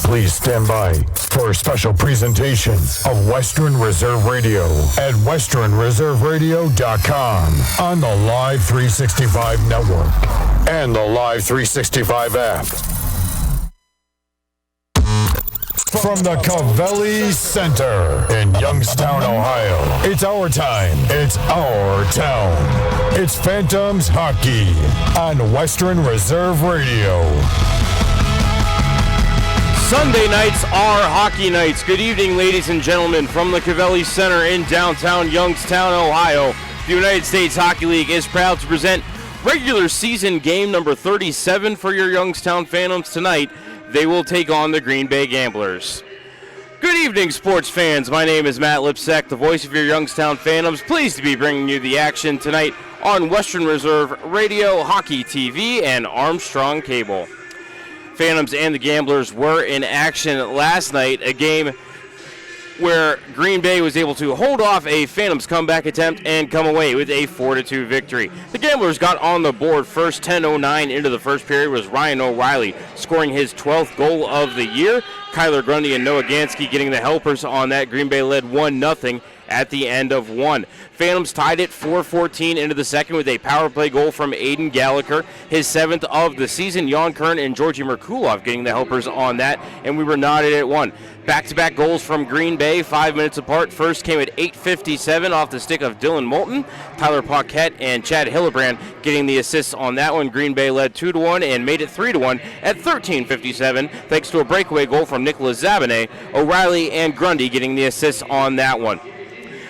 Please stand by for a special presentation of Western Reserve Radio at westernreserveradio.com on the Live 365 network and the Live 365 app. From the Covelli Center in Youngstown, Ohio, it's our time, it's our town. It's Phantoms Hockey on Western Reserve Radio. Sunday nights are hockey nights. Good evening, ladies and gentlemen, from the Covelli Center in downtown Youngstown, Ohio. The United States Hockey League is proud to present regular season game number 37 for your Youngstown Phantoms tonight. They will take on the Green Bay Gamblers. Good evening, sports fans. My name is Matt Lipsek, the voice of your Youngstown Phantoms. Pleased to be bringing you the action tonight on Western Reserve Radio, Hockey TV, and Armstrong Cable. Phantoms and the Gamblers were in action last night, a game where Green Bay was able to hold off a Phantoms comeback attempt and come away with a 4-2 victory. The Gamblers got on the board first. 10:09 into the first period was Ryan O'Reilly scoring his 12th goal of the year. Kyler Grundy and Noah Gansky getting the helpers on that. Green Bay led 1-0 at the end of one. Phantoms tied it 4-14 into the second with a power play goal from Aiden Gallagher, his 7th of the season. Jan Kern and Georgi Merkulov getting the helpers on that, and we were knotted at one. Back-to-back goals from Green Bay, 5 minutes apart. First came at 8:57 off the stick of Dylan Moulton. Tyler Paquette and Chad Hillebrand getting the assists on that one. Green Bay led 2-1 and made it 3-1 at 13:57 thanks to a breakaway goal from Nicholas Zabanet. O'Reilly and Grundy getting the assists on that one.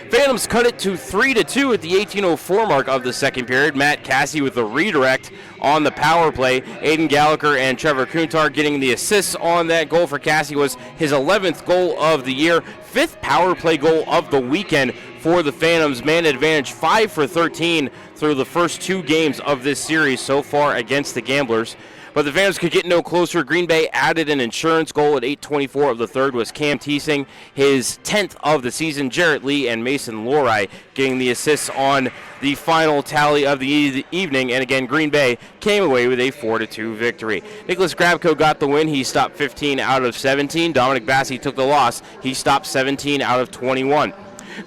Phantoms cut it to 3-2 at the 18:04 mark of the second period. Matt Cassie with a redirect on the power play. Aiden Gallagher and Trevor Kuntar getting the assists on that goal for Cassie was his 11th goal of the year, 5th power play goal of the weekend for the Phantoms. Man advantage 5 for 13 through the first two games of this series so far against the Gamblers. But the Phantoms could get no closer. Green Bay added an insurance goal at 8:24 of the third was Cam Teesing, his 10th of the season. Jarrett Lee and Mason Lorai getting the assists on the final tally of the evening. And again, Green Bay came away with a 4-2 victory. Nicholas Grabko got the win. He stopped 15 out of 17. Dominic Bassi took the loss. He stopped 17 out of 21.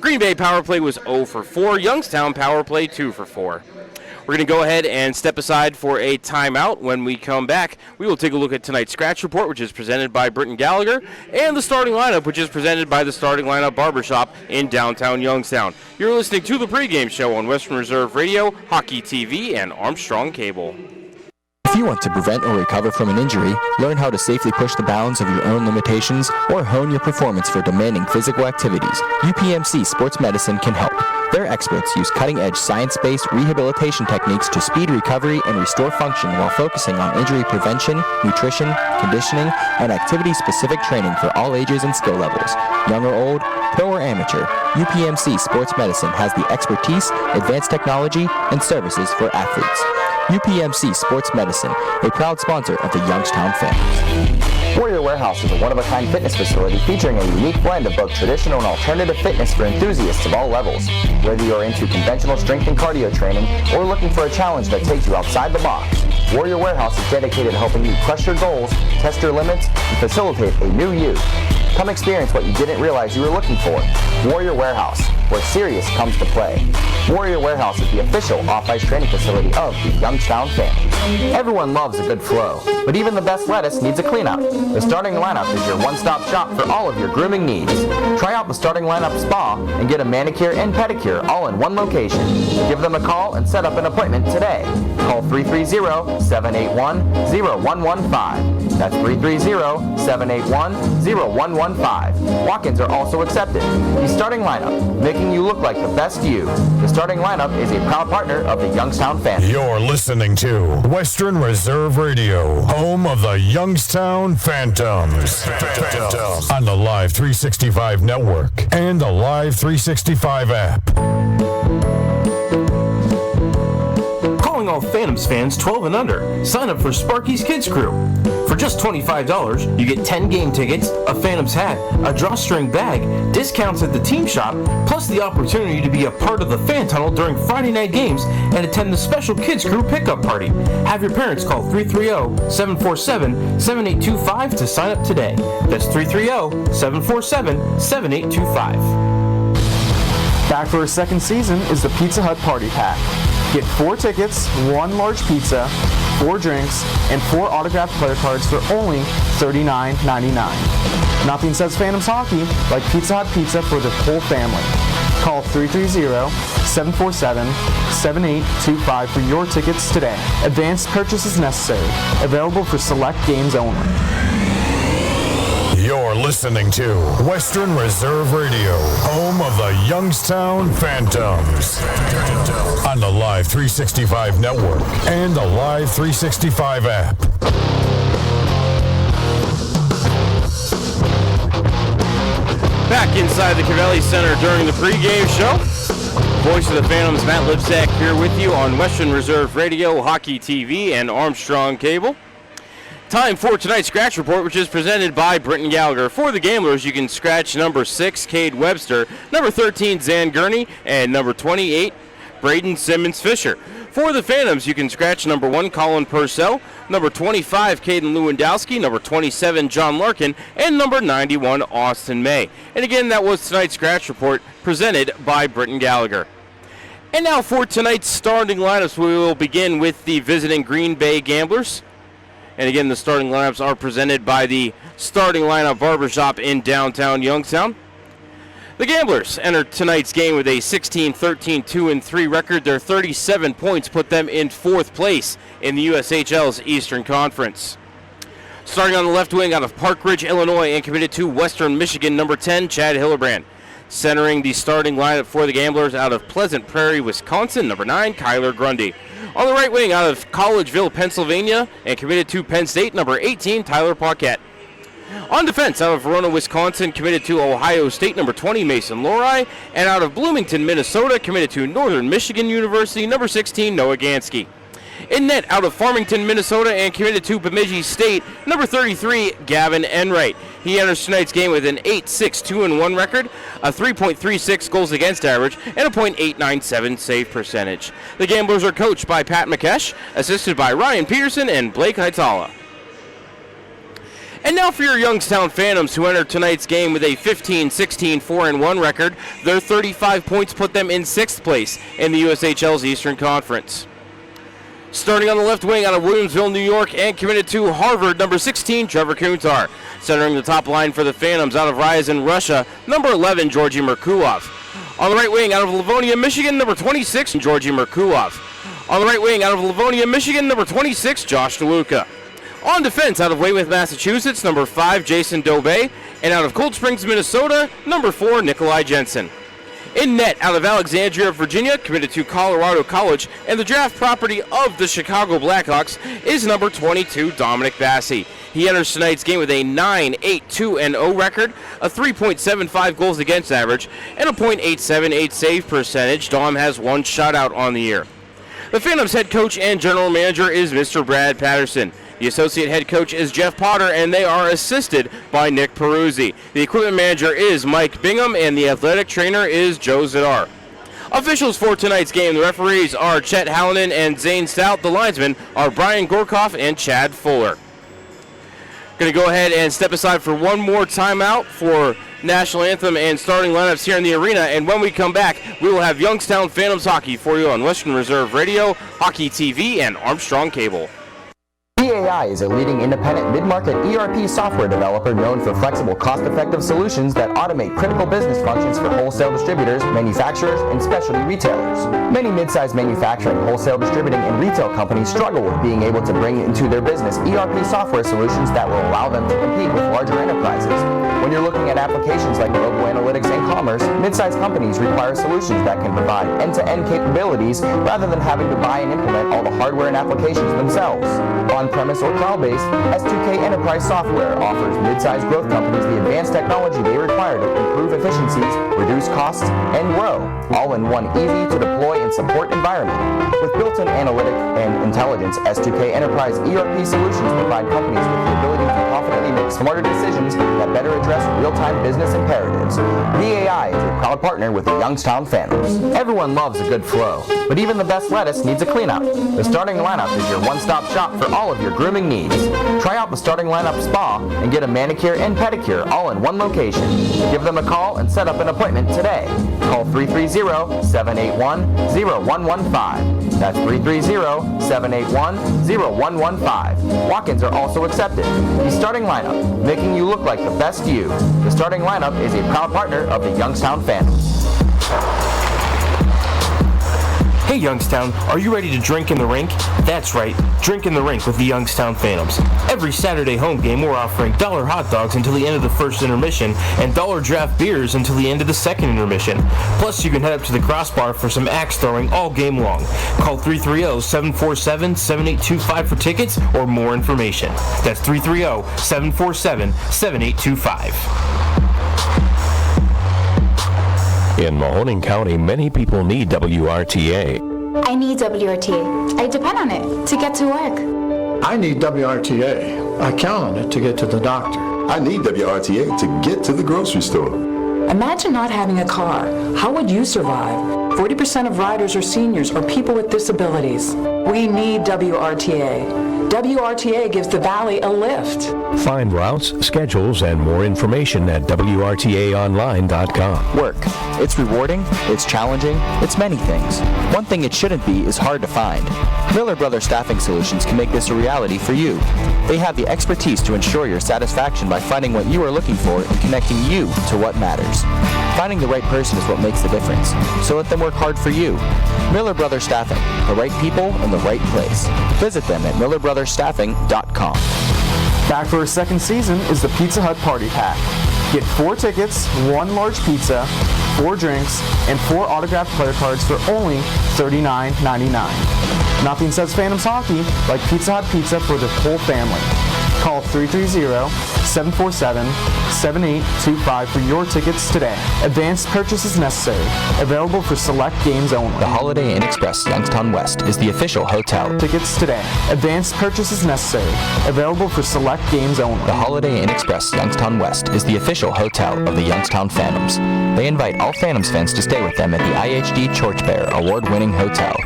Green Bay power play was 0 for 4. Youngstown power play 2 for 4. We're going to go ahead and step aside for a timeout. When we come back, we will take a look at tonight's scratch report, which is presented by Britton Gallagher, and the starting lineup, which is presented by the Starting Lineup Barbershop in downtown Youngstown. You're listening to the pregame show on Western Reserve Radio, Hockey TV, and Armstrong Cable. If you want to prevent or recover from an injury, learn how to safely push the bounds of your own limitations, or hone your performance for demanding physical activities, UPMC Sports Medicine can help. Their experts use cutting-edge science-based rehabilitation techniques to speed recovery and restore function while focusing on injury prevention, nutrition, conditioning, and activity-specific training for all ages and skill levels. Young or old, pro or amateur, UPMC Sports Medicine has the expertise, advanced technology, and services for athletes. UPMC Sports Medicine, a proud sponsor of the Youngstown Phantoms. Warrior Warehouse is a one-of-a-kind fitness facility featuring a unique blend of both traditional and alternative fitness for enthusiasts of all levels. Whether you're into conventional strength and cardio training or looking for a challenge that takes you outside the box, Warrior Warehouse is dedicated to helping you crush your goals, test your limits, and facilitate a new you. Come experience what you didn't realize you were looking for. Warrior Warehouse, where serious comes to play. Warrior Warehouse is the official off-ice training facility of the Youngstown Phantoms. Everyone loves a good flow, but even the best lettuce needs a clean-out. The Starting Lineup is your one-stop shop for all of your grooming needs. Try out the Starting Lineup Spa and get a manicure and pedicure all in one location. Give them a call and set up an appointment today. Call 330-781-0115. That's 330-781-0115. Walk-ins are also accepted. The Starting Lineup, making you look like the best you. The Starting Lineup is a proud partner of the Youngstown Phantoms. You're listening to Western Reserve Radio, home of the Youngstown Phantoms. On the Live 365 network and the Live 365 app. all Phantoms fans 12 and under. Sign up for Sparky's Kids Crew. For just $25, you get 10 game tickets, a Phantoms hat, a drawstring bag, discounts at the team shop, plus the opportunity to be a part of the fan tunnel during Friday night games and attend the special Kids Crew pickup party. Have your parents call 330-747-7825 to sign up today. That's 330-747-7825. Back for a second season is the Pizza Hut Party Pack. Get 4 tickets, 1 large pizza, 4 drinks, and 4 autographed player cards for only $39.99. Nothing says Phantoms hockey like Pizza Hut pizza for the whole family. Call 330-747-7825 for your tickets today. Advanced purchase is necessary. Available for select games only. You're listening to Western Reserve Radio, home of the Youngstown Phantoms. On the Live 365 network and the Live 365 app. Back inside the Covelli Center during the pregame show. Voice of the Phantoms, Matt Lipsack, here with you on Western Reserve Radio, Hockey TV, and Armstrong Cable. Time for tonight's Scratch Report, which is presented by Britton Gallagher. For the Gamblers, you can scratch number 6, Cade Webster, number 13, Zan Gurney, and number 28, Braden Simmons-Fisher. For the Phantoms, you can scratch number 1, Colin Purcell, number 25, Caden Lewandowski, number 27, John Larkin, and number 91, Austin May. And again, that was tonight's Scratch Report, presented by Britton Gallagher. And now for tonight's starting lineups, we will begin with the visiting Green Bay Gamblers. And again, the starting lineups are presented by the Starting Lineup Barbershop in downtown Youngstown. The Gamblers entered tonight's game with a 16-13-2-3 record. Their 37 points put them in 4th place in the USHL's Eastern Conference. Starting on the left wing out of Park Ridge, Illinois, and committed to Western Michigan, number 10, Chad Hillebrand. Centering the starting lineup for the Gamblers out of Pleasant Prairie, Wisconsin, number 9, Kyler Grundy. On the right wing out of Collegeville, Pennsylvania, and committed to Penn State, number 18, Tyler Paquette. On defense, out of Verona, Wisconsin, committed to Ohio State, number 20, Mason Lorai. And out of Bloomington, Minnesota, committed to Northern Michigan University, number 16, Noah Gansky. In net, out of Farmington, Minnesota, and committed to Bemidji State, number 33, Gavin Enright. He enters tonight's game with an 8-6-2-1 record, a 3.36 goals against average, and a .897 save percentage. The Gamblers are coached by Pat McKesh, assisted by Ryan Peterson and Blake Heitala. And now for your Youngstown Phantoms, who entered tonight's game with a 15-16-4-1 record. Their 35 points put them in 6th place in the USHL's Eastern Conference. Starting on the left wing out of Williamsville, New York, and committed to Harvard, number 16, Trevor Kuntar. Centering the top line for the Phantoms out of Ryazan, Russia, number 11, Georgi Merkulov. On the right wing out of Livonia, Michigan, number 26, Georgi Merkulov. On the right wing out of Livonia, Michigan, number 26, Josh DeLuca. On defense out of Weymouth, Massachusetts, number 5, Jason Dobey. And out of Cold Springs, Minnesota, number 4, Nikolai Jensen. In net, out of Alexandria, Virginia, committed to Colorado College, and the draft property of the Chicago Blackhawks is number 22, Dominic Bassi. He enters tonight's game with a 9-8-2-0 record, a 3.75 goals against average, and a .878 save percentage. Dom has 1 shutout on the year. The Phantoms head coach and general manager is Mr. Brad Patterson. The associate head coach is Jeff Potter, and they are assisted by Nick Peruzzi. The equipment manager is Mike Bingham, and the athletic trainer is Joe Zadar. Officials for tonight's game, the referees are Chet Hallinan and Zane Stout. The linesmen are Brian Gorkoff and Chad Fuller. Going to go ahead and step aside for one more timeout for national anthem and starting lineups here in the arena. And when we come back, we will have Youngstown Phantoms hockey for you on Western Reserve Radio, Hockey TV, and Armstrong Cable. PAI is a leading independent mid-market ERP software developer known for flexible, cost-effective solutions that automate critical business functions for wholesale distributors, manufacturers, and specialty retailers. Many mid-sized manufacturing, wholesale distributing, and retail companies struggle with being able to bring into their business ERP software solutions that will allow them to compete with larger enterprises. When you're looking at applications like mobile analytics and commerce, mid-sized companies require solutions that can provide end-to-end capabilities rather than having to buy and implement all the hardware and applications themselves. On-premise on-premise or cloud-based, S2K Enterprise Software offers mid-sized growth companies the advanced technology they require to improve efficiencies, reduce costs, and grow, all in one easy-to-deploy and support environment. With built-in analytic and intelligence, S2K Enterprise ERP solutions provide companies with the ability to confidently make smarter decisions that better address real-time business imperatives. VAI is a proud partner with the Youngstown Phantoms. Everyone loves a good flow, but even the best lettuce needs a cleanup. The Starting Lineup is your one-stop shop for all of your grooming needs. Try out the Starting Lineup Spa and get a manicure and pedicure all in one location. Give them a call and set up an appointment today. Call 330-781-0115. That's 330-781-0115. Walk-ins are also accepted. The Starting Lineup, making you look like the best you. The Starting Lineup is a proud partner of the Youngstown Phantoms. Hey Youngstown, are you ready to drink in the rink? That's right, drink in the rink with the Youngstown Phantoms. Every Saturday home game we're offering $1 hot dogs until the end of the first intermission and $1 draft beers until the end of the second intermission. Plus you can head up to the crossbar for some axe throwing all game long. Call 330-747-7825 for tickets or more information. That's 330-747-7825. In Mahoning County, many people need WRTA. I need WRTA. I depend on it to get to work. I need WRTA. I count on it to get to the doctor. I need WRTA to get to the grocery store. Imagine not having a car. How would you survive? 40% of riders are seniors or people with disabilities. We need WRTA. WRTA gives the Valley a lift. Find routes, schedules, and more information at WRTAonline.com. Work. It's rewarding, it's challenging, it's many things. One thing it shouldn't be is hard to find. Miller Brothers Staffing Solutions can make this a reality for you. They have the expertise to ensure your satisfaction by finding what you are looking for and connecting you to what matters. Finding the right person is what makes the difference, so let them work hard for you. Miller Brothers Staffing, the right people in the right place. Visit them at MillerBrothersStaffing.com. Back for a second season is the Pizza Hut Party Pack. Get 4 tickets, 1 large pizza, 4 drinks, and 4 autographed player cards for only $39.99. Nothing says Phantoms hockey like Pizza Hut pizza for the whole family. Call 330-747-7825 for your tickets today. Advanced purchase is necessary. Available for select games only. The Holiday Inn Express Youngstown West is the official hotel. Tickets today. Advanced purchase is necessary. Available for select games only. The Holiday Inn Express Youngstown West is the official hotel of the Youngstown Phantoms. They invite all Phantoms fans to stay with them at the IHD Torchbearer award-winning hotel.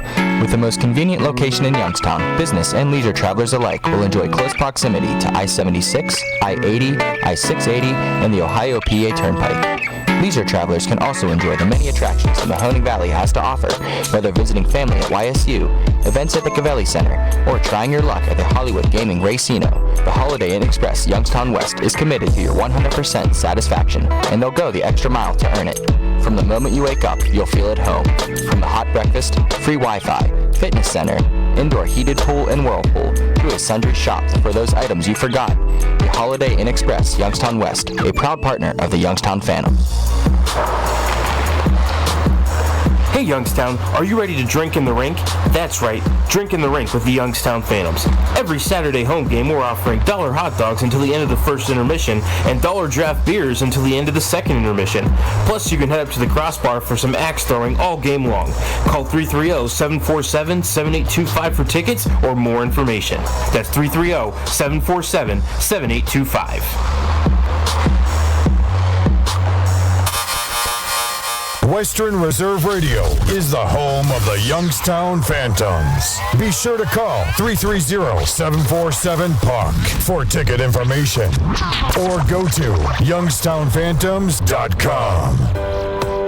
With the most convenient location in Youngstown, business and leisure travelers alike will enjoy close proximity to I-76, I-80, I-680, and the Ohio PA Turnpike. Leisure travelers can also enjoy the many attractions the Mahoning Valley has to offer, whether visiting family at YSU, events at the Cavelli Center, or trying your luck at the Hollywood Gaming Racino. The Holiday Inn Express Youngstown West is committed to your 100% satisfaction, and they'll go the extra mile to earn it. From the moment you wake up, you'll feel at home. From the hot breakfast, free Wi-Fi, fitness center, indoor heated pool and whirlpool, to a sundry shop for those items you forgot. The Holiday Inn Express Youngstown West, a proud partner of the Youngstown Phantoms. Hey Youngstown, are you ready to drink in the rink? That's right, drink in the rink with the Youngstown Phantoms. Every Saturday home game we're offering $1 hot dogs until the end of the first intermission and $1 draft beers until the end of the second intermission. Plus you can head up to the crossbar for some axe throwing all game long. Call 330-747-7825 for tickets or more information. That's 330-747-7825. Western Reserve Radio is the home of the Youngstown Phantoms. Be sure to call 330-747-PUCK for ticket information or go to youngstownphantoms.com.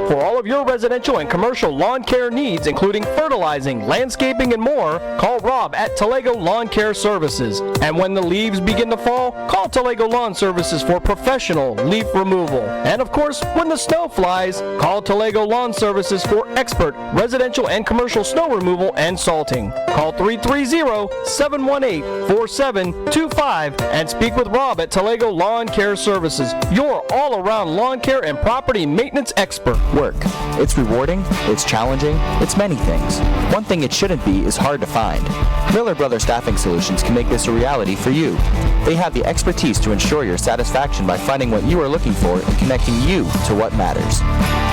For all of your residential and commercial lawn care needs, including fertilizing, landscaping, and more, call Rob at Talego Lawn Care Services. And when the leaves begin to fall, call Talego Lawn Services for professional leaf removal. And of course, when the snow flies, call Talego Lawn Services for expert residential and commercial snow removal and salting. Call 330-718-4725 and speak with Rob at Talego Lawn Care Services, your all-around lawn care and property maintenance expert. work. It's rewarding, it's challenging, it's many things. One thing it shouldn't be is hard to find. Miller Brothers Staffing Solutions can make this a reality for you. They have the expertise to ensure your satisfaction by finding what you are looking for and connecting you to what matters.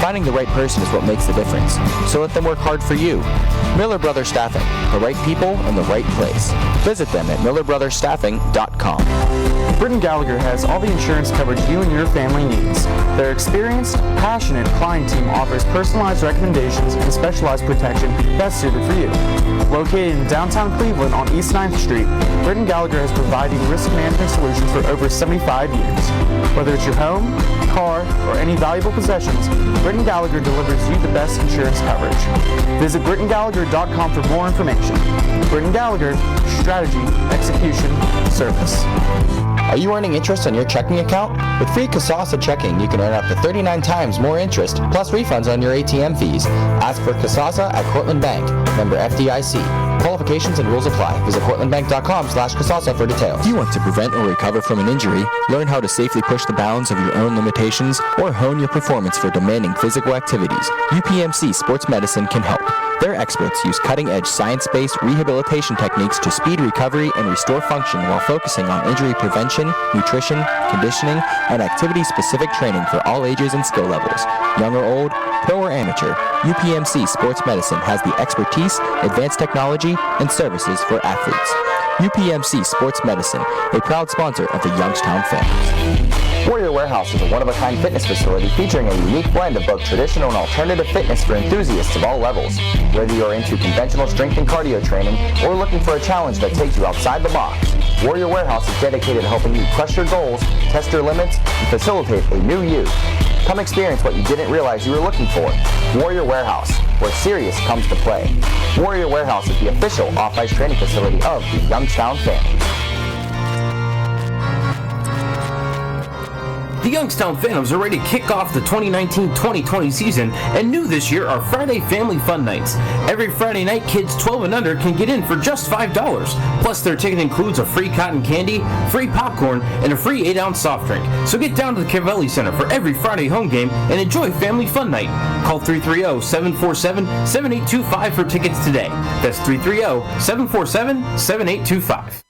Finding the right person is what makes the difference, so let them work hard for you. Miller Brothers Staffing, the right people in the right place. Visit them at millerbrothersstaffing.com. Britton Gallagher has all the insurance coverage you and your family needs. Their experienced, passionate client team offers personalized recommendations and specialized protection best suited for you. Located in downtown Cleveland on East 9th Street, Britton Gallagher has provided risk management solutions for over 75 years. Whether it's your home, car, or any valuable possessions, Britton Gallagher delivers you the best insurance coverage. Visit BrittonGallagher.com for more information. Britton Gallagher, strategy, execution, service. Are you earning interest on your checking account? With free Kasasa checking, you can earn up to 39 times more interest, plus refunds on your ATM fees. Ask for Kasasa at Cortland Bank, member FDIC. Qualifications and rules apply. Visit portlandbank.com/Kasasa for details. If you want to prevent or recover from an injury, learn how to safely push the bounds of your own limitations, or hone your performance for demanding physical activities, UPMC Sports Medicine can help. Their experts use cutting-edge science-based rehabilitation techniques to speed recovery and restore function while focusing on injury prevention, nutrition, conditioning, and activity-specific training for all ages and skill levels. Young or old, pro or amateur, UPMC Sports Medicine has the expertise, advanced technology, and services for athletes. UPMC Sports Medicine, a proud sponsor of the Youngstown Families. Warrior Warehouse is a one-of-a-kind fitness facility featuring a unique blend of both traditional and alternative fitness for enthusiasts of all levels. Whether you're into conventional strength and cardio training or looking for a challenge that takes you outside the box, Warrior Warehouse is dedicated to helping you crush your goals, test your limits, and facilitate a new you. Come experience what you didn't realize you were looking for. Warrior Warehouse, where serious comes to play. Warrior Warehouse is the official off-ice training facility of the Youngstown Families. The Youngstown Phantoms are ready to kick off the 2019-2020 season, and new this year are Friday Family Fun Nights. Every Friday night, kids 12 and under can get in for just $5. Plus, their ticket includes a free cotton candy, free popcorn, and a free 8-ounce soft drink. So get down to the Cavelli Center for every Friday home game and enjoy Family Fun Night. Call 330-747-7825 for tickets today. That's 330-747-7825.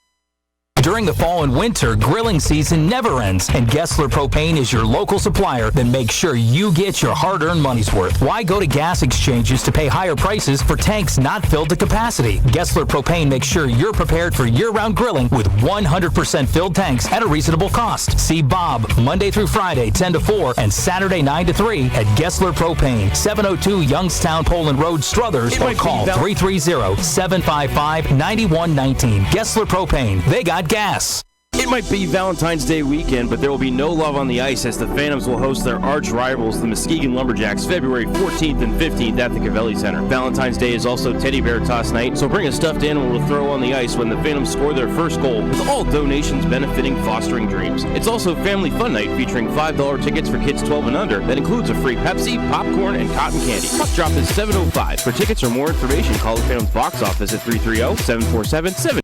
During the fall and winter, grilling season never ends, and Gessler Propane is your local supplier that makes sure you get your hard-earned money's worth. Why go to gas exchanges to pay higher prices for tanks not filled to capacity? Gessler Propane makes sure you're prepared for year-round grilling with 100% filled tanks at a reasonable cost. See Bob Monday through Friday, 10 to 4, and Saturday, 9 to 3 at Gessler Propane, 702 Youngstown Poland Road, Struthers, or call 330-755-9119. Gessler Propane. They got gas. It might be Valentine's Day weekend, but there will be no love on the ice as the Phantoms will host their arch rivals, the Muskegon Lumberjacks, February 14th and 15th at the Cavelli Center. Valentine's Day is also Teddy Bear Toss Night, so bring a stuffed animal to throw on the ice when the Phantoms score their first goal, with all donations benefiting Fostering Dreams. It's also Family Fun Night featuring $5 tickets for kids 12 and under that includes a free Pepsi, popcorn, and cotton candy. Puck drop is 7:05. For tickets or more information, call the Phantoms box office at 330-747-7.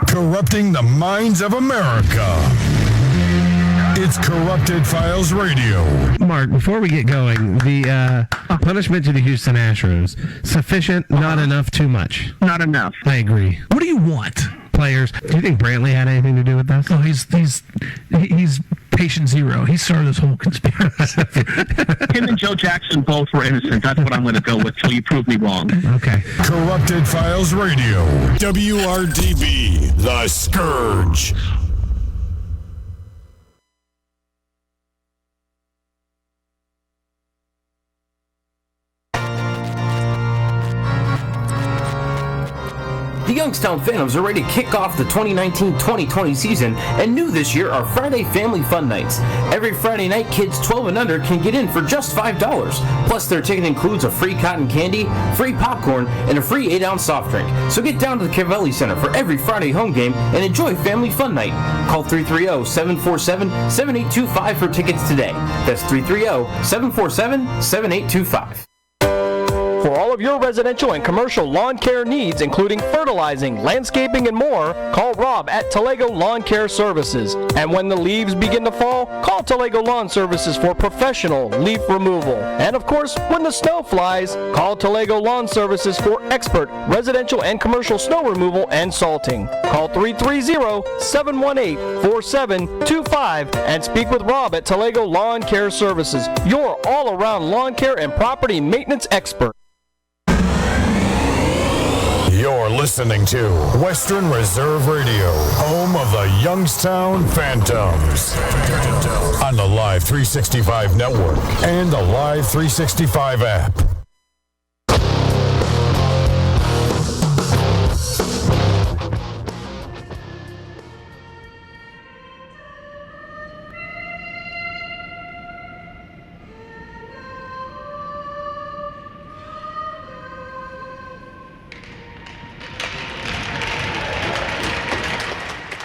Corrupting the minds of America. It's Corrupted Files Radio. Mark, before we get going, the punishment to the Houston Astros, sufficient, not enough, too much? Not enough. I agree. What do you want? Players. Do you think Brantley had anything to do with this? Oh, he's patient zero. He started this whole conspiracy. Him and Joe Jackson both were innocent. That's what I'm going to go with till you prove me wrong. Okay. Corrupted Files Radio. WRDB, The Scourge. The Youngstown Phantoms are ready to kick off the 2019-2020 season, and new this year are Friday Family Fun Nights. Every Friday night, kids 12 and under can get in for just $5. Plus, their ticket includes a free cotton candy, free popcorn, and a free 8-ounce soft drink. So get down to the Cavelli Center for every Friday home game and enjoy Family Fun Night. Call 330-747-7825 for tickets today. That's 330-747-7825. For all of your residential and commercial lawn care needs, including fertilizing, landscaping, and more, call Rob at Talego Lawn Care Services. And when the leaves begin to fall, call Talego Lawn Services for professional leaf removal. And of course, when the snow flies, call Talego Lawn Services for expert residential and commercial snow removal and salting. Call 330-718-4725 and speak with Rob at Talego Lawn Care Services, your all-around lawn care and property maintenance expert. You're listening to Western Reserve Radio, home of the Youngstown Phantoms. On the Live 365 network and the Live 365 app.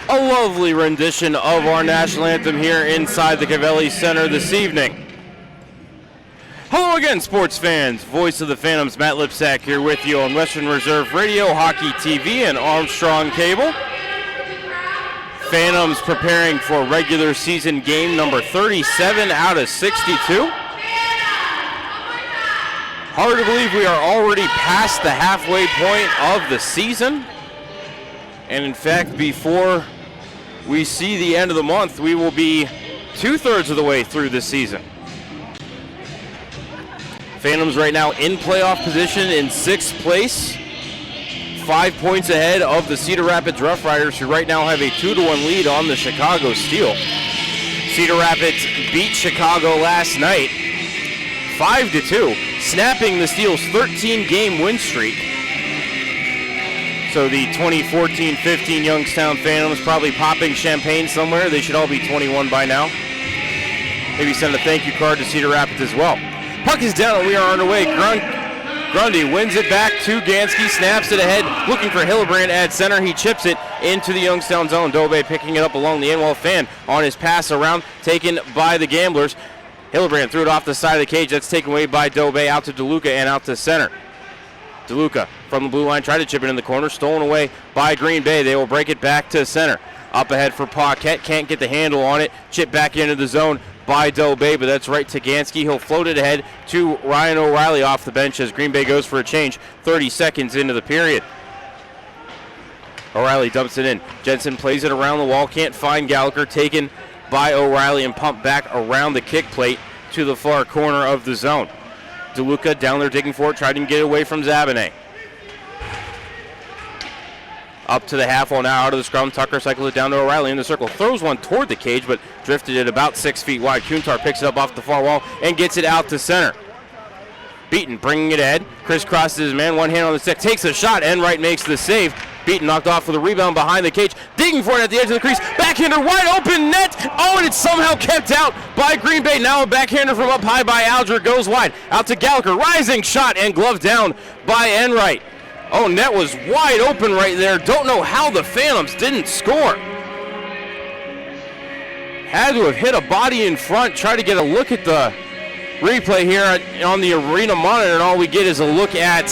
A lovely rendition of our national anthem here inside the Cavelli Center this evening. Hello again, sports fans. Voice of the Phantoms, Matt Lipsack here with you on Western Reserve Radio, Hockey TV, and Armstrong Cable. Phantoms preparing for regular season game number 37 out of 62. Hard to believe we are already past the halfway point of the season. And in fact, before we see the end of the month, we will be 2/3 of the way through this season. Phantoms right now in playoff position in 6th place, 5 points ahead of the Cedar Rapids Rough Riders, who right now have a 2-1 lead on the Chicago Steel. Cedar Rapids beat Chicago last night 5-2, snapping the Steel's 13-game win streak. So the 2014-15 Youngstown Phantoms probably popping champagne somewhere. They should all be 21 by now. Maybe send a thank you card to Cedar Rapids as well. Puck is down and we are underway. Grundy wins it back to Gansky, snaps it ahead, looking for Hillebrand at center. He chips it into the Youngstown zone. Dobe picking it up along the end while Fan on his pass around, taken by the Gamblers. Hillebrand threw it off the side of the cage. That's taken away by Dobe, out to DeLuca and out to center. DeLuca from the blue line tried to chip it in the corner, stolen away by Green Bay. They will break it back to center. Up ahead for Paquette, can't get the handle on it. Chip back into the zone by Dobe, but that's right to Gansky. He'll float it ahead to Ryan O'Reilly off the bench as Green Bay goes for a change 30 seconds into the period. O'Reilly dumps it in. Jensen plays it around the wall, can't find Gallagher, taken by O'Reilly and pumped back around the kick plate to the far corner of the zone. DeLuca down there digging for it, trying to get away from Zabanet. Up to the half wall now, out of the scrum. Tucker cycles it down to O'Reilly in the circle. Throws one toward the cage, but drifted it about 6 feet wide. Kuntar picks it up off the far wall and gets it out to center. Beaton bringing it ahead. Crisscrosses his man, one hand on the stick. Takes a shot, Enright makes the save. Beaton knocked off with a rebound behind the cage. Digging for it at the edge of the crease. Backhander wide open net. Oh, and it's somehow kept out by Green Bay. Now a backhander from up high by Alger goes wide. Out to Gallagher. Rising shot and glove down by Enright. Oh, net was wide open right there. Don't know how the Phantoms didn't score. Had to have hit a body in front. Try to get a look at the replay here on the arena monitor, and all we get is a look at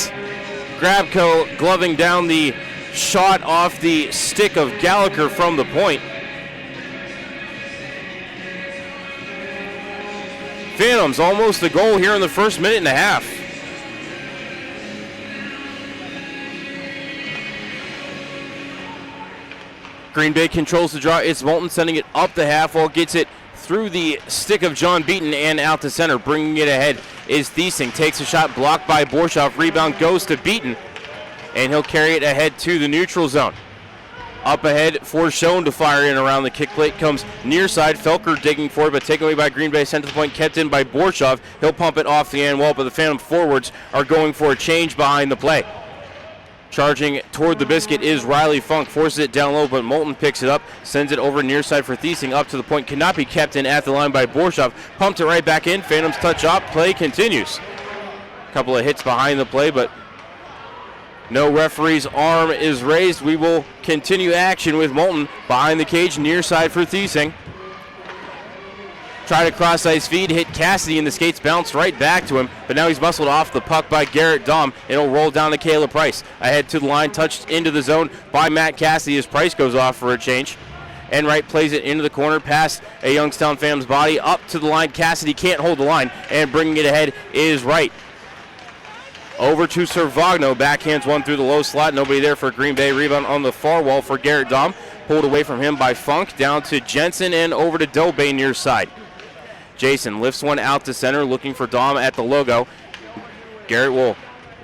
Grabko gloving down the shot off the stick of Gallagher from the point. Phantoms almost a goal here in the first minute and a half. Green Bay controls the draw. It's Moulton sending it up the half wall, gets it through the stick of John Beaton and out to center. Bringing it ahead is Thiesing. Takes a shot blocked by Borshoff. Rebound goes to Beaton, and he'll carry it ahead to the neutral zone. Up ahead for Schoen to fire in around the kick plate. Comes near side. Felker digging for it, but taken away by Green Bay. Sent to the point, kept in by Borshoff. He'll pump it off the end wall, but the Phantom forwards are going for a change behind the play. Charging toward the biscuit is Riley Funk. Forces it down low, but Moulton picks it up. Sends it over near side for Thiesing. Up to the point. Cannot be kept in at the line by Borshoff. Pumped it right back in. Phantoms touch up. Play continues. A couple of hits behind the play, but no referee's arm is raised. We will continue action with Moulton behind the cage, near side for Thiesing. Tried a cross-ice feed, hit Cassidy, and the skates bounced right back to him, but now he's muscled off the puck by Garrett Dahm. It'll roll down to Caleb Price. Ahead to the line, touched into the zone by Matt Cassidy as Price goes off for a change. Enright plays it into the corner, past a Youngstown fan's body, up to the line. Cassidy can't hold the line, and bringing it ahead is Wright. Over to Servagno, backhands one through the low slot. Nobody there for Green Bay. Rebound on the far wall for Garrett Dahm. Pulled away from him by Funk, down to Jensen and over to Dobay near side. Jason lifts one out to center, looking for Dahm at the logo. Garrett will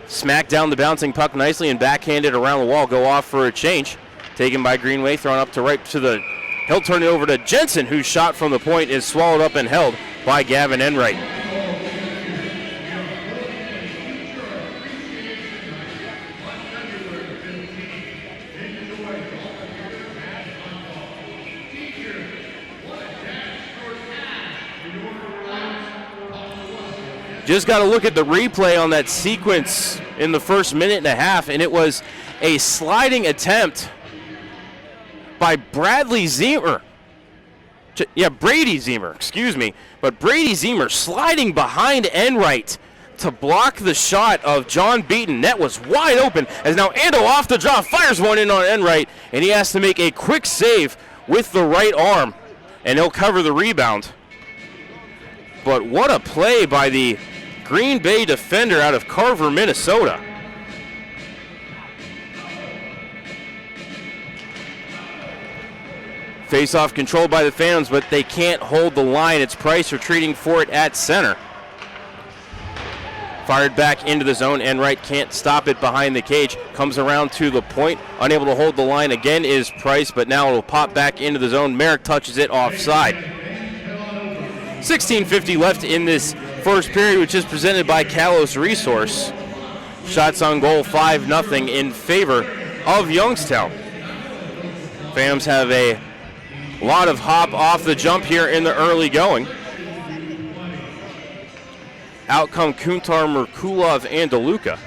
smack down the bouncing puck nicely and backhand it around the wall, go off for a change. Taken by Greenway, thrown up to right to the... He'll turn it over to Jensen, whose shot from the point is swallowed up and held by Gavin Enright. Just got to look at the replay on that sequence in the first minute and a half, and it was a sliding attempt by Brady Zemer, excuse me. But Brady Zemer sliding behind Enright to block the shot of John Beaton. Net was wide open as now Ando off the draw fires one in on Enright, and he has to make a quick save with the right arm, and he'll cover the rebound. But what a play by the Green Bay defender out of Carver, Minnesota. Face-off controlled by the Phantoms, but they can't hold the line. It's Price retreating for it at center. Fired back into the zone. Enright can't stop it behind the cage. Comes around to the point. Unable to hold the line again is Price, but now it'll pop back into the zone. Merrick touches it offside. 16:50 left in this first period, which is presented by Kalos Resource. Shots on goal 5-0 in favor of Youngstown. Phantoms have a lot of hop off the jump here in the early going. Out come Kuntar, Merkulov, and DeLuca.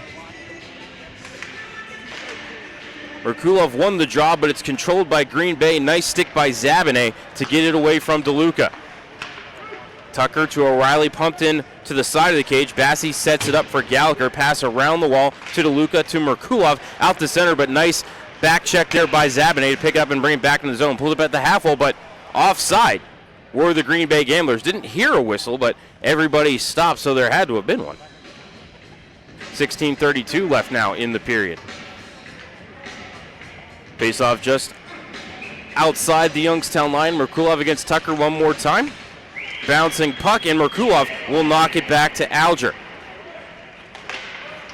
Merkulov won the draw, but it's controlled by Green Bay. Nice stick by Zabine to get it away from DeLuca. Tucker to O'Reilly, pumped in to the side of the cage. Bassie sets it up for Gallagher. Pass around the wall to DeLuca to Merkulov. Out the center, but nice back check there by Zabine to pick up and bring it back in the zone. Pulled up at the half wall, but offside were the Green Bay Gamblers. Didn't hear a whistle, but everybody stopped, so there had to have been one. 16:32 left now in the period. Face-off just outside the Youngstown line. Merkulov against Tucker one more time. Bouncing puck, and Merkulov will knock it back to Alger.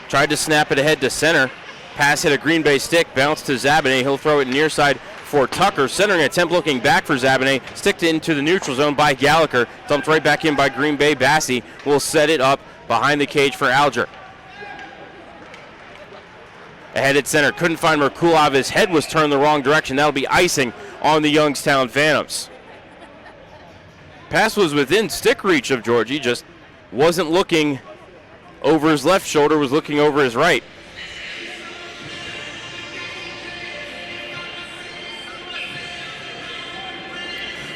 Tried to snap it ahead to center. Pass hit a Green Bay stick, bounce to Zabine. He'll throw it near side for Tucker. Centering attempt looking back for Zabine. Sticked into the neutral zone by Gallagher. Dumped right back in by Green Bay. Bassie will set it up behind the cage for Alger. Ahead at center, couldn't find Merkulov. His head was turned the wrong direction. That'll be icing on the Youngstown Phantoms. Pass was within stick reach of Georgie, just wasn't looking over his left shoulder, was looking over his right.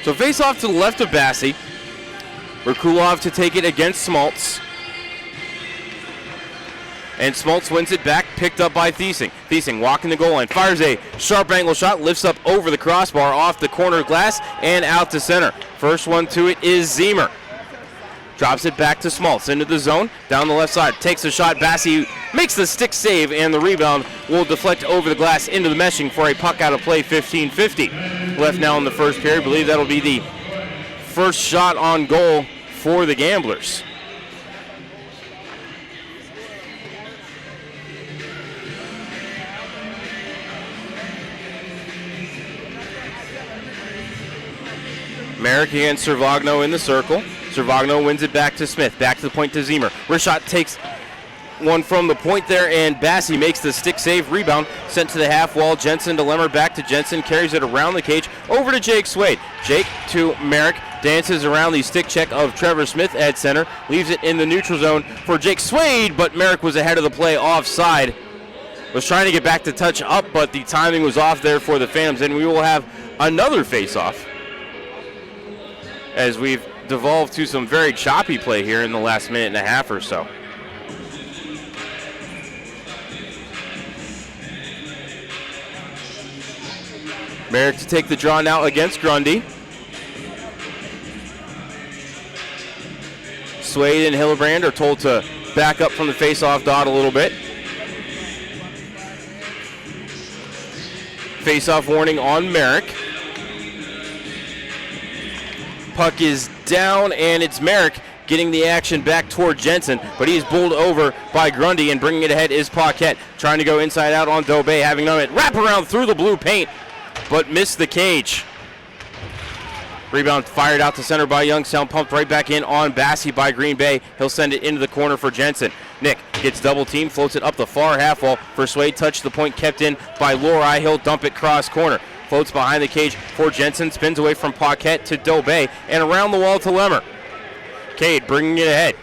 So face off to the left of Bassie. Merkulov to take it against Smoltz. And Smoltz wins it back, picked up by Thiesing. Thiesing walking the goal line, fires a sharp angle shot, lifts up over the crossbar, off the corner glass, and out to center. First one to it is Zemer. Drops it back to Smoltz into the zone, down the left side, takes a shot. Bassie makes the stick save, and the rebound will deflect over the glass into the meshing for a puck out of play. 15:50 left now in the first period. I believe that'll be the first shot on goal for the Gamblers. Merrick against Servagno in the circle. Servagno wins it back to Smith. Back to the point to Zemer. Rishot takes one from the point there, and Bassie makes the stick save. Rebound sent to the half wall. Jensen to Lemmer. Back to Jensen. Carries it around the cage. Over to Jake Swade. Jake to Merrick. Dances around the stick check of Trevor Smith at center. Leaves it in the neutral zone for Jake Swade, but Merrick was ahead of the play offside. Was trying to get back to touch up, but the timing was off there for the Phantoms, and we will have another face-off, as we've devolved to some very choppy play here in the last minute and a half or so. Merrick to take the draw now against Grundy. Swade and Hillebrand are told to back up from the face-off dot a little bit. Face-off warning on Merrick. Puck is down, and it's Merrick getting the action back toward Jensen, but he is bowled over by Grundy, and bringing it ahead is Paquette, trying to go inside out on Dobé, having done it wrap around through the blue paint, but missed the cage. Rebound fired out to center by Youngstown, pumped right back in on Bassey by Green Bay. He'll send it into the corner for Jensen. Nick gets double teamed, floats it up the far half wall for Swade. Touch the point kept in by Lori. He'll dump it cross corner. Floats behind the cage for Jensen, spins away from Paquette to Dobé, and around the wall to Lemmer. Cade bringing it ahead.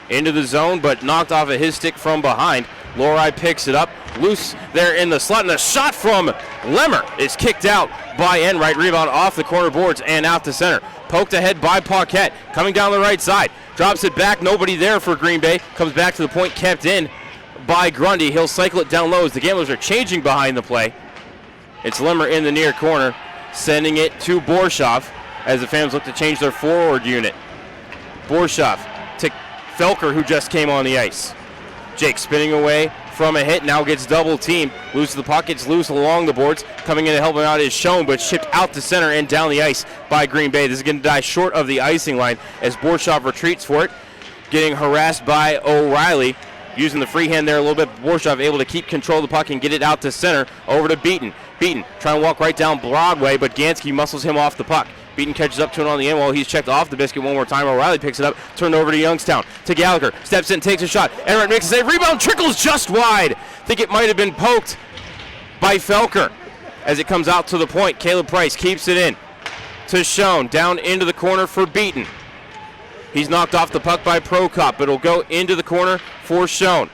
Into the zone, but knocked off of his stick from behind. Lori picks it up, loose there in the slot, and a shot from Lemmer is kicked out by Enright. Rebound off the corner boards and out to center. Poked ahead by Paquette, coming down the right side. Drops it back, nobody there for Green Bay. Comes back to the point, kept in by Grundy. He'll cycle it down low as the Gamblers are changing behind the play. It's Lemmer in the near corner, sending it to Borshoff as the Phantoms look to change their forward unit. Borshoff to Felker, who just came on the ice. Jake spinning away from a hit, now gets double teamed. Loses the puck, gets loose along the boards. Coming in to help him out is Schoen, but shipped out to center and down the ice by Green Bay. This is going to die short of the icing line as Borshoff retreats for it. Getting harassed by O'Reilly. Using the free hand there a little bit. Borshoff able to keep control of the puck and get it out to center. Over to Beaton. Beaton trying to walk right down Broadway, but Gansky muscles him off the puck. Beaton catches up to it on the end while he's checked off the biscuit one more time. O'Reilly picks it up, turned over to Youngstown. To Gallagher, steps in, takes a shot. Enright makes a save, rebound, trickles just wide. Think it might have been poked by Felker. As it comes out to the point, Caleb Price keeps it in to Schoen, down into the corner for Beaton. He's knocked off the puck by Prokop, but it'll go into the corner for Schoen.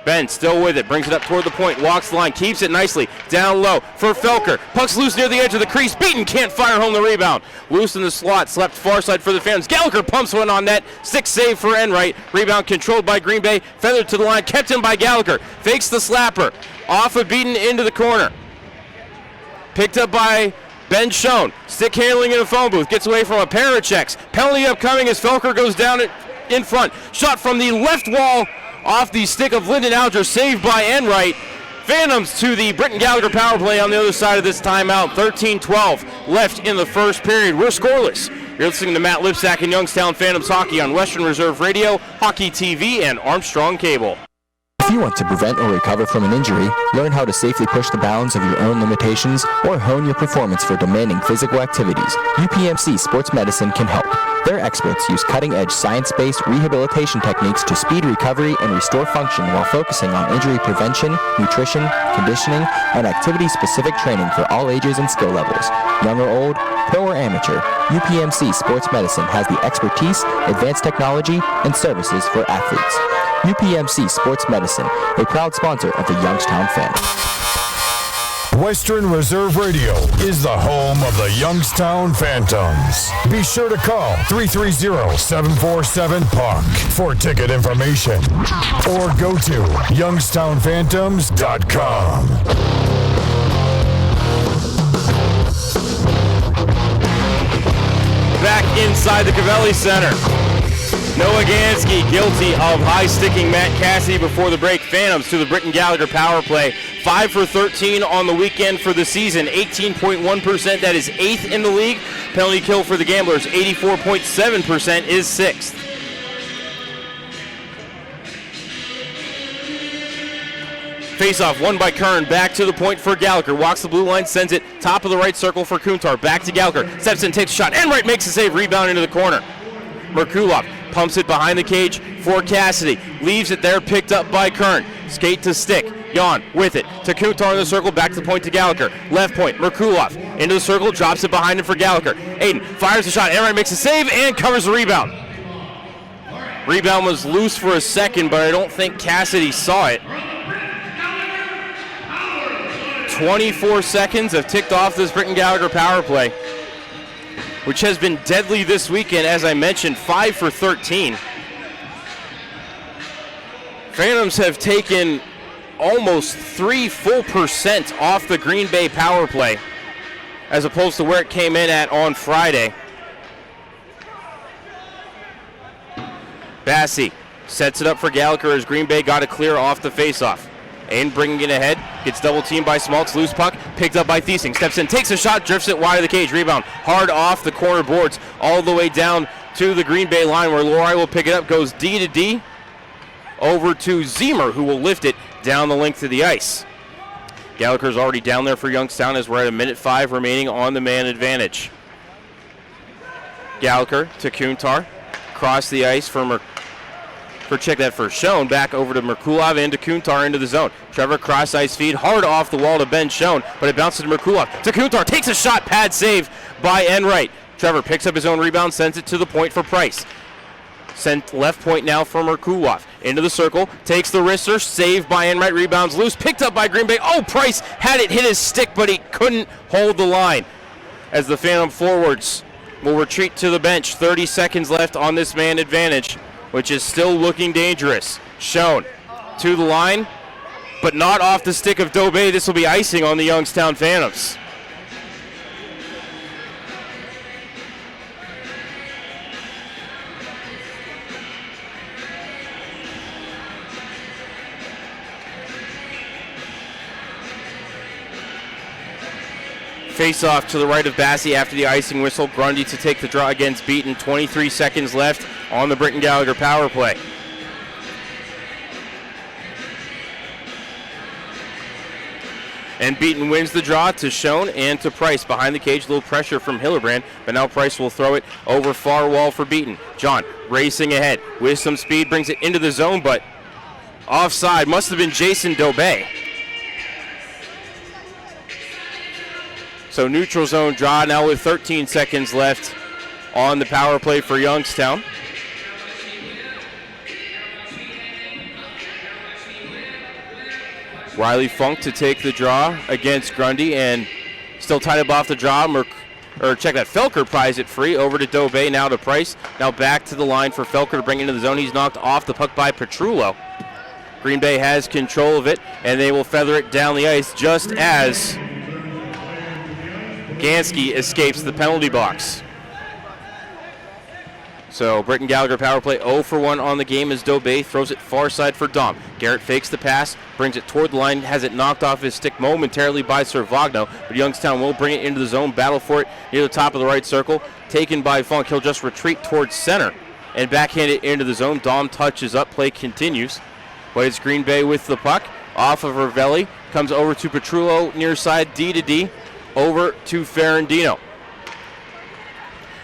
Ben still with it, brings it up toward the point, walks the line, keeps it nicely, down low for Felker. Puck's loose near the edge of the crease. Beaton can't fire home the rebound. Loose in the slot, slept far side for the Phantoms. Gallagher pumps one on net, 6 save for Enright. Rebound controlled by Green Bay, feathered to the line, kept in by Gallagher. Fakes the slapper, off of Beaton into the corner. Picked up by Ben Schoen, stick handling in a phone booth, gets away from a pair of checks. Penalty upcoming as Felker goes down in front. Shot from the left wall off the stick of Lyndon Alger, saved by Enright. Phantoms to the Britton Gallagher power play on the other side of this timeout. 13-12 left in the first period. We're scoreless. You're listening to Matt Lipsack and Youngstown Phantoms Hockey on Western Reserve Radio, Hockey TV, and Armstrong Cable. If you want to prevent or recover from an injury, learn how to safely push the bounds of your own limitations, or hone your performance for demanding physical activities, UPMC Sports Medicine can help. Their experts use cutting-edge science-based rehabilitation techniques to speed recovery and restore function while focusing on injury prevention, nutrition, conditioning, and activity-specific training for all ages and skill levels. Young or old, pro or amateur, UPMC Sports Medicine has the expertise, advanced technology, and services for athletes. UPMC Sports Medicine, a proud sponsor of the Youngstown Phantoms. Western Reserve Radio is the home of the Youngstown Phantoms. Be sure to call 330-747-PUCK for ticket information or go to youngstownphantoms.com. Back inside the Cavelli Center. Noah Gansky guilty of high-sticking Matt Cassidy before the break. Phantoms to the Britton Gallagher power play. 5 for 13 on the weekend for the season. 18.1%, that is 8th in the league. Penalty kill for the Gamblers, 84.7% is 6th. Face-off won by Kern, back to the point for Gallagher. Walks the blue line, sends it top of the right circle for Kuntar. Back to Gallagher, steps in, takes a shot. Enright makes a save, rebound into the corner. Merkulov pumps it behind the cage for Cassidy. Leaves it there, picked up by Kern. Skate to stick. Jan with it to Kuntar in the circle, back to the point to Gallagher. Left point, Merkulov into the circle, drops it behind him for Gallagher. Aiden fires the shot, Enright makes a save and covers the rebound. Rebound was loose for a second, but I don't think Cassidy saw it. 24 seconds have ticked off this Britton Gallagher power play. which has been deadly this weekend, as I mentioned, 5 for 13. Phantoms have taken almost 3 full % off the Green Bay power play, as opposed to where it came in at on Friday. Bassey sets it up for Gallagher as Green Bay got it clear off the faceoff. Aiden bringing it ahead, gets double teamed by Smaltz, loose puck, picked up by Thiesing, steps in, takes a shot, drifts it wide of the cage, rebound, hard off the corner boards, all the way down to the Green Bay line where Lori will pick it up, goes D to D, over to Zemer, who will lift it down the length of the ice. Gallagher's already down there for Youngstown as we're at 1:05 remaining on the man advantage. Gallagher to Kuntar, across the ice for check that for Schoen, back over to Merkulov into Kuntar into the zone. Trevor cross ice feed, hard off the wall to Ben Schoen, but it bounces to Merkulov. To Kuntar, takes a shot, pad save by Enright. Trevor picks up his own rebound, sends it to the point for Price. Sent left point now for Merkulov. Into the circle, takes the wrister, saved by Enright, rebounds loose, picked up by Green Bay. Oh, Price had it hit his stick, but he couldn't hold the line. As the Phantom forwards will retreat to the bench. 30 seconds left on this man advantage, which is still looking dangerous. Schoen to the line, but not off the stick of Dobé. This will be icing on the Youngstown Phantoms. Face off to the right of Bassey after the icing whistle. Grundy to take the draw against Beaton. 23 seconds left on the Britton Gallagher power play. And Beaton wins the draw to Schoen and to Price. Behind the cage, a little pressure from Hillebrand, but now Price will throw it over far wall for Beaton. John racing ahead with some speed, brings it into the zone, but offside. Must have been Jason Dobé. So neutral zone draw now with 13 seconds left on the power play for Youngstown. Riley Funk to take the draw against Grundy and still tied up off the draw. Felker pries it free over to Dobé, now to Price. Now back to the line for Felker to bring into the zone. He's knocked off the puck by Petrullo. Green Bay has control of it, and they will feather it down the ice just as Gansky escapes the penalty box. So Britton Gallagher power play 0 for 1 on the game as Dobé throws it far side for Dom. Garrett fakes the pass, brings it toward the line, has it knocked off his stick momentarily by Servagno, but Youngstown will bring it into the zone, battle for it near the top of the right circle. Taken by Funk, he'll just retreat towards center and backhand it into the zone. Dom touches up, play continues, but it's Green Bay with the puck off of Ravelli, comes over to Petrullo near side, D to D. Over to Ferrandino.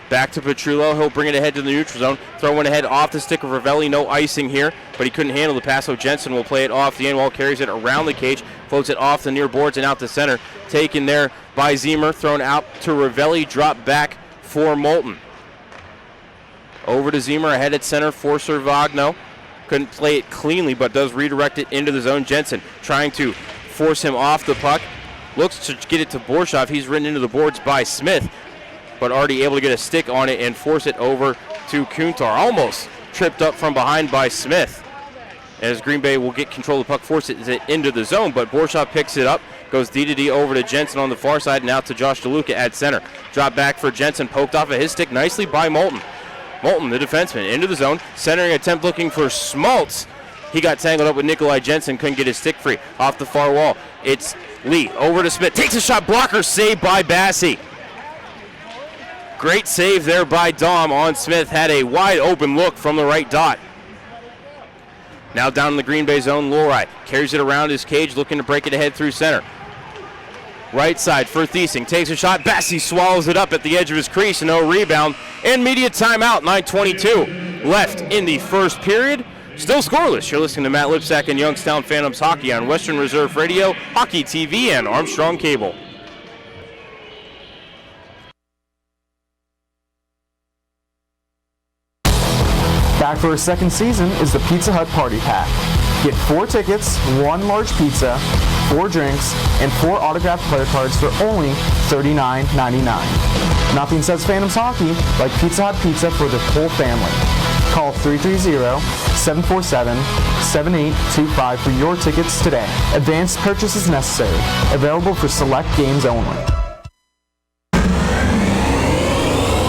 Back to Petrullo. He'll bring it ahead to the neutral zone. Throw one ahead off the stick of Ravelli. No icing here, but he couldn't handle the pass, so Jensen will play it off the end wall, carries it around the cage, floats it off the near boards and out to center. Taken there by Zemer. Thrown out to Ravelli. Drop back for Moulton. Over to Zemer ahead at center for Servagno. Couldn't play it cleanly, but does redirect it into the zone. Jensen trying to force him off the puck. Looks to get it to Borshov. He's ridden into the boards by Smith, but already able to get a stick on it and force it over to Kuntar. Almost tripped up from behind by Smith. As Green Bay will get control of the puck, forces it into the zone, but Borshov picks it up, goes D to D over to Jensen on the far side, and out to Josh DeLuca at center. Drop back for Jensen, poked off of his stick nicely by Moulton. Moulton, the defenseman, into the zone, centering attempt looking for Smaltz. He got tangled up with Nikolai Jensen, couldn't get his stick free. Off the far wall, it's Lee over to Smith, takes a shot, blocker saved by Bassey. Great save there by Dom on Smith, had a wide open look from the right dot. Now down in the Green Bay zone, Lori carries it around his cage, looking to break it ahead through center. Right side for Thiesing, takes a shot, Bassey swallows it up at the edge of his crease, no rebound. Immediate timeout, 9:22 left in the first period. Still scoreless. You're listening to Matt Lipsack and Youngstown Phantoms Hockey on Western Reserve Radio, Hockey TV, and Armstrong Cable. Back for a second season is the Pizza Hut Party Pack. Get 4 tickets, 1 large pizza, 4 drinks, and 4 autographed player cards for only $39.99. Nothing says Phantoms hockey like Pizza Hut pizza for the whole family. Call 330-747-7825 for your tickets today. Advanced purchase is necessary. Available for select games only.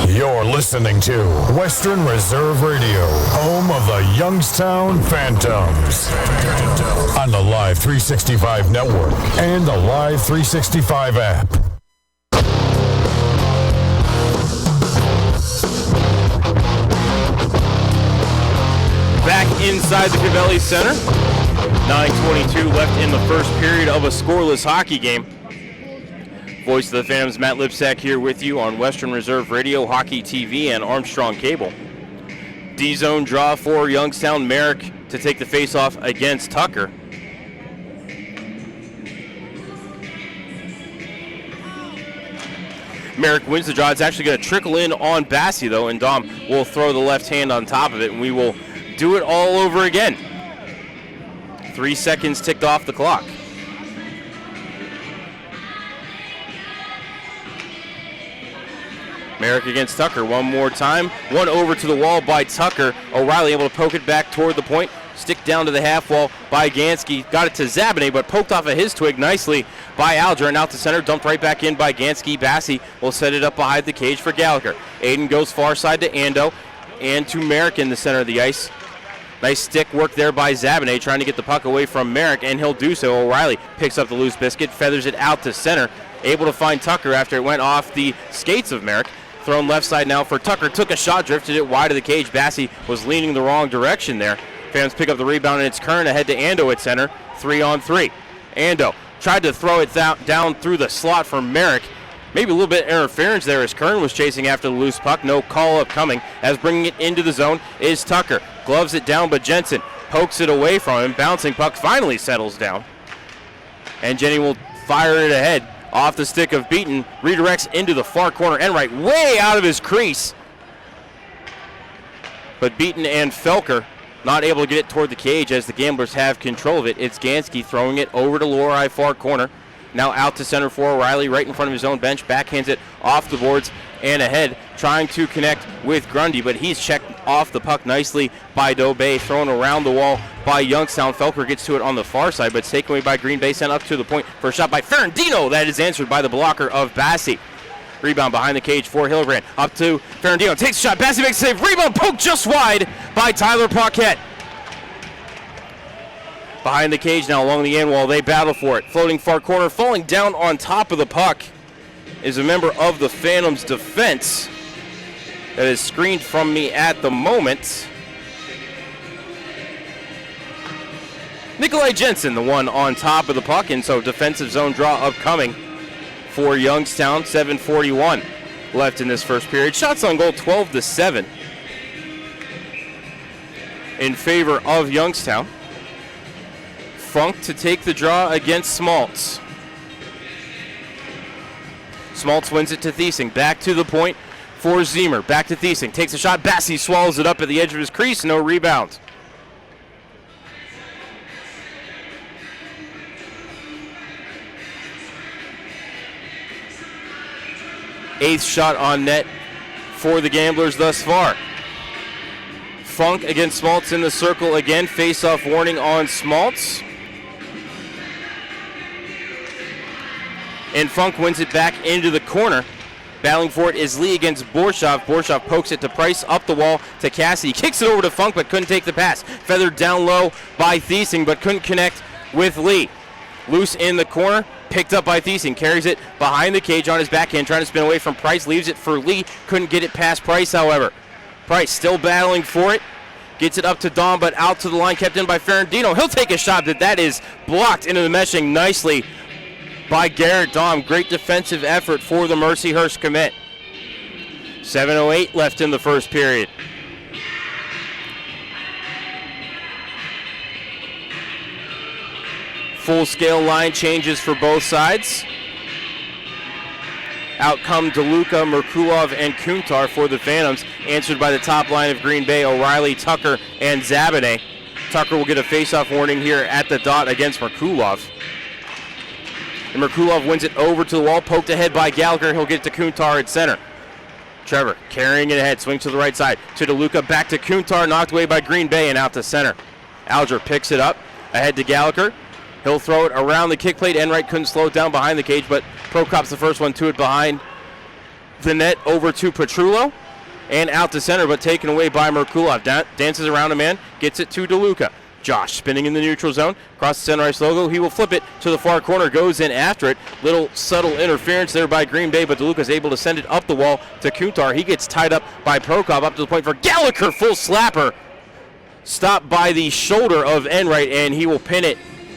You're listening to Western Reserve Radio, home of the Youngstown Phantoms. On the Live 365 network and the Live 365 app. Back inside the Covelli Center. 9:22 left in the first period of a scoreless hockey game. Voice of the Phantoms, Matt Lipsack here with you on Western Reserve Radio, Hockey TV, and Armstrong Cable. D-zone draw for Youngstown. Merrick to take the face-off against Tucker. Merrick wins the draw. It's actually going to trickle in on Bassi, though, and Dom will throw the left hand on top of it, and we will do it all over again. 3 seconds ticked off the clock. Merrick against Tucker one more time. One over to the wall by Tucker. O'Reilly able to poke it back toward the point. Stick down to the half wall by Gansky. Got it to Zabane, but poked off of his twig nicely by Alger. And out to center, dumped right back in by Gansky. Bassi will set it up behind the cage for Gallagher. Aiden goes far side to Ando and to Merrick in the center of the ice. Nice stick work there by Zabane, trying to get the puck away from Merrick, and he'll do so. O'Reilly picks up the loose biscuit, feathers it out to center. Able to find Tucker after it went off the skates of Merrick. Thrown left side now for Tucker. Took a shot, drifted it wide of the cage. Bassi was leaning the wrong direction there. Fans pick up the rebound, and it's Kern ahead to Ando at center. 3-on-3. Ando tried to throw it down through the slot for Merrick. Maybe a little bit of interference there as Kern was chasing after the loose puck. No call-up coming, as bringing it into the zone is Tucker. Gloves it down, but Jensen pokes it away from him. Bouncing puck finally settles down. And Jenny will fire it ahead. Off the stick of Beaton, redirects into the far corner and right, way out of his crease. But Beaton and Felker not able to get it toward the cage as the Gamblers have control of it. It's Gansky throwing it over to Lorelei far corner. Now out to center for O'Reilly, right in front of his own bench. Backhands it off the boards and ahead, trying to connect with Grundy, but he's checked off the puck nicely by Dobay, thrown around the wall by Youngstown. Felker gets to it on the far side, but it's taken away by Green Bay, sent up to the point for a shot by Ferrandino. That is answered by the blocker of Bassi. Rebound behind the cage for Hillebrand. Up to Ferrandino, takes a shot. Bassi makes a save. Rebound poked just wide by Tyler Paquette. Behind the cage now along the end wall, they battle for it. Floating far corner, falling down on top of the puck is a member of the Phantoms defense that is screened from me at the moment. Nikolai Jensen, the one on top of the puck, and so defensive zone draw upcoming for Youngstown. 7:41 left in this first period. Shots on goal 12-7 in favor of Youngstown. Funk to take the draw against Smaltz. Smaltz wins it to Thiesing. Back to the point for Zemer. Back to Thiesing. Takes a shot. Bassi swallows it up at the edge of his crease. No rebound. Eighth shot on net for the Gamblers thus far. Funk against Smaltz in the circle again. Face-off warning on Smaltz. And Funk wins it back into the corner. Battling for it is Lee against Borshov. Borshov pokes it to Price, up the wall to Cassie. Kicks it over to Funk, but couldn't take the pass. Feathered down low by Thiesing, but couldn't connect with Lee. Loose in the corner, picked up by Thiesing. Carries it behind the cage on his backhand, trying to spin away from Price. Leaves it for Lee. Couldn't get it past Price, however. Price still battling for it. Gets it up to Dom, but out to the line, kept in by Ferrandino. He'll take a shot, but that is blocked into the meshing nicely by Garrett Dom. Great defensive effort for the Mercyhurst commit. 7:08 left in the first period. Full-scale line changes for both sides. Out come DeLuca, Merkulov, and Kuntar for the Phantoms, answered by the top line of Green Bay, O'Reilly, Tucker, and Zabane. Tucker will get a face-off warning here at the dot against Merkulov. And Merkulov wins it over to the wall, poked ahead by Gallagher. He'll get it to Kuntar at center. Trevor carrying it ahead, swing to the right side. To DeLuca, back to Kuntar, knocked away by Green Bay and out to center. Alger picks it up, ahead to Gallagher. He'll throw it around the kick plate. Enright couldn't slow it down behind the cage, but Prokop's the first one to it behind the net, over to Petrullo. And out to center, but taken away by Merkulov. Dances around a man, gets it to DeLuca. Josh spinning in the neutral zone, across the center ice logo. He will flip it to the far corner, goes in after it. Little subtle interference there by Green Bay, but DeLuca's able to send it up the wall to Kuntar. He gets tied up by Prokop up to the point for Gallagher, full slapper. Stopped by the shoulder of Enright, and he will pin it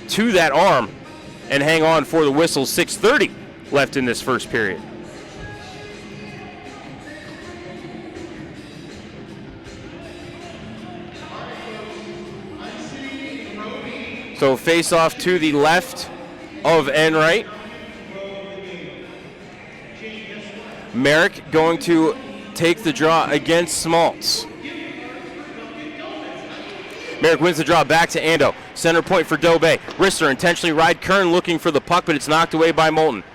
to that arm and hang on for the whistle. 6:30 left in this first period. So face off to the left of Enright. Merrick going to take the draw against Smaltz. Merrick wins the draw back to Ando. Center point for Dobay. Rister intentionally ride Kern looking for the puck, but it's knocked away by Moulton.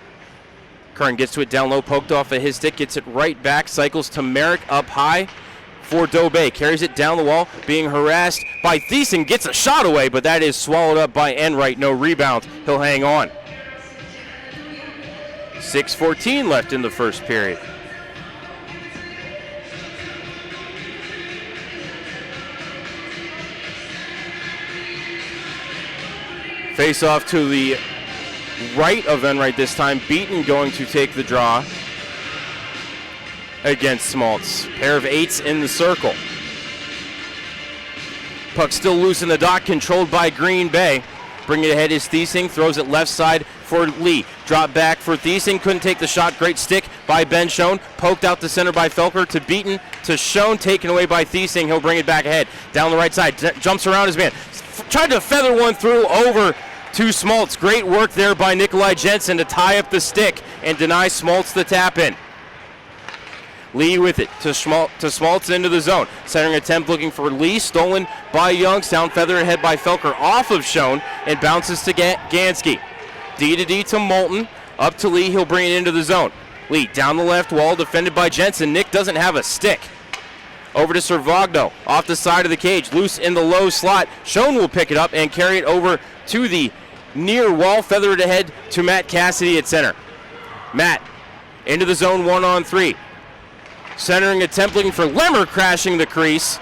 Kern gets to it down low, poked off of his stick, gets it right back, cycles to Merrick up high for Dobay. Carries it down the wall, being harassed by Thiessen, gets a shot away, but that is swallowed up by Enright. No rebound. He'll hang on. 6:14 left in the first period. Face off to the right of Enright this time. Beaton going to take the draw against Smaltz. Pair of 8s in the circle. Puck still loose in the dot, controlled by Green Bay. Bringing it ahead is Thiesing, throws it left side for Lee. Drop back for Thiesing, couldn't take the shot. Great stick by Ben Schoen. Poked out the center by Felker to Beaton to Schoen, taken away by Thiesing. He'll bring it back ahead. Down the right side, jumps around his man. Tried to feather one through over to Smaltz. Great work there by Nikolai Jensen to tie up the stick and deny Smaltz the tap in. Lee with it to Smaltz into the zone. Centering attempt looking for Lee, stolen by Youngstown. Feather ahead by Felker off of Schoen and bounces to Gansky. D to D to Moulton. Up to Lee, he'll bring it into the zone. Lee down the left wall, defended by Jensen. Nick doesn't have a stick. Over to Servagno, off the side of the cage, loose in the low slot. Schoen will pick it up and carry it over to the near wall, feather it ahead to Matt Cassidy at center. Matt into the zone 1-on-3. Centering attempt looking for Lemmer, crashing the crease.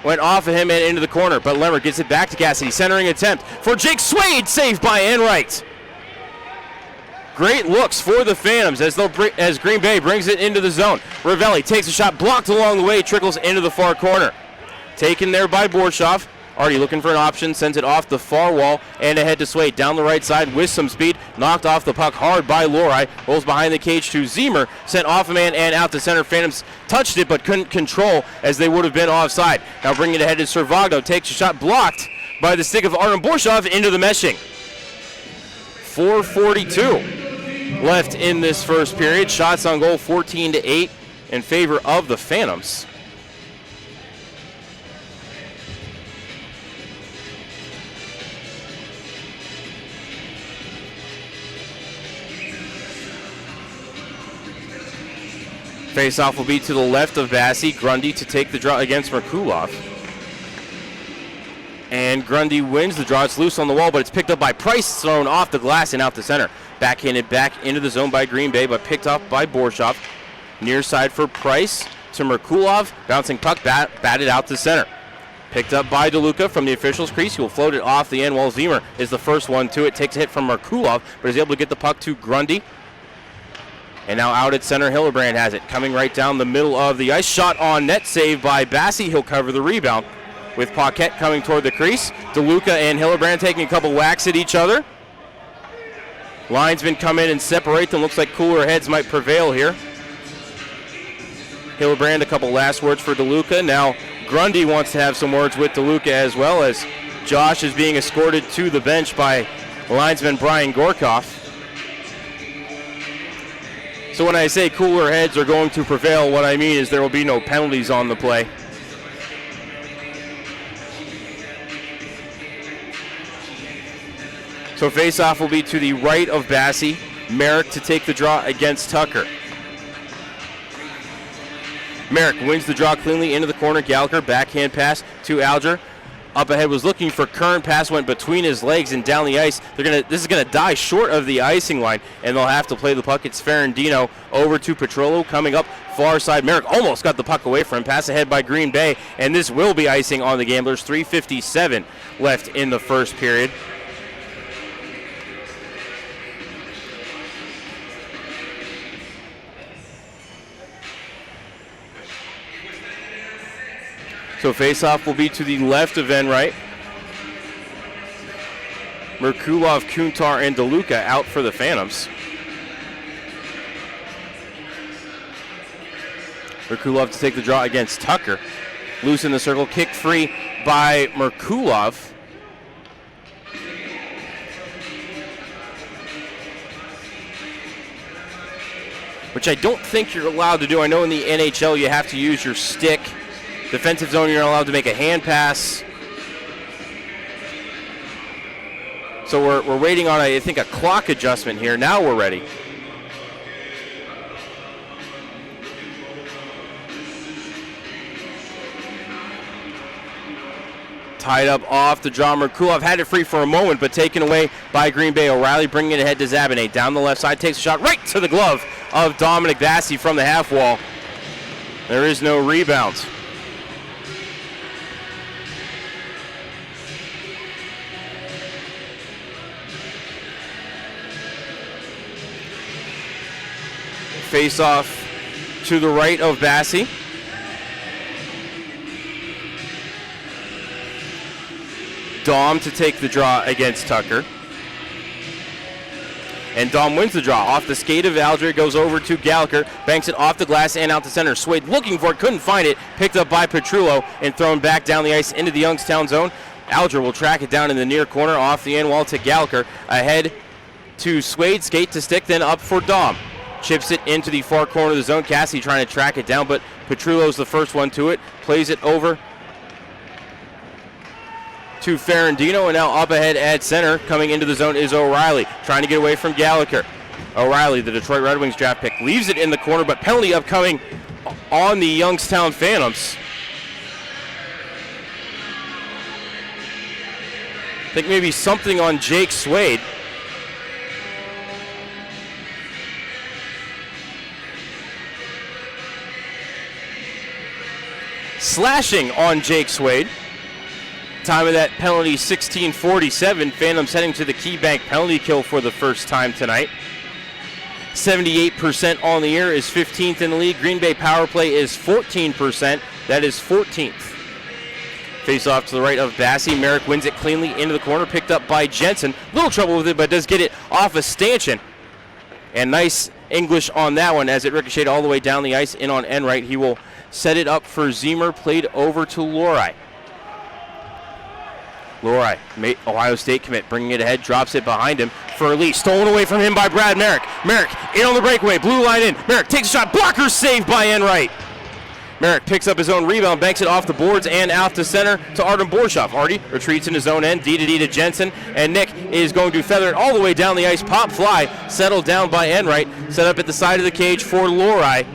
Went off of him and into the corner, but Lemmer gets it back to Cassidy. Centering attempt for Jake Swade, saved by Enright. Great looks for the Phantoms as Green Bay brings it into the zone. Ravelli takes a shot, blocked along the way, trickles into the far corner. Taken there by Borshoff. Artie looking for an option, sends it off the far wall and ahead to Swade. Down the right side with some speed, knocked off the puck hard by Lorai. Rolls behind the cage to Zemer, sent off a man and out to center. Phantoms touched it but couldn't control as they would have been offside. Now bringing it ahead to Servagno, takes a shot blocked by the stick of Artem Borshoff into the meshing. 4:42 left in this first period. Shots on goal 14-8 in favor of the Phantoms. Face-off will be to the left of Bassi. Grundy to take the draw against Merkulov. And Grundy wins the draw. It's loose on the wall, but it's picked up by Price, thrown off the glass and out to center. Backhanded back into the zone by Green Bay, but picked up by Borshoff. Near side for Price to Merkulov. Bouncing puck, batted out to center. Picked up by DeLuca from the official's crease. He will float it off the end while Zemer is the first one to it. Takes a hit from Merkulov, but is able to get the puck to Grundy. And now out at center, Hillebrand has it. Coming right down the middle of the ice. Shot on net, saved by Bassi. He'll cover the rebound. With Paquette coming toward the crease. DeLuca and Hillebrand taking a couple whacks at each other. Linesmen come in and separate them. Looks like cooler heads might prevail here. Hillebrand, a couple last words for DeLuca. Now Grundy wants to have some words with DeLuca as well, as Josh is being escorted to the bench by linesman Brian Gorkoff. So when I say cooler heads are going to prevail, what I mean is there will be no penalties on the play. So face-off will be to the right of Bassi. Merrick to take the draw against Tucker. Merrick wins the draw cleanly into the corner. Gallagher, backhand pass to Alger. Up ahead was looking for Kern. Pass went between his legs and down the ice. This is gonna die short of the icing line, and they'll have to play the puck. It's Ferrandino over to Petrollo coming up far side. Merrick almost got the puck away from him. Pass ahead by Green Bay, and this will be icing on the Gamblers. 3:57 left in the first period. So face-off will be to the left of Enright. Merkulov, Kuntar, and DeLuca out for the Phantoms. Merkulov to take the draw against Tucker. Loose in the circle, kick free by Merkulov. Which I don't think you're allowed to do. I know in the NHL you have to use your stick. Defensive zone, you're not allowed to make a hand pass. So we're waiting on, I think, a clock adjustment here. Now we're ready. Tied up off the draw. Merkulov had it free for a moment, but taken away by Green Bay. O'Reilly bringing it ahead to Zabanet. Down the left side, takes a shot right to the glove of Dominic Bassey from the half wall. There is no rebound. Face off to the right of Bassey. Dom to take the draw against Tucker. And Dom wins the draw. Off the skate of Alger, goes over to Gallagher, banks it off the glass and out to center. Swade looking for it, couldn't find it. Picked up by Petrullo and thrown back down the ice into the Youngstown zone. Alger will track it down in the near corner off the end wall to Gallagher. Ahead to Swade, skate to stick, then up for Dom. Chips it into the far corner of the zone. Cassidy trying to track it down, but Petrullo's the first one to it. Plays it over to Ferrandino, and now up ahead at center, coming into the zone is O'Reilly, trying to get away from Gallagher. O'Reilly, the Detroit Red Wings draft pick, leaves it in the corner, but penalty upcoming on the Youngstown Phantoms. I think maybe something on Jake Swade. Slashing on Jake Swade. Time of that penalty, 16:47. Phantoms heading to the KeyBank penalty kill for the first time tonight. 78% on the year is 15th in the league. Green Bay power play is 14%. That is 14th. Face off to the right of Bassey. Merrick wins it cleanly into the corner, picked up by Jensen. Little trouble with it, but does get it off of Stanchion. And nice English on that one as it ricocheted all the way down the ice in on Enright. He will set it up for Zemer, played over to Lorai. Lorai, Ohio State commit, bringing it ahead, drops it behind him for Lee. Stolen away from him by Brad Merrick. Merrick in on the breakaway, blue line in. Merrick takes a shot, blocker saved by Enright. Merrick picks up his own rebound, banks it off the boards and out to center to Artem Borshoff. Artie retreats in his own end, D to Jensen, and Nick is going to feather it all the way down the ice. Pop fly, settled down by Enright, set up at the side of the cage for Lorai.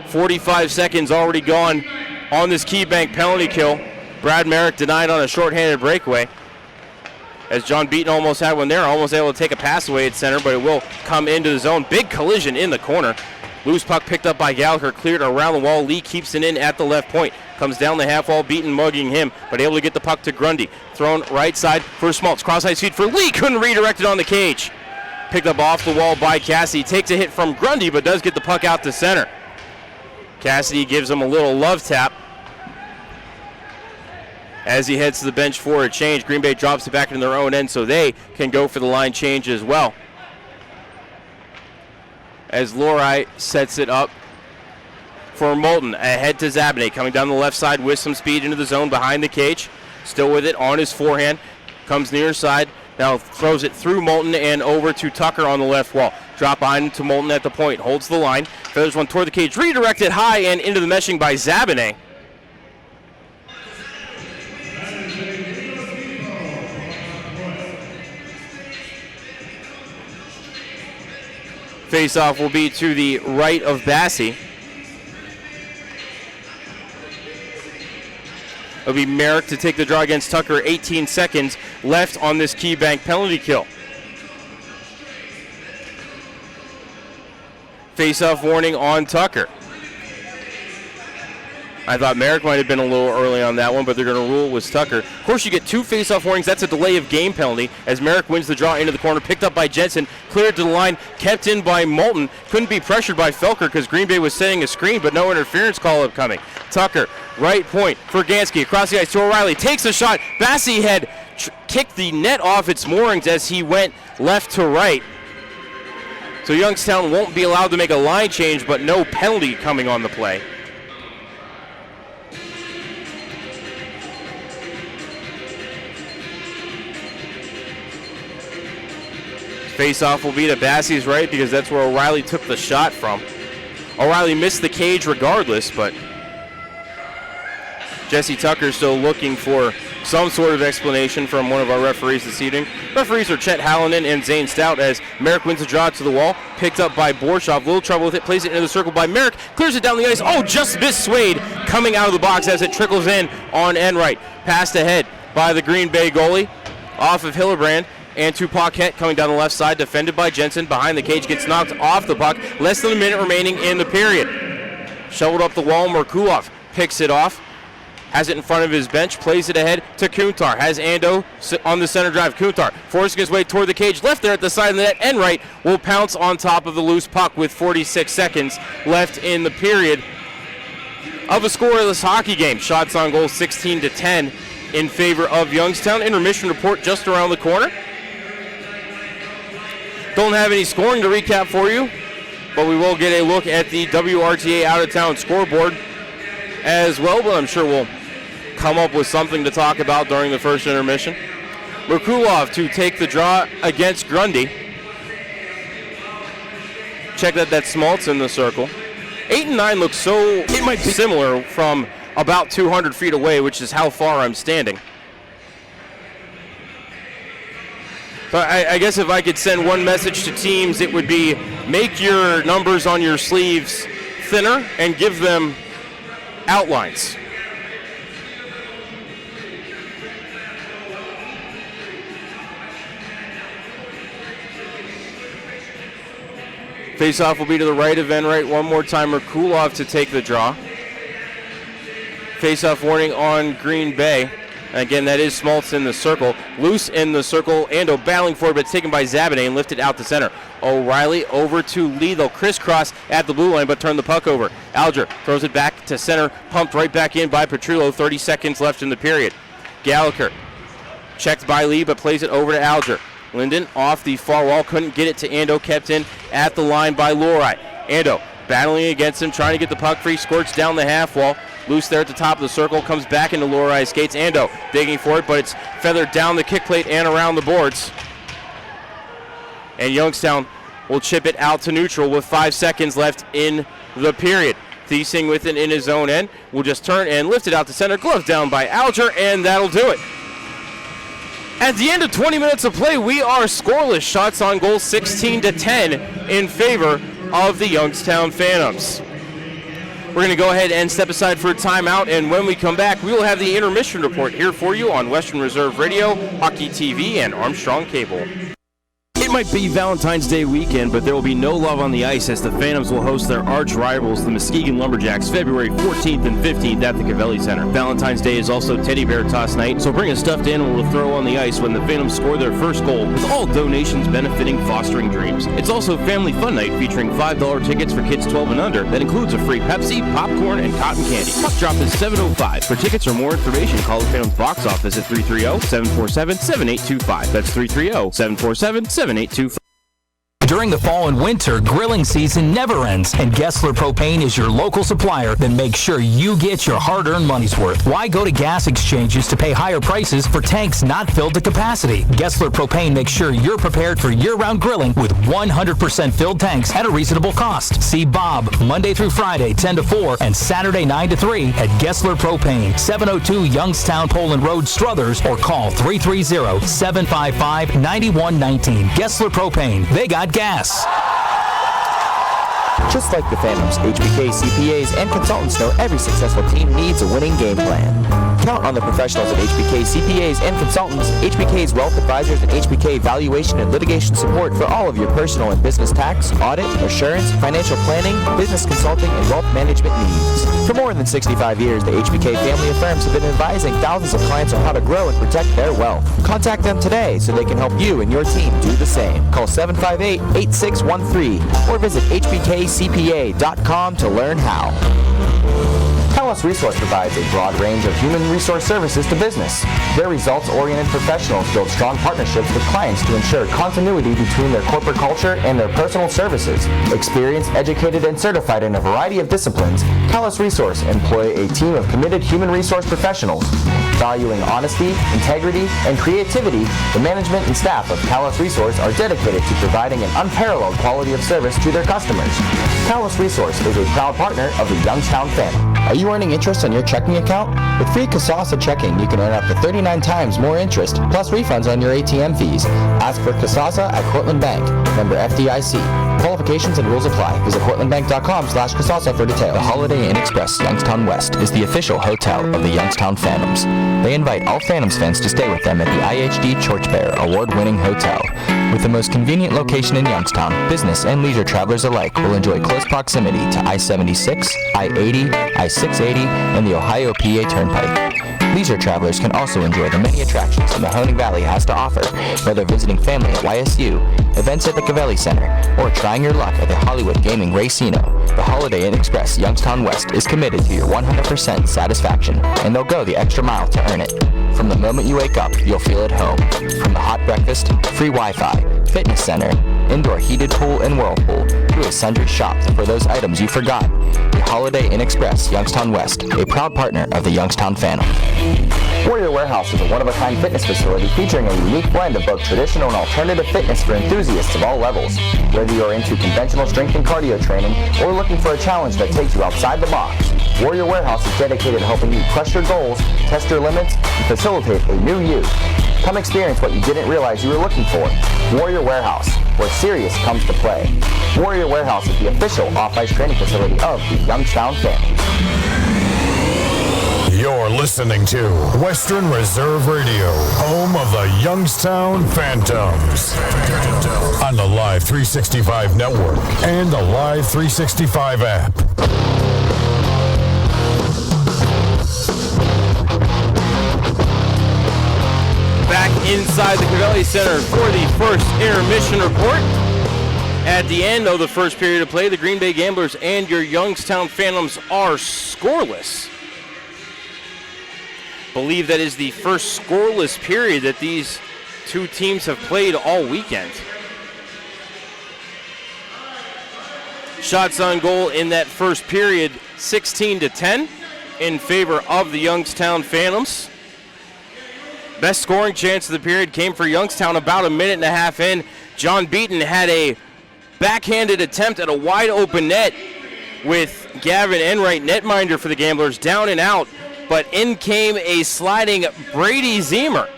45 seconds already gone on this KeyBank penalty kill. Brad Merrick denied on a shorthanded breakaway. As John Beaton almost had one there, almost able to take a pass away at center, but it will come into the zone. Big collision in the corner. Loose puck picked up by Gallagher, cleared around the wall. Lee keeps it in at the left point. Comes down the half wall, Beaton mugging him, but able to get the puck to Grundy. Thrown right side for Schmaltz. Cross-ice feed for Lee, couldn't redirect it on the cage. Picked up off the wall by Cassidy. Takes a hit from Grundy, but does get the puck out to center. Cassidy gives him a little love tap as he heads to the bench for a change. Green Bay drops it back into their own end so they can go for the line change as well. As Lorai sets it up for Moulton. Ahead to Zabanet, coming down the left side with some speed into the zone behind the cage. Still with it on his forehand. Comes near side. Now throws it through Moulton and over to Tucker on the left wall. Drop behind to Moulton at the point. Holds the line. Feathers one toward the cage. Redirected high and into the meshing by Zabanet. Face-off will be to the right of Bassey. It'll be Merrick to take the draw against Tucker. 18 seconds left on this Key Bank penalty kill. Face-off warning on Tucker. I thought Merrick might have been a little early on that one, but they're going to rule it was Tucker. Of course, you get 2 face-off warnings. That's a delay of game penalty as Merrick wins the draw into the corner, picked up by Jensen, cleared to the line, kept in by Moulton. Couldn't be pressured by Felker because Green Bay was setting a screen, but no interference call upcoming. Tucker, right point for Gansky, across the ice to O'Reilly, takes a shot. Bassey had kicked the net off its moorings as he went left to right. So Youngstown won't be allowed to make a line change, but no penalty coming on the play. Face-off will be to Bassey's right because that's where O'Reilly took the shot from. O'Reilly missed the cage regardless, but Jesse Tucker still looking for some sort of explanation from one of our referees this evening. Referees are Chet Hallinan and Zane Stout as Merrick wins the draw to the wall, picked up by Borshoff. Little trouble with it, plays it into the circle by Merrick, clears it down the ice. Oh, just missed Swade coming out of the box as it trickles in on Enright. Passed ahead by the Green Bay goalie off of Hillebrand. And to Paquette coming down the left side, defended by Jensen. Behind the cage, gets knocked off the puck. Less than a minute remaining in the period. Shoveled up the wall, Merkulov picks it off. Has it in front of his bench, plays it ahead to Kuntar. Has Ando on the center drive. Kuntar forcing his way toward the cage. Left there at the side of the net. Enright will pounce on top of the loose puck with 46 seconds left in the period of a scoreless hockey game. Shots on goal 16-10 in favor of Youngstown. Intermission report just around the corner. Don't have any scoring to recap for you, but we will get a look at the WRTA out-of-town scoreboard as well, but I'm sure we'll come up with something to talk about during the first intermission. Merkulov to take the draw against Grundy. Check that Smoltz in the circle. 8 and 9 look so similar from about 200 feet away, which is how far I'm standing. But I guess if I could send one message to teams, it would be make your numbers on your sleeves thinner and give them outlines. Face-off will be to the right of Enright. One more time, Merkulov to take the draw. Face-off warning on Green Bay. Again, that is Smoltz in the circle. Loose in the circle. Ando battling for it, but taken by Zabine and lifted out to center. O'Reilly over to Lee. They'll crisscross at the blue line, but turn the puck over. Alger throws it back to center. Pumped right back in by Petrillo. 30 seconds left in the period. Gallagher checked by Lee, but plays it over to Alger. Linden off the far wall. Couldn't get it to Ando. Kept in at the line by Lorai. Ando battling against him, trying to get the puck free. Squirts down the half wall. Loose there at the top of the circle, comes back into Lorai's skates. Ando digging for it, but it's feathered down the kick plate and around the boards. And Youngstown will chip it out to neutral with 5 seconds left in the period. Thiesing with it in his own end. Will just turn and lift it out to center. Glove down by Alger, and that'll do it. At the end of 20 minutes of play, we are scoreless. Shots on goal 16-10 in favor of the Youngstown Phantoms. We're going to go ahead and step aside for a timeout, and when we come back, we will have the intermission report here for you on Western Reserve Radio, Hockey TV, and Armstrong Cable. It might be Valentine's Day weekend, but there will be no love on the ice as the Phantoms will host their arch rivals, the Muskegon Lumberjacks, February 14th and 15th at the Cavelli Center. Valentine's Day is also Teddy Bear Toss Night, so bring a stuffed animal to throw on the ice when the Phantoms score their first goal, with all donations benefiting Fostering Dreams. It's also Family Fun Night featuring $5 tickets for kids 12 and under. That includes a free Pepsi, popcorn, and cotton candy. Puck drop is 7:05. For tickets or more information, call the Phantoms box office at 330-747-7825. That's 330-747-7825. During the fall and winter, grilling season never ends, and Gessler Propane is your local supplier. Then make sure you get your hard-earned money's worth. Why go to gas exchanges to pay higher prices for tanks not filled to capacity? Gessler Propane makes sure you're prepared for year-round grilling with 100% filled tanks at a reasonable cost. See Bob Monday through Friday, 10 to 4, and Saturday, 9 to 3 at Gessler Propane, 702 Youngstown Poland Road, Struthers, or call 330-755-9119. Gessler Propane. They got gas. Just like the Phantoms, HBK CPAs and consultants know every successful team needs a winning game plan. Count on the professionals at HBK CPAs and consultants, HBK's wealth advisors, and HBK valuation and litigation support for all of your personal and business tax, audit, assurance, financial planning, business consulting, and wealth management needs. For more than 65 years, the HBK family of firms have been advising thousands of clients on how to grow and protect their wealth. Contact them today so they can help you and your team do the same. Call 758-8613 or visit hbkcpa.com to learn how. Talos Resource provides a broad range of human resource services to business. Their results-oriented professionals build strong partnerships with clients to ensure continuity between their corporate culture and their personal services. Experienced, educated, and certified in a variety of disciplines, Talos Resource employ a team of committed human resource professionals. Valuing honesty, integrity, and creativity, the management and staff of Talos Resource are dedicated to providing an unparalleled quality of service to their customers. Talos Resource is a proud partner of the Youngstown family. Are you earning interest on your checking account? With free Casasa checking, you can earn up to 39 times more interest, plus refunds on your ATM fees. Ask for Casasa at Cortland Bank, member FDIC. Qualifications and rules apply. Visit cortlandbank.com/Casasa for details. The Holiday Inn Express Youngstown West is the official hotel of the Youngstown Phantoms. They invite all Phantoms fans to stay with them at the IHD Churchbear award-winning hotel. With the most convenient location in Youngstown, business and leisure travelers alike will enjoy close proximity to I-76, I-80, I-680, and the Ohio PA Turnpike. Leisure travelers can also enjoy the many attractions the Mahoning Valley has to offer, whether visiting family at YSU, events at the Cavelli Center, or trying your luck at the Hollywood Gaming Racino. The Holiday Inn Express Youngstown West is committed to your 100% satisfaction, and they'll go the extra mile to earn it. From the moment you wake up, you'll feel at home. From the hot breakfast, free Wi-Fi, fitness center, indoor heated pool and whirlpool, to a sundry shop for those items you forgot. The Holiday Inn Express Youngstown West, a proud partner of the Youngstown Phantom. Warrior Warehouse is a one-of-a-kind fitness facility featuring a unique blend of both traditional and alternative fitness for enthusiasts of all levels. Whether you're into conventional strength and cardio training or looking for a challenge that takes you outside the box, Warrior Warehouse is dedicated to helping you crush your goals, test your limits, and facilitate a new you. Come experience what you didn't realize you were looking for. Warrior Warehouse, where serious comes to play. Warrior Warehouse is the official off-ice training facility of the Youngstown family. You're listening to Western Reserve Radio, home of the Youngstown Phantoms. On the Live 365 network and the Live 365 app. Back inside the Cavelli Center for the first intermission report. At the end of the first period of play, the Green Bay Gamblers and your Youngstown Phantoms are scoreless. Believe that is the first scoreless period that these two teams have played all weekend. Shots on goal in that first period, 16-10 in favor of the Youngstown Phantoms. Best scoring chance of the period came for Youngstown about a minute and a half in. John Beaton had a backhanded attempt at a wide open net with Gavin Enright, netminder for the Gamblers, down and out. But in came a sliding Brady Zemer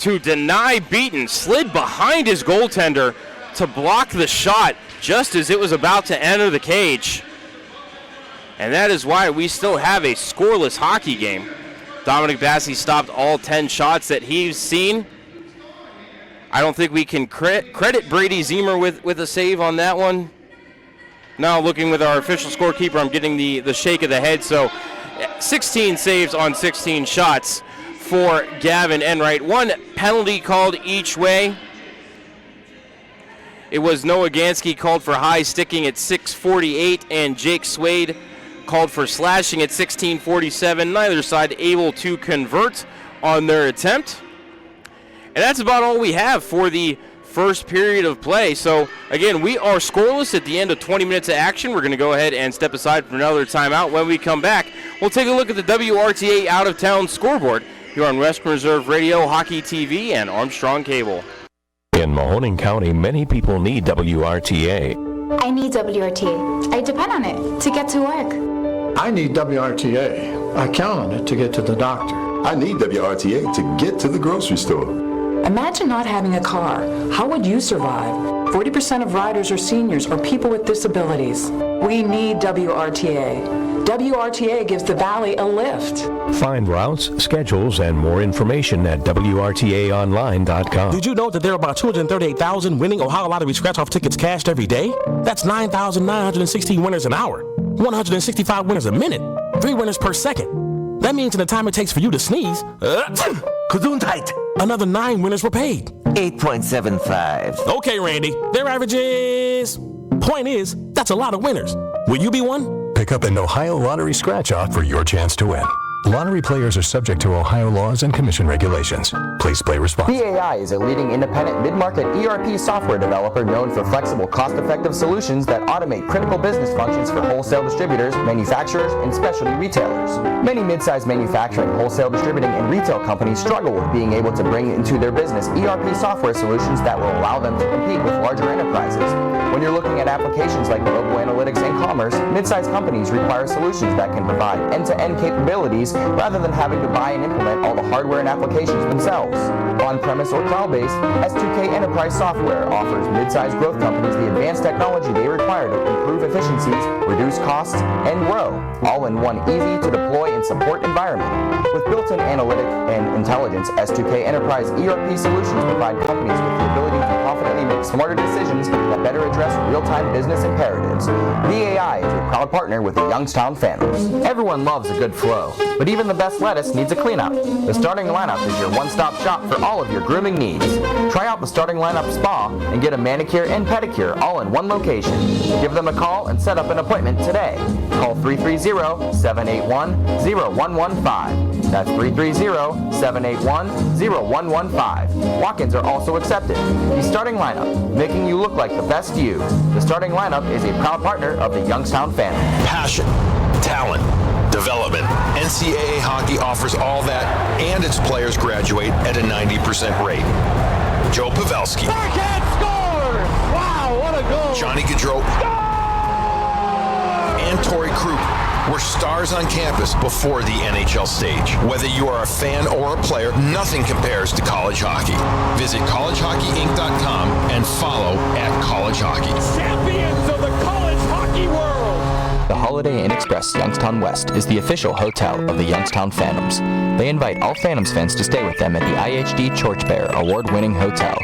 to deny Beaton, slid behind his goaltender to block the shot just as it was about to enter the cage. And that is why we still have a scoreless hockey game. Dominic Bassey stopped all 10 shots that he's seen. I don't think we can credit Brady Zemer with a save on that one. Now looking with our official scorekeeper, I'm getting the shake of the head. So 16 saves on 16 shots for Gavin Enright. One penalty called each way. It was Noah Gansky called for high sticking at 6:48, and Jake Swade called for slashing at 16:47. Neither side able to convert on their attempt. And that's about all we have for the first period of play. So, again, we are scoreless at the end of 20 minutes of action. We're going to go ahead and step aside for another timeout. When we come back, we'll take a look at the WRTA out-of-town scoreboard here on Western Reserve Radio, Hockey TV, and Armstrong Cable. In Mahoning County, many people need WRTA. I need WRTA. I depend on it to get to work. I need WRTA. I count on it to get to the doctor. I need WRTA to get to the grocery store. Imagine not having a car. How would you survive? 40% of riders are seniors or people with disabilities. We need WRTA. WRTA gives the Valley a lift. Find routes, schedules, and more information at WRTAonline.com. Did you know that there are about 238,000 winning Ohio Lottery scratch-off tickets cashed every day? That's 9,916 winners an hour, 165 winners a minute, 3 winners per second. That means in the time it takes for you to sneeze, another 9 winners were paid. 8.75. Okay, Randy, their average is... Point is, that's a lot of winners. Will you be one? Pick up an Ohio Lottery scratch-off for your chance to win. Lottery players are subject to Ohio laws and commission regulations. Please play responsibly. BAI is a leading independent mid-market ERP software developer known for flexible, cost-effective solutions that automate critical business functions for wholesale distributors, manufacturers, and specialty retailers. Many mid-sized manufacturing, wholesale distributing, and retail companies struggle with being able to bring into their business ERP software solutions that will allow them to compete with larger enterprises. When you're looking at applications like global analytics and commerce, mid-sized companies require solutions that can provide end-to-end capabilities rather than having to buy and implement all the hardware and applications themselves. On-premise or cloud-based, S2K Enterprise Software offers mid-sized growth companies the advanced technology they require to improve efficiencies, reduce costs, and grow, all in one easy-to-deploy and support environment. With built-in analytic and intelligence, S2K Enterprise ERP solutions provide companies with the ability to confidently make smarter decisions that better address real-time business imperatives. BAI is a proud partner with the Youngstown family. Everyone loves a good flow, but even the best lettuce needs a cleanup. The Starting Lineup is your one-stop shop for all of your grooming needs. Try out the Starting Lineup Spa and get a manicure and pedicure all in one location. Give them a call and set up an appointment today. Call 330-781-0115. That's 330-781-0115. Walk-ins are also accepted. The Starting Lineup, making you look like the best you. The Starting Lineup is a proud partner of the Youngstown family. Passion, talent, development. NCAA hockey offers all that, and its players graduate at a 90% rate. Joe Pavelski. Backhand scores! Wow, what a goal! Johnny Gaudreau. And Torrey Krug were stars on campus before the NHL stage. Whether you are a fan or a player, nothing compares to college hockey. Visit collegehockeyinc.com and follow @collegehockey. Champions of the college hockey world! The Holiday Inn Express Youngstown West is the official hotel of the Youngstown Phantoms. They invite all Phantoms fans to stay with them at the IHD Torchbearer award-winning hotel.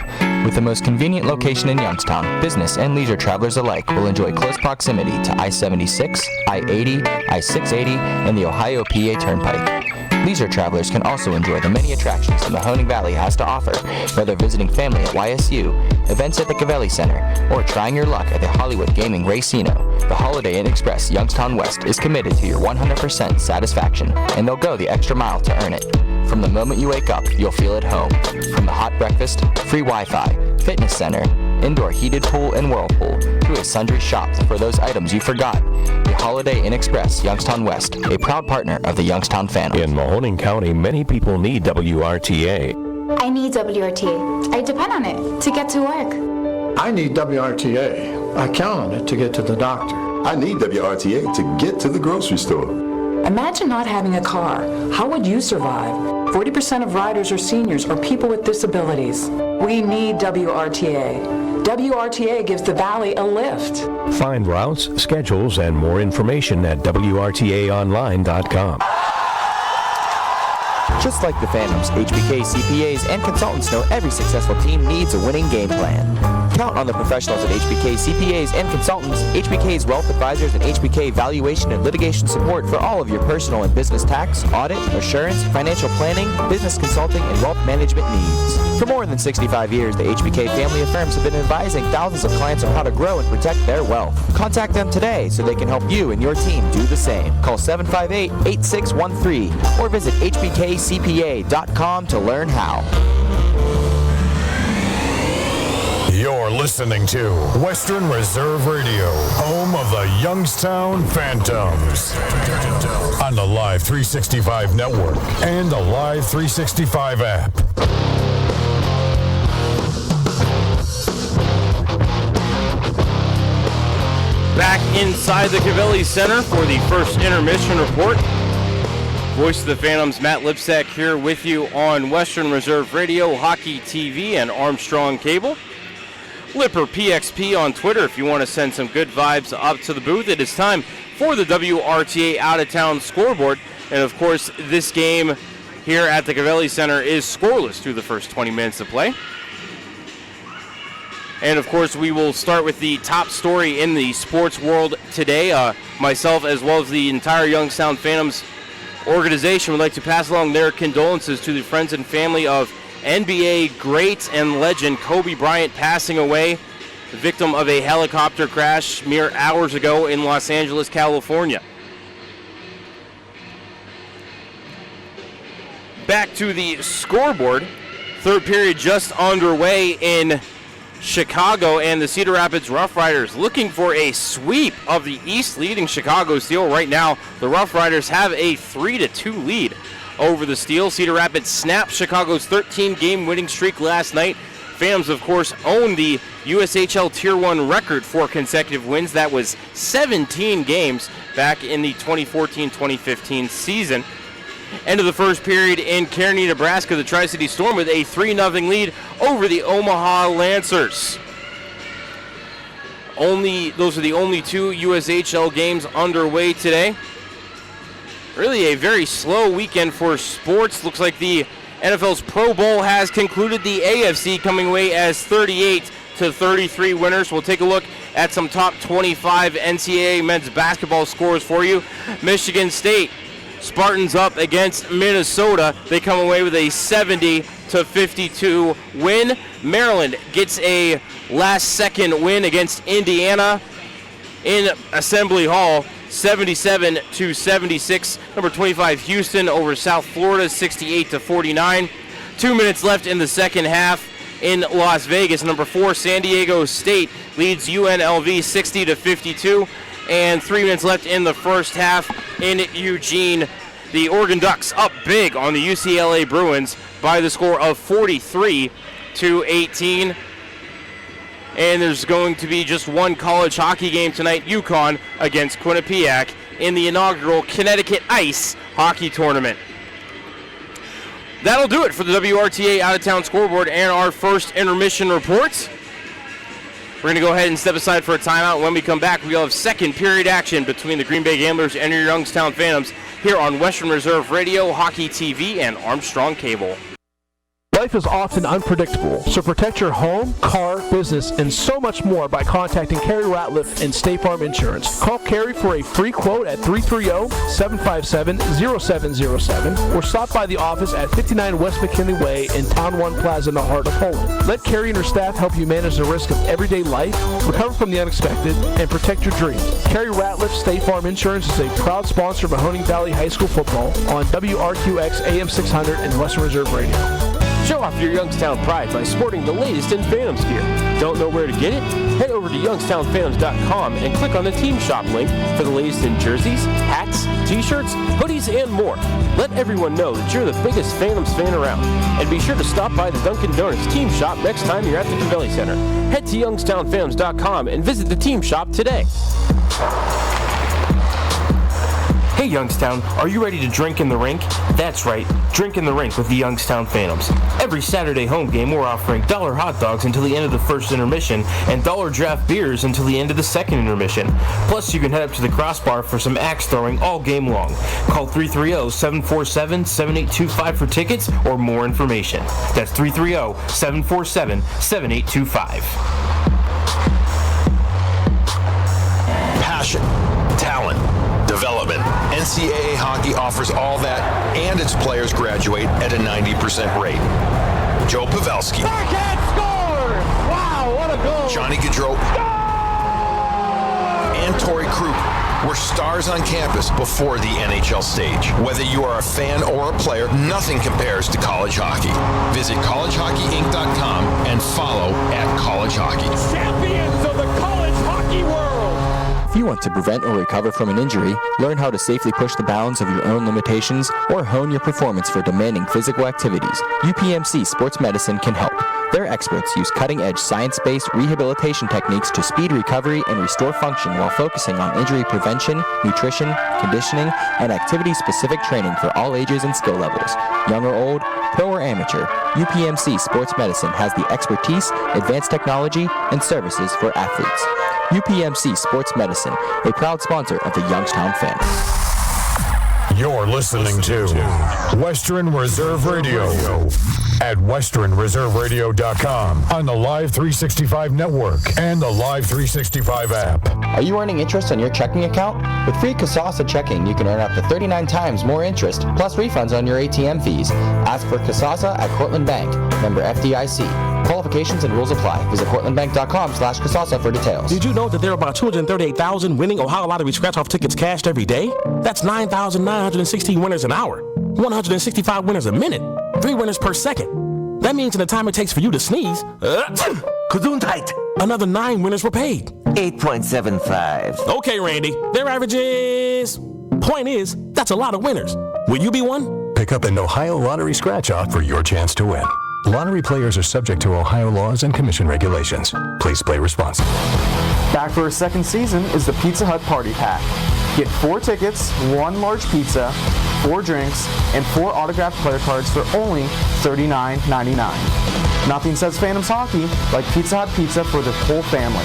With the most convenient location in Youngstown, business and leisure travelers alike will enjoy close proximity to I-76, I-80, I-680, and the Ohio PA Turnpike. Leisure travelers can also enjoy the many attractions the Mahoning Valley has to offer, whether visiting family at YSU, events at the Cavelli Center, or trying your luck at the Hollywood Gaming Racino. The Holiday Inn Express Youngstown West is committed to your 100% satisfaction, and they'll go the extra mile to earn it. From the moment you wake up, you'll feel at home. From the hot breakfast, free Wi-Fi, fitness center, indoor heated pool and whirlpool, to a sundry shop for those items you forgot. The Holiday Inn Express Youngstown West, a proud partner of the Youngstown Phantoms. In Mahoning County, many people need WRTA. I need WRTA. I depend on it to get to work. I need WRTA. I count on it to get to the doctor. I need WRTA to get to the grocery store. Imagine not having a car. How would you survive? 40% of riders are seniors or people with disabilities. We need WRTA. WRTA gives the Valley a lift. Find routes, schedules, and more information at WRTAonline.com. Just like the Phantoms, HBK CPAs and consultants know every successful team needs a winning game plan. Count on the professionals at HBK CPAs and consultants, HBK's wealth advisors, and HBK valuation and litigation support for all of your personal and business tax, audit, assurance, financial planning, business consulting, and wealth management needs. For more than 65 years, the HBK family of firms have been advising thousands of clients on how to grow and protect their wealth. Contact them today so they can help you and your team do the same. Call 758-8613 or visit hbkcpa.com to learn how. You're listening to Western Reserve Radio, home of the Youngstown Phantoms. On the Live 365 network and the Live 365 app. Back inside the Cavelli Center for the first intermission report. Voice of the Phantoms, Matt Lipsack here with you on Western Reserve Radio, Hockey TV, and Armstrong Cable. Lipper PXP on Twitter if you want to send some good vibes up to the booth. It is time for the WRTA out-of-town scoreboard. And, of course, this game here at the Covelli Center is scoreless through the first 20 minutes of play. And, of course, we will start with the top story in the sports world today. Myself, as well as the entire Youngstown Phantoms organization, would like to pass along their condolences to the friends and family of NBA great and legend Kobe Bryant, passing away, the victim of a helicopter crash mere hours ago in Los Angeles, California. Back to the scoreboard. Third period just underway in Chicago, and the Cedar Rapids Rough Riders looking for a sweep of the East leading Chicago Steel. Right now, the Rough Riders have a 3-2 lead over the Steel. Cedar Rapids snapped Chicago's 13-game winning streak last night. Phantoms, of course, own the USHL Tier 1 record for consecutive wins. That was 17 games back in the 2014-2015 season. End of the first period in Kearney, Nebraska, the Tri-City Storm with a 3-0 lead over the Omaha Lancers. Those are the only two USHL games underway today. Really a very slow weekend for sports. Looks like the NFL's Pro Bowl has concluded, the AFC coming away as 38-33 winners. We'll take a look at some top 25 NCAA men's basketball scores for you. Michigan State Spartans up against Minnesota. They come away with a 70-52 win. Maryland gets a last-second win against Indiana in Assembly Hall, 77-76. Number 25 Houston over South Florida, 68-49. 2 minutes left in the second half in Las Vegas. Number 4 San Diego State leads UNLV 60-52. And 3 minutes left in the first half in Eugene. The Oregon Ducks up big on the UCLA Bruins by the score of 43-18. And there's going to be just one college hockey game tonight, UConn against Quinnipiac in the inaugural Connecticut Ice Hockey Tournament. That'll do it for the WRTA out-of-town scoreboard and our first intermission reports. We're going to go ahead and step aside for a timeout. When we come back, we'll have second period action between the Green Bay Gamblers and your Youngstown Phantoms here on Western Reserve Radio, Hockey TV, and Armstrong Cable. Life is often unpredictable, so protect your home, car, business, and so much more by contacting Carrie Ratliff and State Farm Insurance. Call Carrie for a free quote at 330-757-0707 or stop by the office at 59 West McKinley Way in Town 1 Plaza in the heart of Poland. Let Carrie and her staff help you manage the risk of everyday life, recover from the unexpected, and protect your dreams. Carrie Ratliff, State Farm Insurance is a proud sponsor of Mahoning Valley High School football on WRQX AM 600 and Western Reserve Radio. Show off your Youngstown pride by sporting the latest in Phantoms gear. Don't know where to get it? Head over to youngstownphantoms.com and click on the Team Shop link for the latest in jerseys, hats, t-shirts, hoodies, and more. Let everyone know that you're the biggest Phantoms fan around. And be sure to stop by the Dunkin' Donuts Team Shop next time you're at the Covelli Center. Head to youngstownphantoms.com and visit the Team Shop today. Hey Youngstown, are you ready to drink in the rink? That's right, drink in the rink with the Youngstown Phantoms. Every Saturday home game we're offering $1 hot dogs until the end of the first intermission and $1 draft beers until the end of the second intermission. Plus you can head up to the crossbar for some axe throwing all game long. Call 330-747-7825 for tickets or more information. That's 330-747-7825. Passion, talent, development. NCAA hockey offers all that, and its players graduate at a 90% rate. Joe Pavelski. Backhand scores! Wow, what a goal! Johnny Gaudreau. And Torrey Krug were stars on campus before the NHL stage. Whether you are a fan or a player, nothing compares to college hockey. Visit collegehockeyinc.com and follow @collegehockey. Champions of the college hockey world! If you want to prevent or recover from an injury, learn how to safely push the bounds of your own limitations, or hone your performance for demanding physical activities, UPMC Sports Medicine can help. Their experts use cutting-edge science-based rehabilitation techniques to speed recovery and restore function while focusing on injury prevention, nutrition, conditioning, and activity-specific training for all ages and skill levels. Young or old, pro or amateur, UPMC Sports Medicine has the expertise, advanced technology, and services for athletes. UPMC Sports Medicine, a proud sponsor of the Youngstown Phantoms. You're listening to Western Reserve Radio at westernreserveradio.com on the Live 365 network and the Live 365 app. Are you earning interest on your checking account? With free Kasasa checking, you can earn up to 39 times more interest, plus refunds on your ATM fees. Ask for Kasasa at Cortland Bank, member FDIC. Qualifications and rules apply. Visit portlandbank.com/Kasasa for details. Did you know that there are about 238,000 winning Ohio Lottery scratch-off tickets cashed every day? That's 9,916 winners an hour, 165 winners a minute, 3 winners per second. That means in the time it takes for you to sneeze, another 9 winners were paid. 8.75. Okay, Randy, their average is... Point is, that's a lot of winners. Will you be one? Pick up an Ohio Lottery scratch-off for your chance to win. Lottery players are subject to Ohio laws and commission regulations. Please play responsibly. Back for a second season is the Pizza Hut Party Pack. Get 4 tickets, 1 large pizza, 4 drinks, and 4 autographed player cards for only $39.99. Nothing says Phantoms hockey like Pizza Hut pizza for the whole family.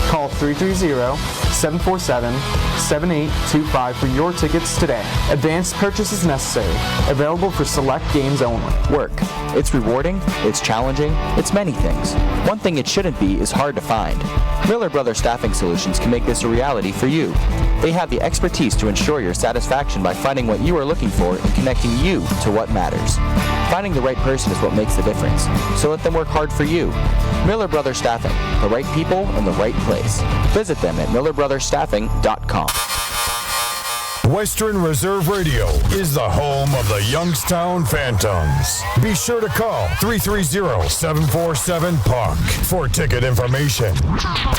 Call 330-747-7825 for your tickets today. Advanced purchase is necessary. Available for select games only. Work. It's rewarding, it's challenging, it's many things. One thing it shouldn't be is hard to find. Miller Brothers Staffing Solutions can make this a reality for you. They have the expertise to ensure your satisfaction by finding what you are looking for and connecting you to what matters. Finding the right person is what makes the difference, so let them work hard for you. Miller Brothers Staffing, the right people in the right place. Visit them at millerbrothersstaffing.com. Western Reserve Radio is the home of the Youngstown Phantoms. Be sure to call 330-747-PUCK for ticket information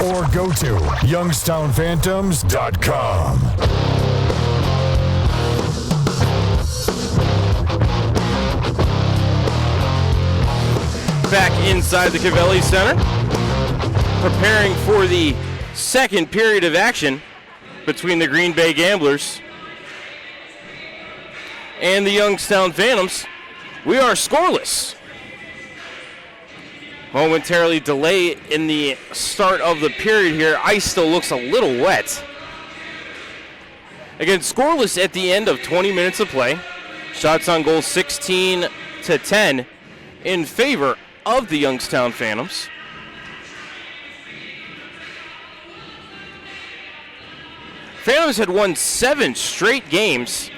or go to youngstownphantoms.com. Back inside the Cavelli Center, preparing for the second period of action between the Green Bay Gamblers and the Youngstown Phantoms. We are scoreless. Momentarily delay in the start of the period here. Ice still looks a little wet. Again, scoreless at the end of 20 minutes of play. Shots on goal 16-10 in favor of the Youngstown Phantoms. Phantoms had won 7 straight games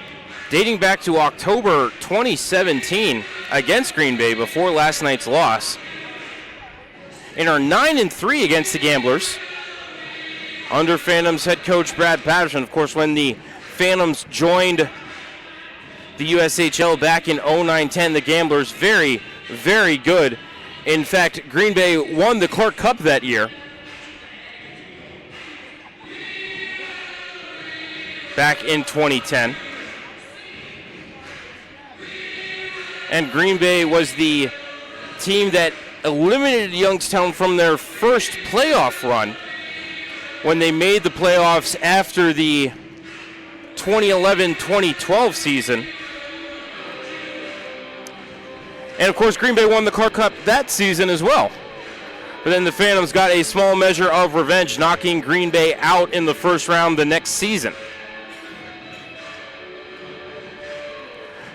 dating back to October 2017 against Green Bay before last night's loss, and are 9-3 against the Gamblers under Phantoms head coach Brad Patterson. Of course, when the Phantoms joined the USHL back in 09-10, the Gamblers very, very good. In fact, Green Bay won the Clark Cup that year. Back in 2010. And Green Bay was the team that eliminated Youngstown from their first playoff run when they made the playoffs after the 2011-2012 season. And of course, Green Bay won the Clark Cup that season as well. But then the Phantoms got a small measure of revenge, knocking Green Bay out in the first round the next season.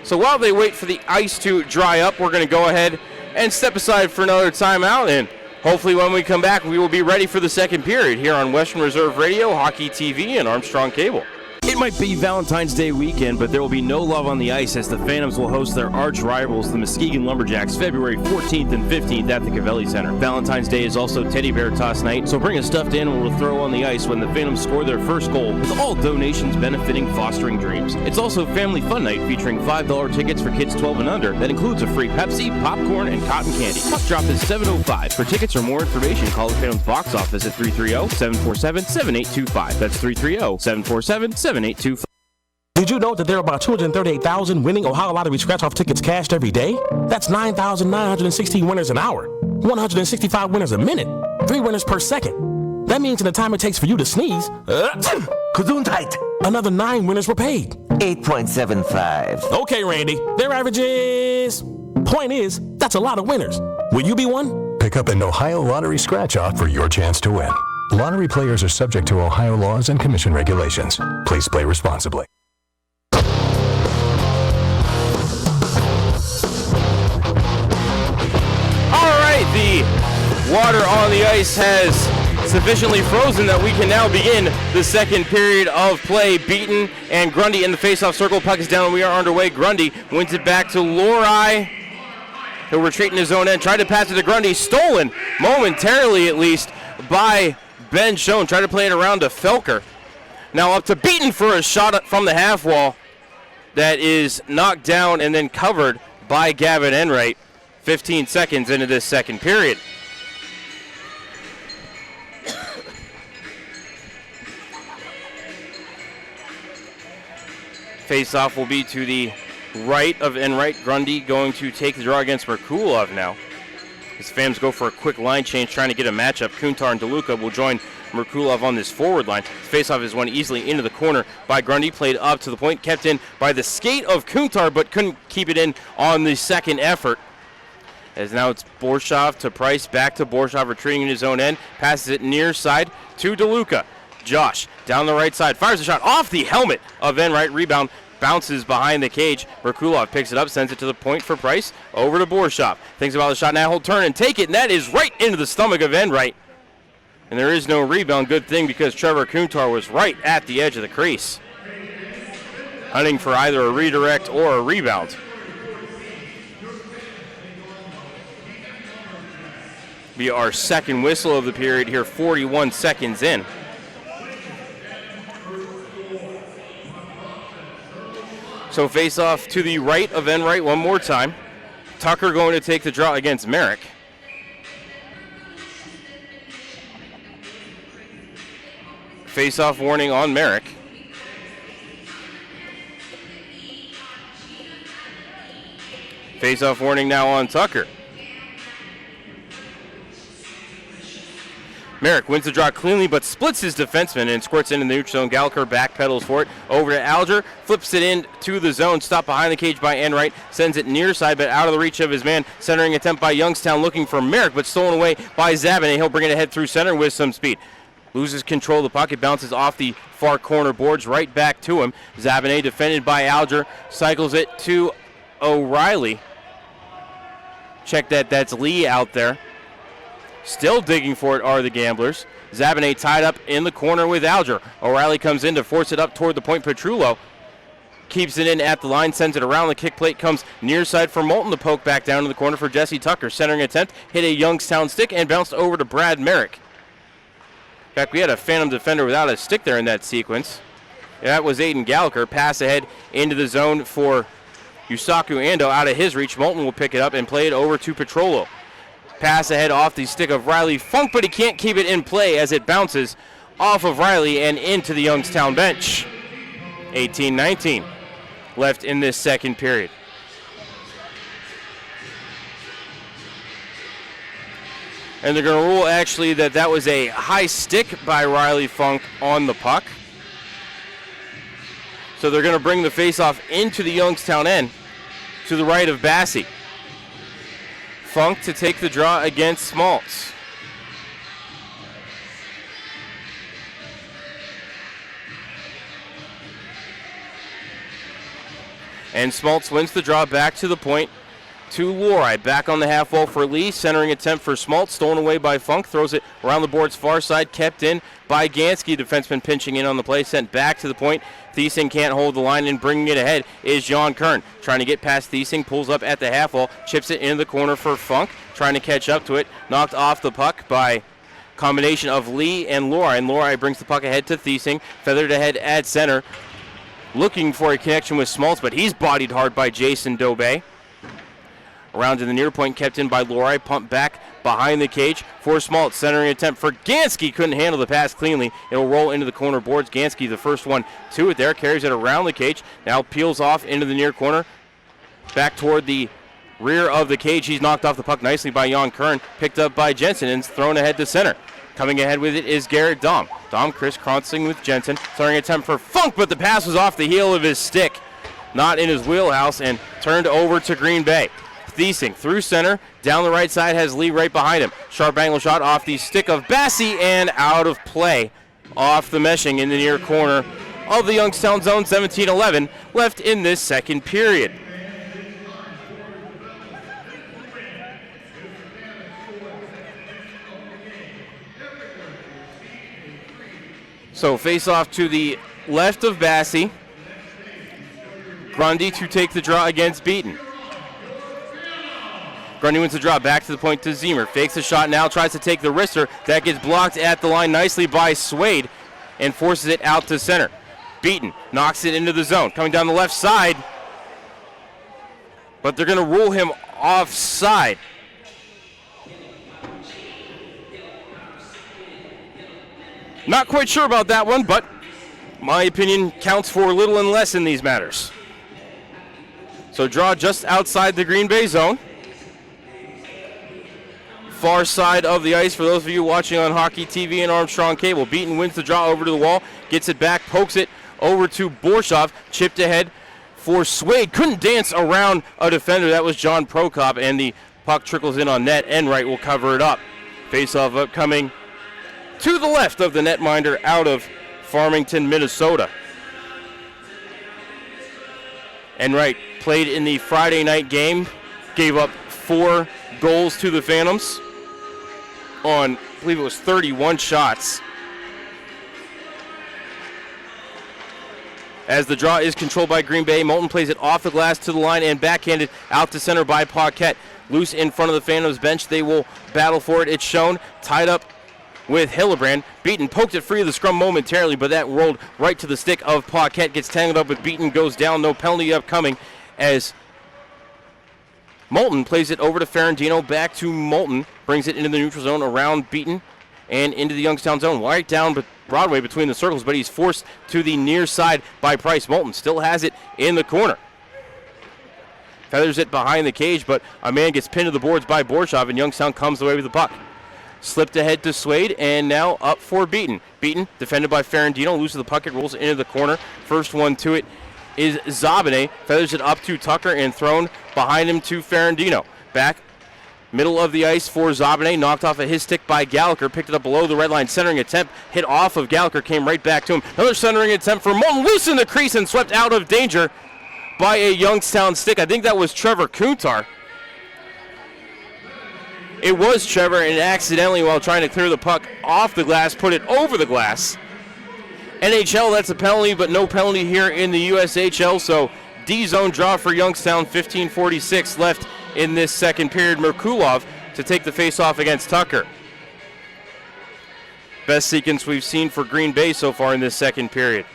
So while they wait for the ice to dry up, we're going to go ahead and step aside for another timeout. And hopefully when we come back, we will be ready for the second period here on Western Reserve Radio, Hockey TV, and Armstrong Cable. It might be Valentine's Day weekend, but there will be no love on the ice as the Phantoms will host their arch rivals, the Muskegon Lumberjacks, February 14th and 15th at the Cavelli Center. Valentine's Day is also Teddy Bear Toss Night, so bring a stuffed animal to throw on the ice when the Phantoms score their first goal, with all donations benefiting Fostering Dreams. It's also Family Fun Night featuring $5 tickets for kids 12 and under. That includes a free Pepsi, popcorn, and cotton candy. Puck drop is 7:05. For tickets or more information, call the Phantoms box office at 330-747-7825. That's 330-747-7825. Did you know that there are about 238,000 winning Ohio Lottery scratch-off tickets cashed every day? That's 9,916 winners an hour, 165 winners a minute, 3 winners per second. That means in the time it takes for you to sneeze, another 9 winners were paid. 8.75. Okay, Randy, their average is... Point is, that's a lot of winners. Will you be one? Pick up an Ohio Lottery scratch-off for your chance to win. Lottery players are subject to Ohio laws and commission regulations. Please play responsibly. All right, the water on the ice has sufficiently frozen that we can now begin the second period of play. Beaton and Grundy in the face-off circle. Puck is down and we are underway. Grundy wins it back to Lorai. He'll retreat in his own end. Tried to pass it to Grundy. Stolen, momentarily at least, by Ben Schoen. Tried to play it around to Felker. Now up to Beaton for a shot from the half wall that is knocked down and then covered by Gavin Enright. 15 seconds into this second period. Face-off will be to the right of Enright. Grundy going to take the draw against Merkulov now. His fans go for a quick line change, trying to get a matchup. Kuntar and DeLuca will join Merkulov on this forward line. Face-off is won easily into the corner by Grundy, played up to the point, kept in by the skate of Kuntar, but couldn't keep it in on the second effort. As now it's Borshov to Price, back to Borshov, retreating in his own end, passes it near side to DeLuca. Josh down the right side, fires a shot off the helmet of Enright. Rebound bounces behind the cage. Merkulov picks it up, sends it to the point for Price. Over to Borshov. Thinks about the shot, now he'll turn and take it, and that is right into the stomach of Enright. And there is no rebound. Good thing, because Trevor Kuntar was right at the edge of the crease, hunting for either a redirect or a rebound. Be our second whistle of the period here, 41 seconds in. So face off to the right of Enright one more time. Tucker going to take the draw against Merrick. Face off warning on Merrick. Face off warning now on Tucker. Merrick wins the draw cleanly, but splits his defenseman and squirts into the neutral zone. Gallagher backpedals for it. Over to Alger. Flips it in to the zone. Stopped behind the cage by Enright. Sends it near side, but out of the reach of his man. Centering attempt by Youngstown looking for Merrick, but stolen away by Zabin. He'll bring it ahead through center with some speed. Loses control of the puck. It bounces off the far corner boards right back to him. Zabin defended by Alger. Cycles it to O'Reilly. Check that. That's Lee out there. Still digging for it are the Gamblers. Zabin tied up in the corner with Alger. O'Reilly comes in to force it up toward the point. Petrullo keeps it in at the line, sends it around the kick plate, comes near side for Moulton to poke back down to the corner for Jesse Tucker. Centering attempt, hit a Youngstown stick and bounced over to Brad Merrick. In fact, we had a phantom defender without a stick there in that sequence. That was Aiden Gallagher. Pass ahead into the zone for Yusaku Ando. Out of his reach, Moulton will pick it up and play it over to Petrollo. Pass ahead off the stick of Riley Funk, but he can't keep it in play as it bounces off of Riley and into the Youngstown bench. 18-19 left in this second period. And they're going to rule actually that was a high stick by Riley Funk on the puck. So they're going to bring the faceoff into the Youngstown end to the right of Bassey. Funk to take the draw against Smaltz. And Smaltz wins the draw back to the point to Lorai. Back on the half wall for Lee. Centering attempt for Smaltz. Stolen away by Funk. Throws it around the board's far side. Kept in by Gansky. Defenseman pinching in on the play. Sent back to the point. Thiesing can't hold the line, and bringing it ahead is Jon Kern. Trying to get past Thiesing. Pulls up at the half wall. Chips it into the corner for Funk. Trying to catch up to it. Knocked off the puck by combination of Lee and Lorai. And Lorai brings the puck ahead to Thiesing. Feathered ahead at center. Looking for a connection with Smaltz, but he's bodied hard by Jason Dobay. Around to the near point, kept in by Lorai. Pumped back behind the cage for Smaltz. Centering attempt for Gansky. Couldn't handle the pass cleanly. It'll roll into the corner boards. Gansky, the first one to it there. Carries it around the cage. Now peels off into the near corner. Back toward the rear of the cage. He's knocked off the puck nicely by Jan Kern, picked up by Jensen, and thrown ahead to center. Coming ahead with it is Garrett Dom. Dom crisscrossing with Jensen, starting attempt for Funk, but the pass was off the heel of his stick, not in his wheelhouse, and turned over to Green Bay. Thiesing through center, down the right side has Lee right behind him. Sharp angle shot off the stick of Bassey and out of play off the meshing in the near corner of the Youngstown zone. 17-11 left in this second period. So face off to the left of Bassey. Grundy to take the draw against Beaton. Grundy wins the draw, back to the point to Zemer. Fakes the shot now, tries to take the wrister. That gets blocked at the line nicely by Swade and forces it out to center. Beaton knocks it into the zone. Coming down the left side, but they're going to rule him offside. Not quite sure about that one, but my opinion counts for little and less in these matters. So draw just outside the Green Bay zone. Far side of the ice for those of you watching on Hockey TV and Armstrong Cable. Beaton wins the draw over to the wall, gets it back, pokes it over to Borshov, chipped ahead for Swade. Couldn't dance around a defender. That was John Prokop, and the puck trickles in on net. Enright will cover it up. Face-off upcoming to the left of the netminder out of Farmington, Minnesota. Enright played in the Friday night game, gave up 4 goals to the Phantoms on, I believe it was 31 shots. As the draw is controlled by Green Bay, Moulton plays it off the glass to the line and backhanded out to center by Paquette. Loose in front of the Phantoms bench. They will battle for it. It's shown, tied up with Hillebrand. Beaton poked it free of the scrum momentarily, but that rolled right to the stick of Paquette. Gets tangled up with Beaton, goes down. No penalty upcoming as Moulton plays it over to Ferrandino. Back to Moulton. Brings it into the neutral zone around Beaton and into the Youngstown zone. Right down Broadway between the circles, but he's forced to the near side by Price. Moulton still has it in the corner. Feathers it behind the cage, but a man gets pinned to the boards by Borshov, and Youngstown comes away with the puck. Slipped ahead to Swade, and now up for Beaton. Beaton, defended by Ferrandino, loses the puck, it rolls into the corner. First one to it is Zabane. Feathers it up to Tucker and thrown behind him to Ferrandino. Back, middle of the ice for Zabane, knocked off of his stick by Gallagher, picked it up below the red line, centering attempt, hit off of Gallagher, came right back to him. Another centering attempt for Moulton, loose in the crease and swept out of danger by a Youngstown stick. I think that was Trevor Kuntar. It was Trevor, and accidentally, while trying to clear the puck off the glass, put it over the glass. NHL, that's a penalty, but no penalty here in the USHL, so D-zone draw for Youngstown, 15:46 left in this second period. Merkulov to take the face-off against Tucker. Best sequence we've seen for Green Bay so far in this second period.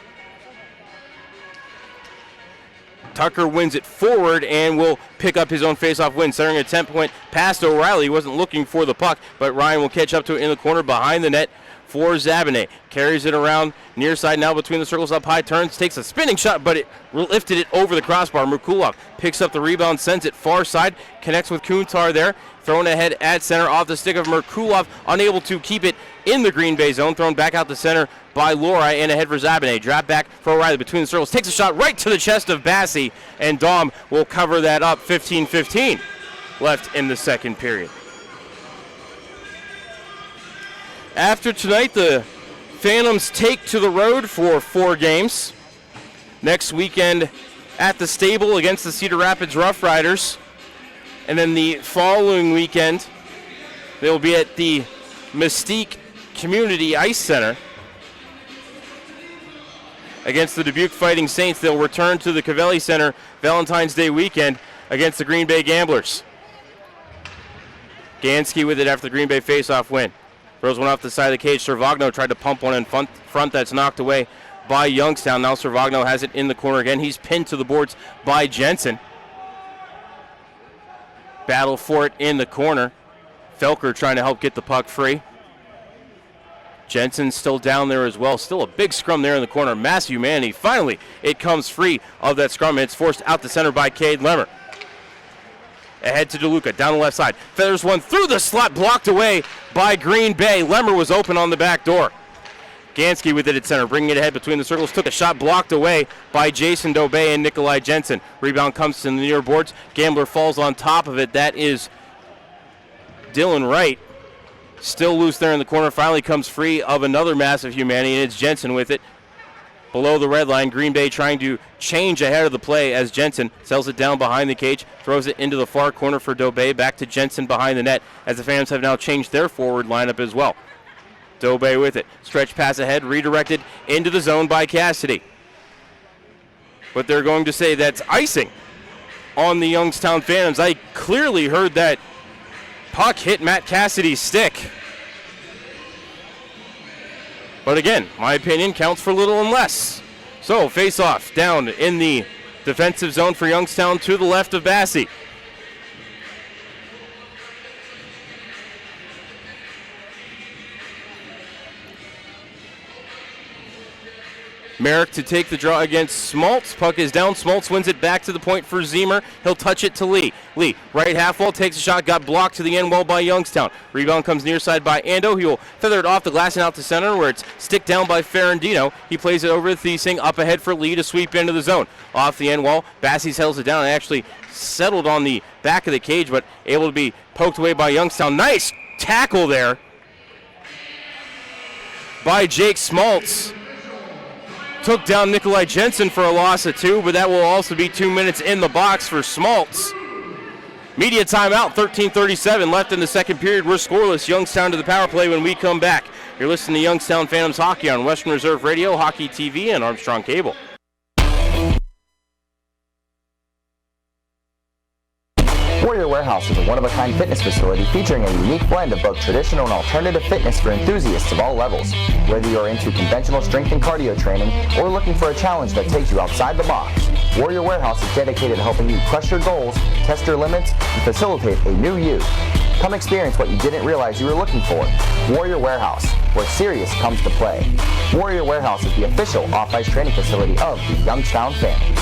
Tucker wins it forward and will pick up his own face-off win. Centering attempt went past O'Reilly. He wasn't looking for the puck, but Ryan will catch up to it in the corner behind the net for Zabane. Carries it around near side now between the circles, up high, turns, takes a spinning shot, but it lifted it over the crossbar. Merkulov picks up the rebound, sends it far side, connects with Kuntar there. Thrown ahead at center off the stick of Merkulov, unable to keep it in the Green Bay zone. Thrown back out the center by Lorai and ahead for Zabane. Drop back for O'Reilly between the circles. Takes a shot right to the chest of Bassey, and Dom will cover that up. 15-15 left in the second period. After tonight, the Phantoms take to the road for 4 games. Next weekend at the Stable against the Cedar Rapids Rough Riders. And then the following weekend, they'll be at the Mystique Community Ice Center against the Dubuque Fighting Saints. They'll return to the Covelli Center Valentine's Day weekend against the Green Bay Gamblers. Gansky with it after the Green Bay face-off win. Throws one off the side of the cage. Servagno tried to pump one in front that's knocked away by Youngstown. Now Servagno has it in the corner again. He's pinned to the boards by Jensen. Battle for it in the corner. Felker trying to help get the puck free. Jensen's still down there as well. Still a big scrum there in the corner. Mass humanity. Finally, it comes free of that scrum, and it's forced out the center by Cade Lemmer. Ahead to DeLuca, down the left side. Feathers one through the slot, blocked away by Green Bay. Lemmer was open on the back door. Gansky with it at center, bringing it ahead between the circles. Took a shot blocked away by Jason Dobey and Nikolai Jensen. Rebound comes to the near boards. Gambler falls on top of it. That is Dylan Wright. Still loose there in the corner. Finally comes free of another massive humanity, and it's Jensen with it. Below the red line, Green Bay trying to change ahead of the play as Jensen sells it down behind the cage, throws it into the far corner for Dobey. Back to Jensen behind the net as the Phantoms have now changed their forward lineup as well. Dobey with it. Stretch pass ahead, redirected into the zone by Cassidy. But they're going to say that's icing on the Youngstown Phantoms. I clearly heard that puck hit Matt Cassidy's stick. But again, my opinion counts for little and less. So face-off down in the defensive zone for Youngstown to the left of Bassey. Merrick to take the draw against Smoltz. Puck is down. Smoltz wins it back to the point for Zemer. He'll touch it to Lee. Lee, right half wall, takes a shot, got blocked to the end wall by Youngstown. Rebound comes near side by Ando. He will feather it off the glass and out to center where it's stick down by Ferrandino. He plays it over to Thiesing, up ahead for Lee to sweep into the zone. Off the end wall, Bassey settles it down and actually settled on the back of the cage, but able to be poked away by Youngstown. Nice tackle there by Jake Smoltz. Took down Nikolai Jensen for a loss of 2, but that will also be 2 minutes in the box for Smoltz. Media timeout, 13:37 left in the second period. We're scoreless. Youngstown to the power play when we come back. You're listening to Youngstown Phantoms Hockey on Western Reserve Radio, Hockey TV, and Armstrong Cable. Warrior Warehouse is a one-of-a-kind fitness facility featuring a unique blend of both traditional and alternative fitness for enthusiasts of all levels. Whether you're into conventional strength and cardio training or looking for a challenge that takes you outside the box, Warrior Warehouse is dedicated to helping you crush your goals, test your limits, and facilitate a new you. Come experience what you didn't realize you were looking for. Warrior Warehouse, where serious comes to play. Warrior Warehouse is the official off-ice training facility of the Youngstown Phantoms.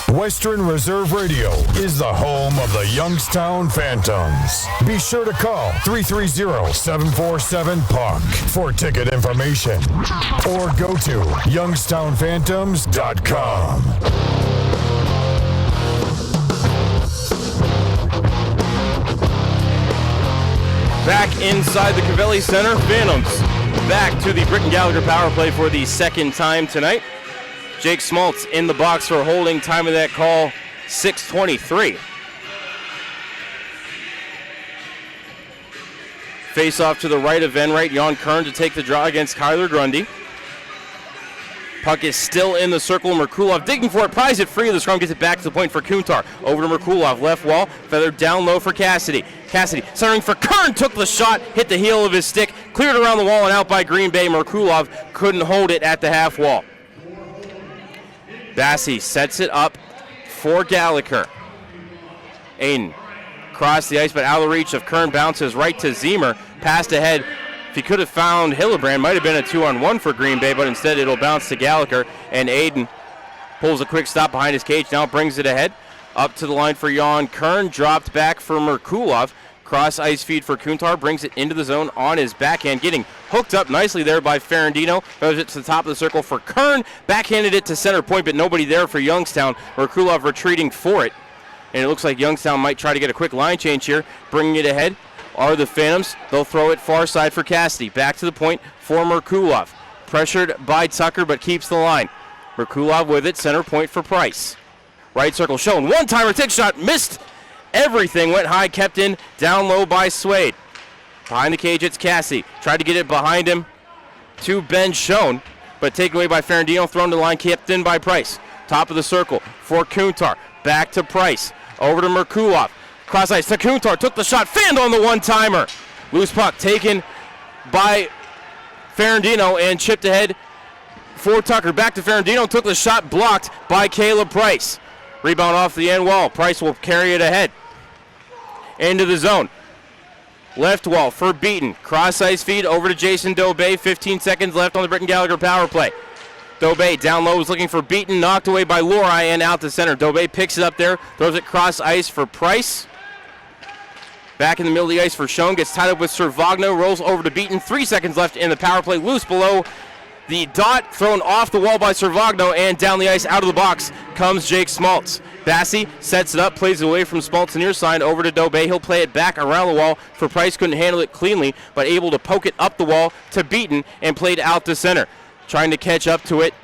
Western Reserve Radio is the home of the Youngstown Phantoms. Be sure to call 330-747-PUCK for ticket information or go to youngstownphantoms.com. Back inside the Covelli Center, Phantoms back to the Britton Gallagher power play for the second time tonight. Jake Smoltz in the box for holding. Time of that call, 6:23. Face off to the right of Enright. Jan Kern to take the draw against Kyler Grundy. Puck is still in the circle. Merkulov digging for it, pries it free of the scrum, gets it back to the point for Kuntar. Over to Merkulov, left wall, feathered down low for Cassidy. Cassidy centering for Kern, took the shot, hit the heel of his stick, cleared around the wall and out by Green Bay. Merkulov couldn't hold it at the half wall. Bassey sets it up for Gallagher. Aiden crossed the ice, but out of the reach of Kern, bounces right to Zemer. Passed ahead. If he could have found Hillebrand, might have been a 2-on-1 for Green Bay, but instead it'll bounce to Gallagher, and Aiden pulls a quick stop behind his cage. Now brings it ahead. Up to the line for Jan Kern. Dropped back for Merkulov. Cross ice feed for Kuntar, brings it into the zone on his backhand, getting hooked up nicely there by Ferrandino. Throws it to the top of the circle for Kern, backhanded it to center point, but nobody there for Youngstown. Merkulov retreating for it, and it looks like Youngstown might try to get a quick line change here. Bringing it ahead are the Phantoms. They'll throw it far side for Cassidy. Back to the point for Merkulov. Pressured by Tucker, but keeps the line. Merkulov with it, center point for Price. Right circle shown, one-timer, take shot, missed. Everything went high, kept in, down low by Swade. Behind the cage, it's Cassie. Tried to get it behind him to Ben Schoen, but taken away by Ferrandino, thrown to the line, kept in by Price. Top of the circle for Kuntar. Back to Price. Over to Merkulov. Cross ice to Kuntar, took the shot, fanned on the one-timer. Loose puck taken by Ferrandino and chipped ahead for Tucker. Back to Ferrandino, took the shot, blocked by Caleb Price. Rebound off the end wall. Price will carry it ahead into the zone. Left wall for Beaton. Cross ice feed over to Jason Dobey. 15 seconds left on the Britton Gallagher power play. Dobay down low is looking for Beaton, knocked away by Lori and out to center. Dobay picks it up there, throws it cross ice for Price. Back in the middle of the ice for Schoen, gets tied up with Servagno, rolls over to Beaton. 3 seconds left in the power play, loose below the dot, thrown off the wall by Servagno, and down the ice out of the box comes Jake Smaltz. Bassey sets it up, plays it away from Smaltz near side over to Dobay. He'll play it back around the wall for Price, couldn't handle it cleanly, but able to poke it up the wall to Beaton and played out to center. Trying to catch up to it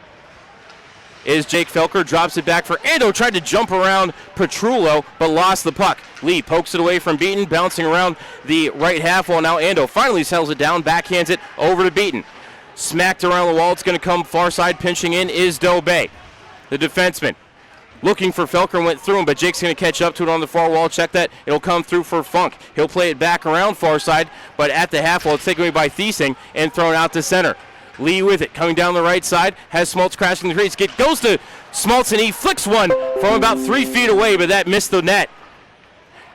is Jake Felker, drops it back for Ando, tried to jump around Petrullo, but lost the puck. Lee pokes it away from Beaton, bouncing around the right half wall. Now Ando finally settles it down, backhands it over to Beaton. Smacked around the wall, it's going to come far side, pinching in is Dobay. The defenseman looking for Felker, went through him, but Jake's going to catch up to it on the far wall. Check that. It'll come through for Funk. He'll play it back around far side, but at the half wall, it's taken away by Thiesing and thrown out to center. Lee with it, coming down the right side, has Smaltz crashing the crease. Goes to Smaltz, and he flicks one from about 3 feet away, but that missed the net.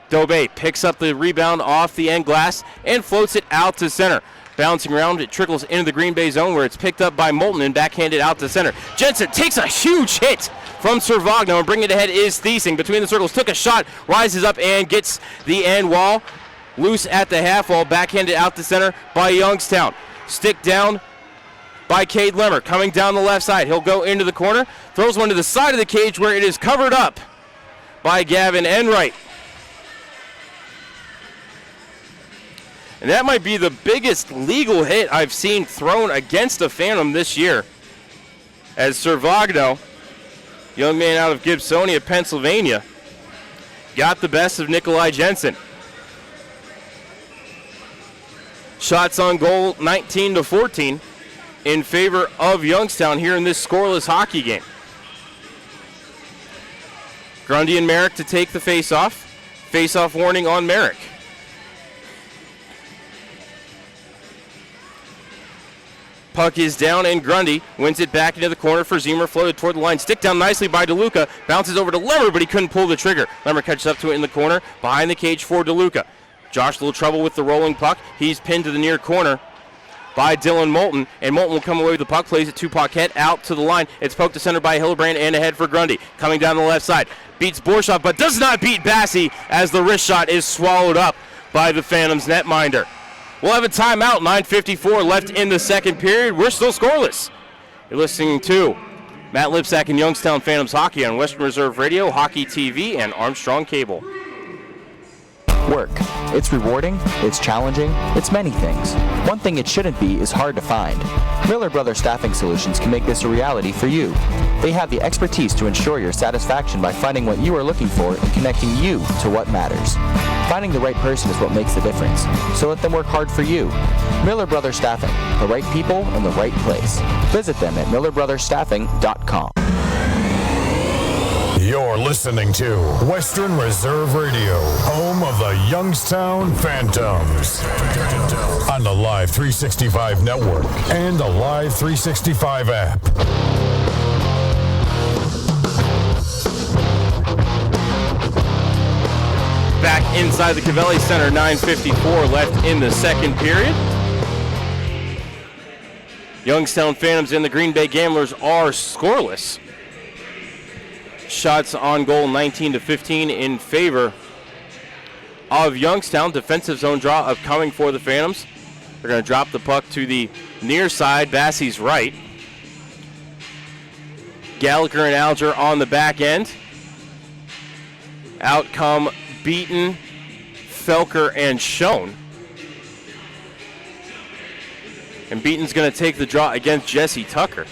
Dobay picks up the rebound off the end glass and floats it out to center. Bouncing around, it trickles into the Green Bay zone where it's picked up by Moulton and backhanded out to center. Jensen takes a huge hit from Servagno, and bringing it ahead is Thiesing. Between the circles, took a shot, rises up and gets the end wall. Loose at the half wall, backhanded out to center by Youngstown. Stick down by Cade Lemmer, coming down the left side. He'll go into the corner, throws one to the side of the cage where it is covered up by Gavin Enright. And that might be the biggest legal hit I've seen thrown against a Phantom this year, as Servagno, young man out of Gibsonia, Pennsylvania, got the best of Nikolai Jensen. Shots on goal 19-14 in favor of Youngstown here in this scoreless hockey game. Grundy and Merrick to take the face-off. Face-off warning on Merrick. Puck is down, and Grundy wins it back into the corner for Zemer, floated toward the line. Stick down nicely by DeLuca. Bounces over to Lemmer, but he couldn't pull the trigger. Lemmer catches up to it in the corner, behind the cage for DeLuca. Josh, a little trouble with the rolling puck. He's pinned to the near corner by Dylan Moulton, and Moulton will come away with the puck, plays it to Paquette, out to the line. It's poked to center by Hillebrand and ahead for Grundy. Coming down the left side, beats Borshoff, but does not beat Bassey as the wrist shot is swallowed up by the Phantoms netminder. We'll have a timeout, 9:54 left in the second period. We're still scoreless. You're listening to Matt Lipsack and Youngstown Phantoms Hockey on Western Reserve Radio, Hockey TV, and Armstrong Cable. Work. It's rewarding, it's challenging, it's many things. One thing it shouldn't be is hard to find. Miller Brothers Staffing Solutions can make this a reality for you. They have the expertise to ensure your satisfaction by finding what you are looking for and connecting you to what matters. Finding the right person is what makes the difference, so let them work hard for you. Miller Brothers Staffing, the right people in the right place. Visit them at millerbrothersstaffing.com. You're listening to Western Reserve Radio, home of the Youngstown Phantoms. On the Live 365 network and the Live 365 app. Back inside the Cavelli Center, 9:54 left in the second period. Youngstown Phantoms and the Green Bay Gamblers are scoreless. Shots on goal 19-15 in favor of Youngstown. Defensive zone draw upcoming for the Phantoms. They're going to drop the puck to the near side, Bassey's right. Gallagher and Alger on the back end. Out come Beaton, Felker, and Schoen. And Beaton's going to take the draw against Jesse Tucker.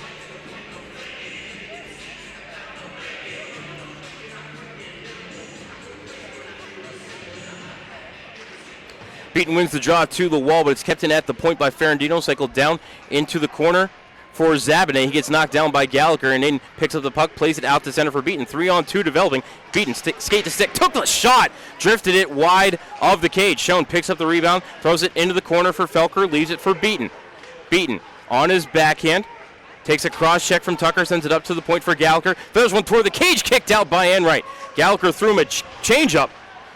Beaton wins the draw to the wall, but it's kept in at the point by Ferrandino. Cycled down into the corner for Zabine. He gets knocked down by Gallagher and then picks up the puck, plays it out to center for Beaton. 3-on-2 developing. Beaton skate to stick, took the shot, drifted it wide of the cage. Schoen picks up the rebound, throws it into the corner for Felker, leaves it for Beaton. Beaton on his backhand, takes a cross check from Tucker, sends it up to the point for Gallagher. There's one toward the cage, kicked out by Enright. Gallagher threw him a change-up,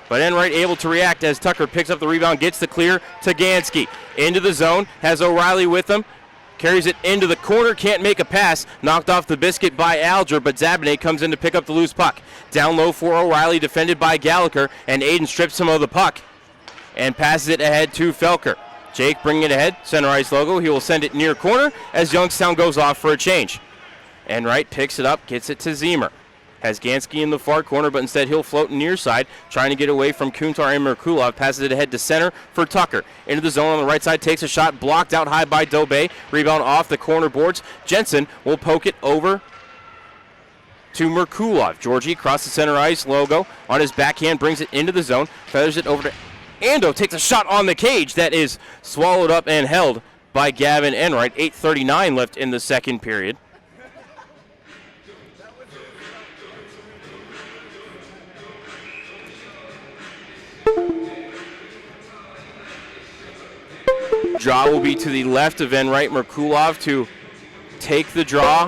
but Enright able to react as Tucker picks up the rebound, gets the clear to Gansky. Into the zone, has O'Reilly with him. Carries it into the corner, can't make a pass. Knocked off the biscuit by Alger, but Zabinet comes in to pick up the loose puck. Down low for O'Reilly, defended by Gallagher, and Aiden strips him of the puck and passes it ahead to Felker. Jake bringing it ahead, center ice logo. He will send it near corner as Youngstown goes off for a change. Enright picks it up, gets it to Zemer. Has Gansky in the far corner, but instead he'll float near side, trying to get away from Kuntar and Merkulov. Passes it ahead to center for Tucker. Into the zone on the right side, takes a shot, blocked out high by Dobé. Rebound off the corner boards. Jensen will poke it over to Merkulov. Georgie across the center ice logo on his backhand, brings it into the zone, feathers it over to Ando, takes a shot on the cage that is swallowed up and held by Gavin Enright. 8:39 left in the second period. Draw will be to the left of Enright. Merkulov to take the draw.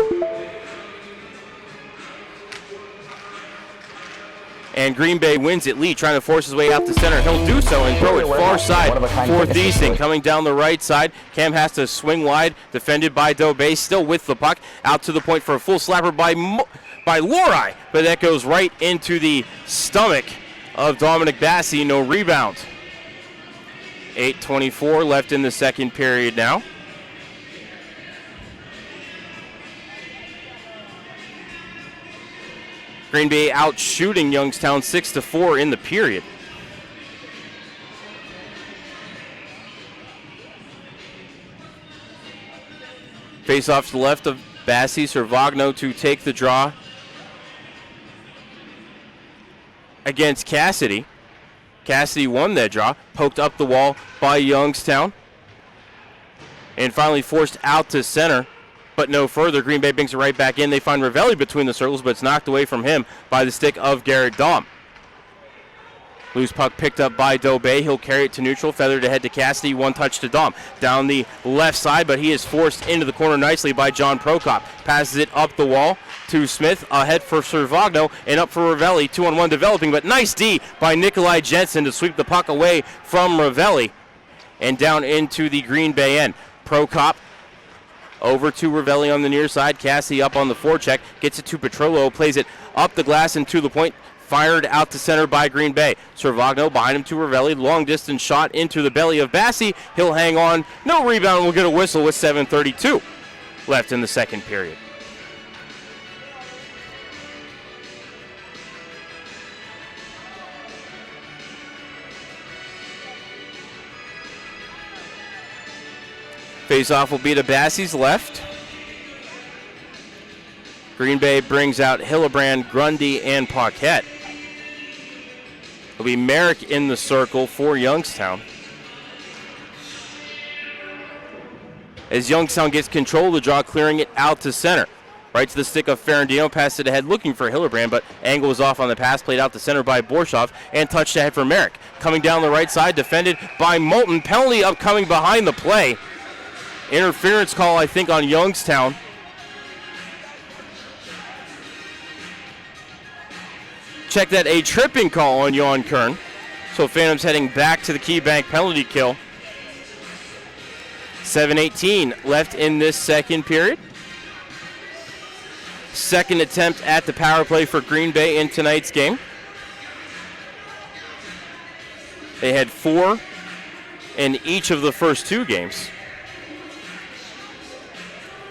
And Green Bay wins it. Lee trying to force his way out to center. He'll do so and throw it far side for Thiesing. Coming down the right side. Cam has to swing wide. Defended by Dobé. Still with the puck. Out to the point for a full slapper by Lorai. But that goes right into the stomach of Dominic Bassi. No rebound. 8:24 left in the second period now. Green Bay out shooting Youngstown 6-4 in the period. Face off to the left of Bassi. Servagno to take the draw against Cassidy. Cassidy won that draw, poked up the wall by Youngstown, and finally forced out to center, but no further. Green Bay brings it right back in. They find Ravelli between the circles, but it's knocked away from him by the stick of Garrett Dahm. Loose puck picked up by Dobé. He'll carry it to neutral, feathered ahead to Cassidy. One touch to Dahm. Down the left side, but he is forced into the corner nicely by John Prokop. Passes it up the wall to Smith, ahead for Servagno, and up for Ravelli. 2-on-1 developing, but nice D by Nikolai Jensen to sweep the puck away from Ravelli and down into the Green Bay end. Prokop over to Ravelli on the near side. Cassidy up on the forecheck, gets it to Petrolo, plays it up the glass and to the point. Fired out to center by Green Bay. Servagno behind him to Ravelli. Long distance shot into the belly of Bassi. He'll hang on. No rebound. We'll get a whistle with 7:32 left in the second period. Face-off will be to Bassi's left. Green Bay brings out Hillebrand, Grundy, and Paquette. It'll be Merrick in the circle for Youngstown. As Youngstown gets control of the draw, clearing it out to center. Right to the stick of Ferrandino, passed it ahead looking for Hillebrand, but angle was off on the pass, played out to center by Borshoff, and touched ahead for Merrick. Coming down the right side, defended by Moulton. Penalty upcoming behind the play. Interference call, I think, on Youngstown. Check that, a tripping call on Jon Kern. So Phantoms heading back to the Key Bank penalty kill. 7:18 left in this second period. Second attempt at the power play for Green Bay in tonight's game. They had 4 in each of the first 2 games.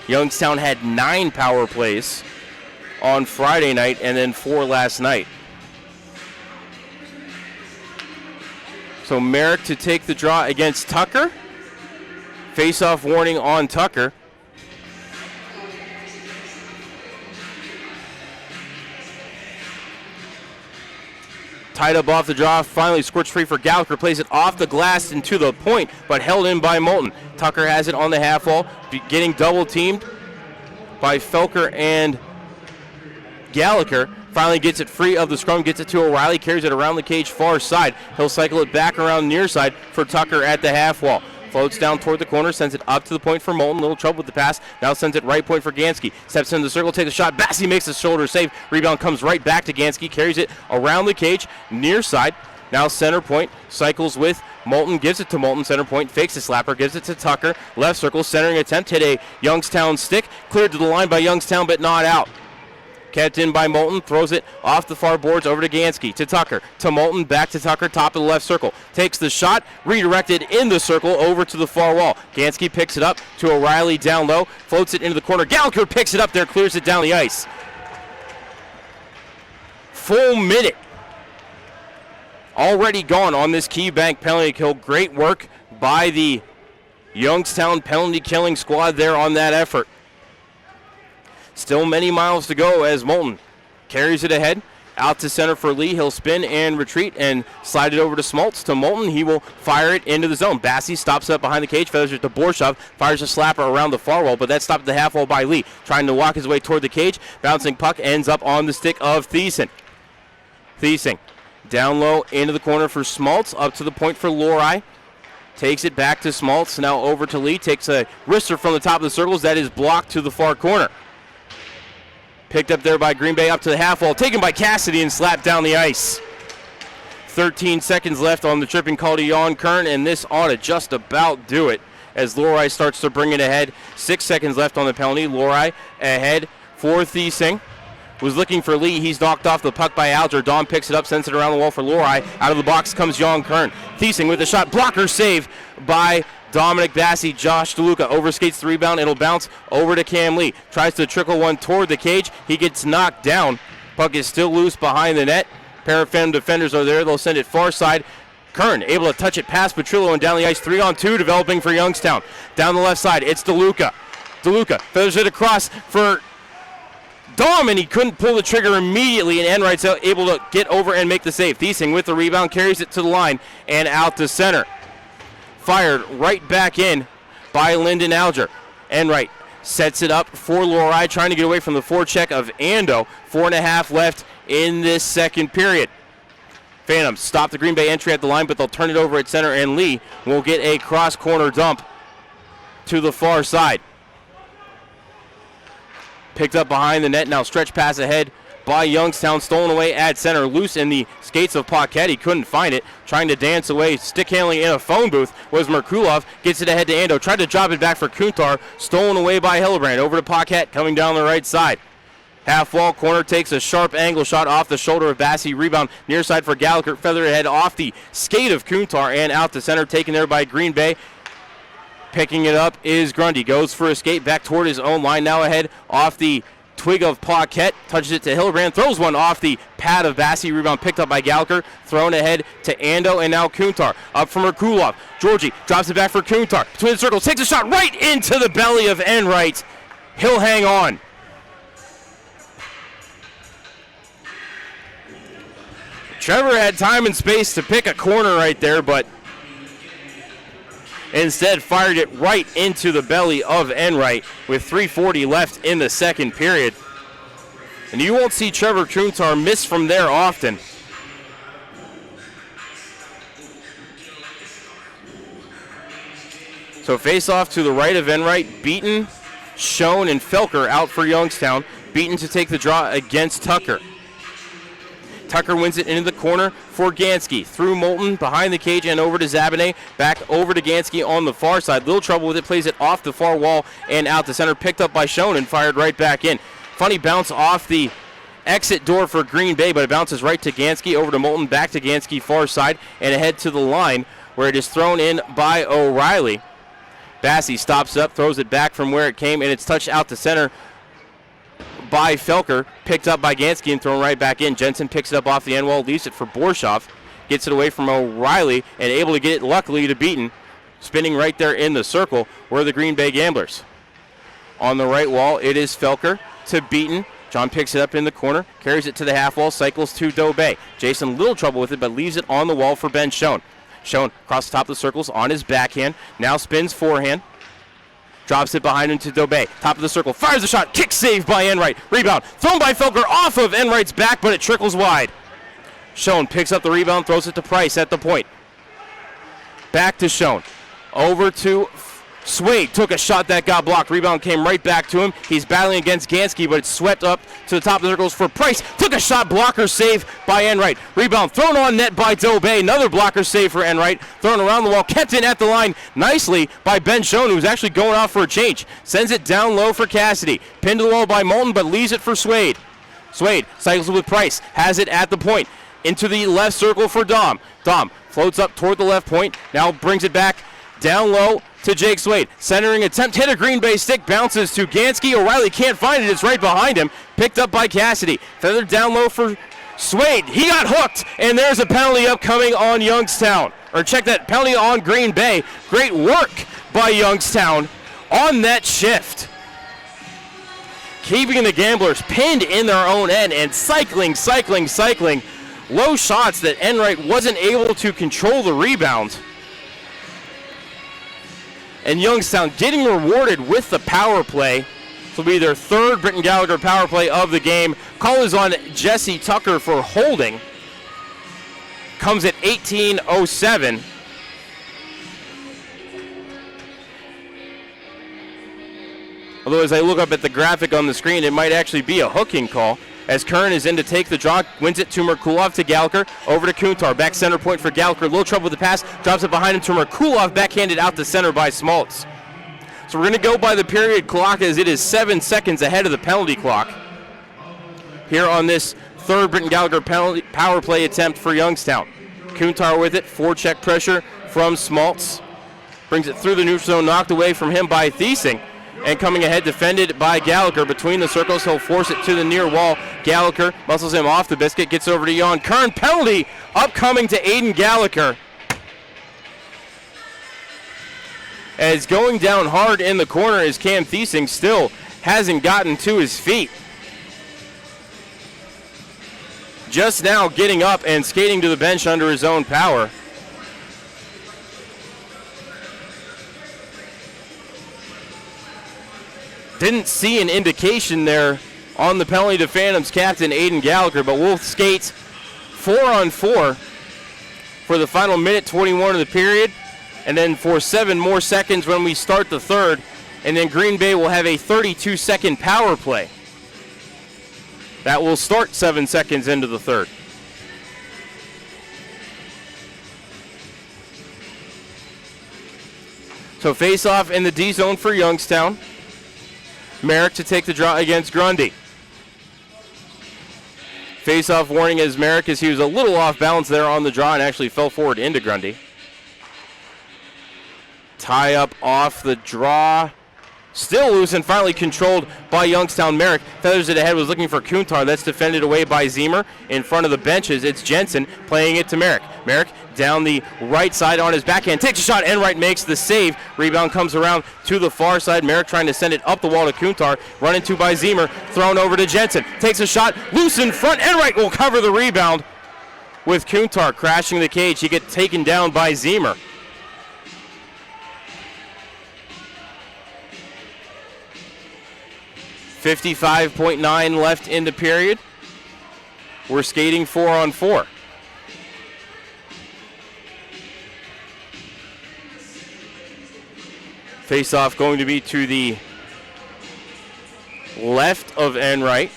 Youngstown had 9 power plays on Friday night and then 4 last night. So Merrick to take the draw against Tucker. Face-off warning on Tucker. Tied up off the draw, finally squirts free for Gallagher, plays it off the glass and to the point, but held in by Moulton. Tucker has it on the half wall, getting double teamed by Felker and Gallagher. Finally gets it free of the scrum, gets it to O'Reilly, carries it around the cage far side. He'll cycle it back around near side for Tucker at the half wall. Floats down toward the corner, sends it up to the point for Moulton. Little trouble with the pass. Now sends it right point for Gansky. Steps into the circle, takes a shot. Bassi makes the shoulder save. Rebound comes right back to Gansky. Carries it around the cage, near side. Now center point, cycles with Moulton, gives it to Moulton, center point, fakes the slapper, gives it to Tucker, left circle, centering attempt, hit a Youngstown stick, cleared to the line by Youngstown but not out. Kept in by Moulton, throws it off the far boards over to Gansky, to Tucker, to Moulton, back to Tucker, top of the left circle. Takes the shot, redirected in the circle over to the far wall. Gansky picks it up to O'Reilly down low, floats it into the corner. Gallagher picks it up there, clears it down the ice. Full minute already gone on this Key Bank penalty kill. Great work by the Youngstown penalty killing squad there on that effort. Still many miles to go as Moulton carries it ahead. Out to center for Lee. He'll spin and retreat and slide it over to Smoltz. To Moulton, he will fire it into the zone. Bassey stops up behind the cage, feathers it to Borshov, fires a slapper around the far wall, but that's stopped at the half wall by Lee. Trying to walk his way toward the cage. Bouncing puck ends up on the stick of Thiessen. Thiesing down low into the corner for Smoltz. Up to the point for Lori. Takes it back to Smoltz. Now over to Lee. Takes a wrister from the top of the circles. That is blocked to the far corner. Picked up there by Green Bay up to the half wall. Taken by Cassidy and slapped down the ice. 13 seconds left on the tripping call to Jan Kern, and this ought to just about do it as Lori starts to bring it ahead. 6 seconds left on the penalty. Lori ahead for Thiesing. Was looking for Lee. He's knocked off the puck by Alger. Dawn picks it up, sends it around the wall for Lori. Out of the box comes Jan Kern. Thiesing with the shot. Blocker save by Dominic Bassey. Josh DeLuca overskates the rebound. It'll bounce over to Cam Lee. Tries to trickle one toward the cage. He gets knocked down. Puck is still loose behind the net. Pair of Phantom defenders are there. They'll send it far side. Kern able to touch it past Petrillo and down the ice. 3-on-2 developing for Youngstown. Down the left side, it's DeLuca. DeLuca feathers it across for Dom, and he couldn't pull the trigger immediately, and Enright's able to get over and make the save. Thiesing with the rebound, carries it to the line and out to center. Fired right back in by Lyndon Alger. Enright sets it up for Lori, trying to get away from the forecheck of Ando. 4.5 left in this second period. Phantoms stop the Green Bay entry at the line, but they'll turn it over at center, and Lee will get a cross-corner dump to the far side. Picked up behind the net, now stretch pass ahead by Youngstown, stolen away at center, loose in the skates of Paquette. He couldn't find it, trying to dance away, stick handling in a phone booth was Merkulov, gets it ahead to Ando, tried to drop it back for Kuntar, stolen away by Hillebrand, over to Paquette, coming down the right side. Half wall corner, takes a sharp angle shot off the shoulder of Bassey, rebound near side for Gallagher, feather ahead off the skate of Kuntar and out to center, taken there by Green Bay. Picking it up is Grundy. Goes for a skate back toward his own line. Now ahead off the twig of Paquette. Touches it to Hillebrand. Throws one off the pad of Bassey. Rebound picked up by Gallagher. Thrown ahead to Ando and now Kuntar. Up from Merkulov. Georgie drops it back for Kuntar. Between the circles. Takes a shot right into the belly of Enright. He'll hang on. Trevor had time and space to pick a corner right there, but instead fired it right into the belly of Enright with 3:40 left in the second period. And you won't see Trevor Kuntar miss from there often. So face off to the right of Enright. Beaton, Schoen, and Felker out for Youngstown. Beaton to take the draw against Tucker. Tucker wins it into the corner for Gansky. Through Moulton, behind the cage, and over to Zabinet. Back over to Gansky on the far side. Little trouble with it. Plays it off the far wall and out to center. Picked up by Schoen and fired right back in. Funny bounce off the exit door for Green Bay, but it bounces right to Gansky. Over to Moulton, back to Gansky, far side, and ahead to the line where it is thrown in by O'Reilly. Bassey stops up, throws it back from where it came, and it's touched out to center by Felker, picked up by Gansky and thrown right back in. Jensen picks it up off the end wall, leaves it for Borshov, gets it away from O'Reilly, and able to get it luckily to Beaton. Spinning right there in the circle were the Green Bay Gamblers. On the right wall, it is Felker to Beaton. John picks it up in the corner, carries it to the half wall, cycles to Dobay. Jason, little trouble with it, but leaves it on the wall for Ben Schoen. Schoen across the top of the circles on his backhand, now spins forehand. Drops it behind him to Dobay. Top of the circle. Fires a shot. Kick save by Enright. Rebound. Thrown by Felker off of Enright's back, but it trickles wide. Schoen picks up the rebound, throws it to Price at the point. Back to Schoen. Over to Swade took a shot that got blocked. Rebound came right back to him. He's battling against Gansky, but it's swept up to the top of the circles for Price. Took a shot, blocker save by Enright. Rebound thrown on net by Dobay. Another blocker save for Enright. Thrown around the wall, kept in at the line nicely by Ben Schoen, who's actually going off for a change. Sends it down low for Cassidy. Pinned to the wall by Moulton, but leaves it for Swade. Swade cycles with Price. Has it at the point. Into the left circle for Dom. Dom floats up toward the left point. Now brings it back down low to Jake Swade. Centering attempt, hit a Green Bay stick, bounces to Gansky. O'Reilly can't find it, it's right behind him. Picked up by Cassidy. Feathered down low for Swade. He got hooked, and there's a penalty upcoming on Youngstown. Or check that, penalty on Green Bay. Great work by Youngstown on that shift. Keeping the Gamblers pinned in their own end and cycling. Low shots that Enright wasn't able to control the rebound. And Youngstown getting rewarded with the power play. This will be their third Britton Gallagher power play of the game. Call is on Jesse Tucker for holding. Comes at 18:07. Although as I look up at the graphic on the screen, it might actually be a hooking call. As Kern is in to take the draw, wins it to Merkulov to Gallagher, over to Kuntar, back center point for Gallagher, little trouble with the pass, drops it behind him to Merkulov, backhanded out to center by Smoltz. So we're going to go by the period clock as it is 7 seconds ahead of the penalty clock here on this third Britton Gallagher penalty power play attempt for Youngstown. Kuntar with it, forecheck pressure from Smoltz, brings it through the neutral zone, knocked away from him by Thiesing. And coming ahead, defended by Gallagher. Between the circles, he'll force it to the near wall. Gallagher muscles him off the biscuit, gets over to Jan Kern. Penalty upcoming to Aiden Gallagher. As going down hard in the corner is Cam Thiesing, still hasn't gotten to his feet. Just now getting up and skating to the bench under his own power. Didn't see an indication there on the penalty to Phantoms captain Aiden Gallagher, but we'll skate 4-on-4 for the final minute 21 of the period, and then for 7 more seconds when we start the third, and then Green Bay will have a 32-second power play. That will start 7 seconds into the third. So face-off in the D zone for Youngstown. Merrick to take the draw against Grundy. Face-off warning as Merrick, as he was a little off balance there on the draw and actually fell forward into Grundy. Tie up off the draw. Still loose and finally controlled by Youngstown. Merrick feathers it ahead, was looking for Kuntar. That's defended away by Zemer. In front of the benches, it's Jensen playing it to Merrick. Merrick down the right side on his backhand. Takes a shot. Enright makes the save. Rebound comes around to the far side. Merrick trying to send it up the wall to Kuntar. Run into by Zemer. Thrown over to Jensen. Takes a shot. Loose in front. Enright will cover the rebound with Kuntar crashing the cage. He gets taken down by Zemer. .9 left in the period. We're skating 4-on-4. Face-off going to be to the left of Enright.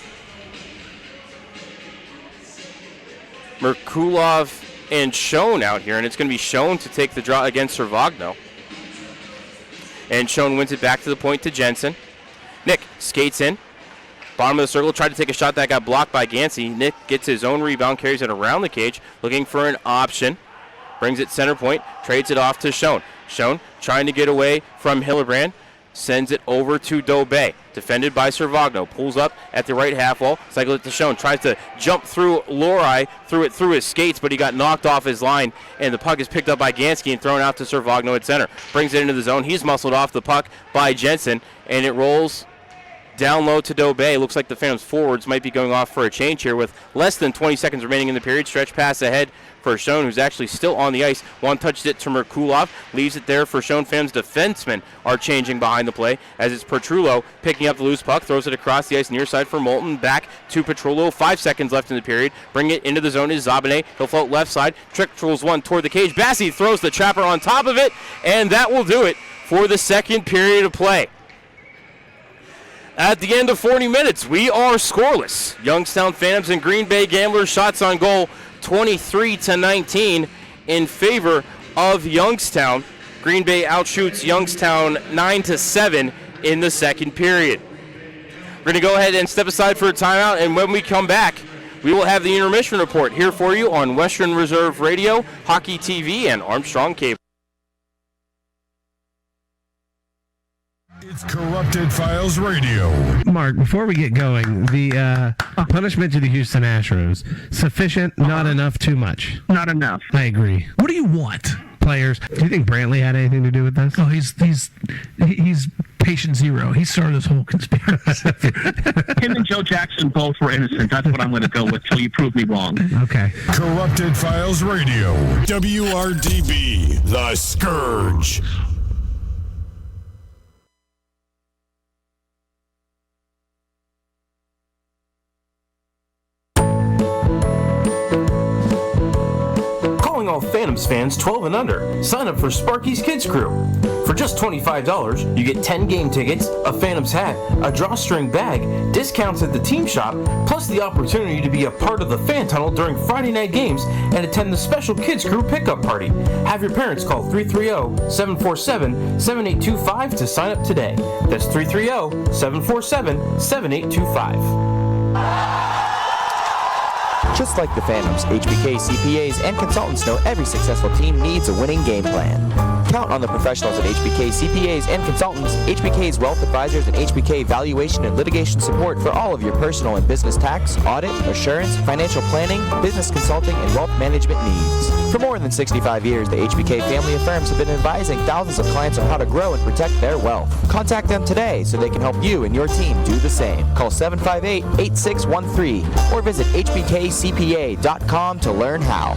Merkulov and Schoen out here, and it's going to be Schoen to take the draw against Servagno. And Schoen wins it back to the point to Jensen. Nick skates in. Bottom of the circle, tried to take a shot that got blocked by Gansey. Nick gets his own rebound, carries it around the cage, looking for an option. Brings it center point, trades it off to Schoen. Schoen trying to get away from Hillebrand. Sends it over to Dobay. Defended by Servagno. Pulls up at the right half wall. Cycles it to Schoen. Tries to jump through Lorai. Threw it through his skates, but he got knocked off his line. And the puck is picked up by Gansky and thrown out to Servagno at center. Brings it into the zone. He's muscled off the puck by Jensen. And it rolls down low to Dobay. Looks like the Phantoms forwards might be going off for a change here with less than 20 seconds remaining in the period. Stretch pass ahead for Schoen, who's actually still on the ice. One touched it to Merkulov, leaves it there for Schoen. Phantoms defensemen are changing behind the play as it's Petrullo picking up the loose puck, throws it across the ice near side for Moulton. Back to Petrullo. 5 seconds left in the period. Bring it into the zone is Zabane. He'll float left side. Trick trolls one toward the cage. Bassi throws the trapper on top of it, and that will do it for the second period of play. At the end of 40 minutes, we are scoreless. Youngstown Phantoms and Green Bay Gamblers shots on goal 23-19 in favor of Youngstown. Green Bay outshoots Youngstown 9-7 in the second period. We're going to go ahead and step aside for a timeout, and when we come back, we will have the intermission report here for you on Western Reserve Radio, Hockey TV, and Armstrong Cable. It's Corrupted Files Radio. Mark, before we get going, the punishment to the Houston Astros, sufficient, not enough, too much. Not enough. I agree. What do you want? Players. Do you think Brantley had anything to do with this? Oh, he's patient zero. He started this whole conspiracy. Him and Joe Jackson both were innocent. That's what I'm going to go with till you prove me wrong. Okay. Corrupted Files Radio. WRDB, The Scourge. All Phantoms fans 12 and under. Sign up for Sparky's Kids Crew. For just $25, you get 10 game tickets, a Phantoms hat, a drawstring bag, discounts at the team shop, plus the opportunity to be a part of the fan tunnel during Friday night games and attend the special Kids Crew pickup party. Have your parents call 330-747-7825 to sign up today. That's 330-747-7825. Just like the Phantoms, HBK CPAs and consultants know every successful team needs a winning game plan. Count on the professionals at HBK CPAs and consultants, HBK's wealth advisors, and HBK valuation and litigation support for all of your personal and business tax, audit, assurance, financial planning, business consulting, and wealth management needs. For more than 65 years, the HBK family of firms have been advising thousands of clients on how to grow and protect their wealth. Contact them today so they can help you and your team do the same. Call 758-8613 or visit hbkcpa.com to learn how.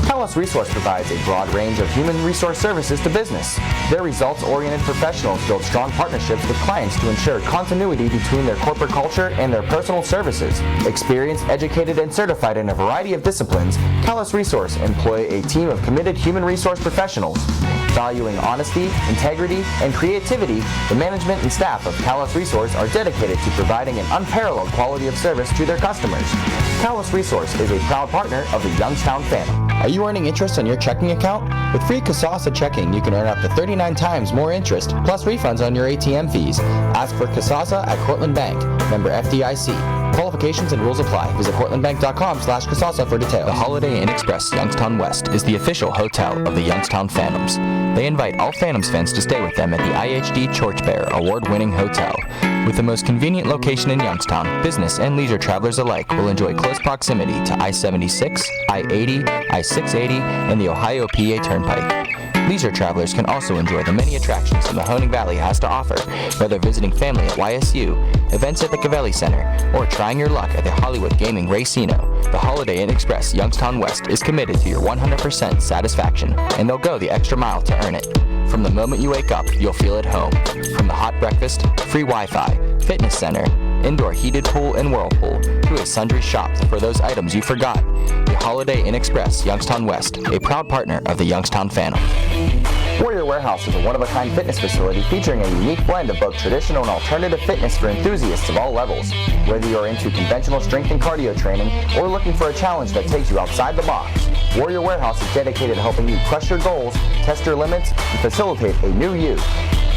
Talos Resource provides a broad range of human resource services to business. Their results-oriented professionals build strong partnerships with clients to ensure continuity between their corporate culture and their personal services. Experienced, educated, and certified in a variety of disciplines, Talos Resource employ a team of committed human resource professionals. Valuing honesty, integrity, and creativity, the management and staff of Talos Resource are dedicated to providing an unparalleled quality of service to their customers. Talos Resource is a proud partner of the Youngstown Phantom. Are you earning interest on your checking account? With free Kasasa checking, you can earn up to 39 times more interest, plus refunds on your ATM fees. Ask for Kasasa at Cortland Bank. Member FDIC. Qualifications and rules apply. Visit portlandbank.com/Kasasa for details. The Holiday Inn Express Youngstown West is the official hotel of the Youngstown Phantoms. They invite all Phantoms fans to stay with them at the IHD Torchbearer award-winning hotel. With the most convenient location in Youngstown, business and leisure travelers alike will enjoy close proximity to I-76, I-80, I-680, and the Ohio PA Turnpike. Leisure travelers can also enjoy the many attractions the Mahoning Valley has to offer, whether visiting family at YSU, events at the Cavelli Center, or trying your luck at the Hollywood Gaming Racino. The Holiday Inn Express Youngstown West is committed to your 100% satisfaction, and they'll go the extra mile to earn it. From the moment you wake up, you'll feel at home. From the hot breakfast, free Wi-Fi, fitness center, indoor heated pool and whirlpool, to a sundry shop for those items you forgot. The Holiday Inn Express Youngstown West, a proud partner of the Youngstown Phantom. Warrior Warehouse is a one-of-a-kind fitness facility featuring a unique blend of both traditional and alternative fitness for enthusiasts of all levels. Whether you're into conventional strength and cardio training or looking for a challenge that takes you outside the box, Warrior Warehouse is dedicated to helping you crush your goals, test your limits, and facilitate a new you.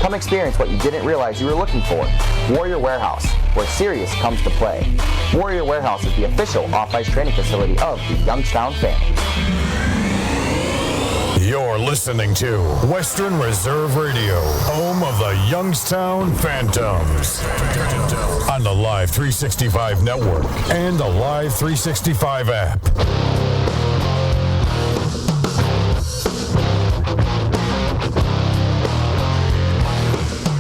Come experience what you didn't realize you were looking for. Warrior Warehouse, where serious comes to play. Warrior Warehouse is the official off-ice training facility of the Youngstown Phantoms. You're listening to Western Reserve Radio, home of the Youngstown Phantoms. On the Live 365 network and the Live 365 app.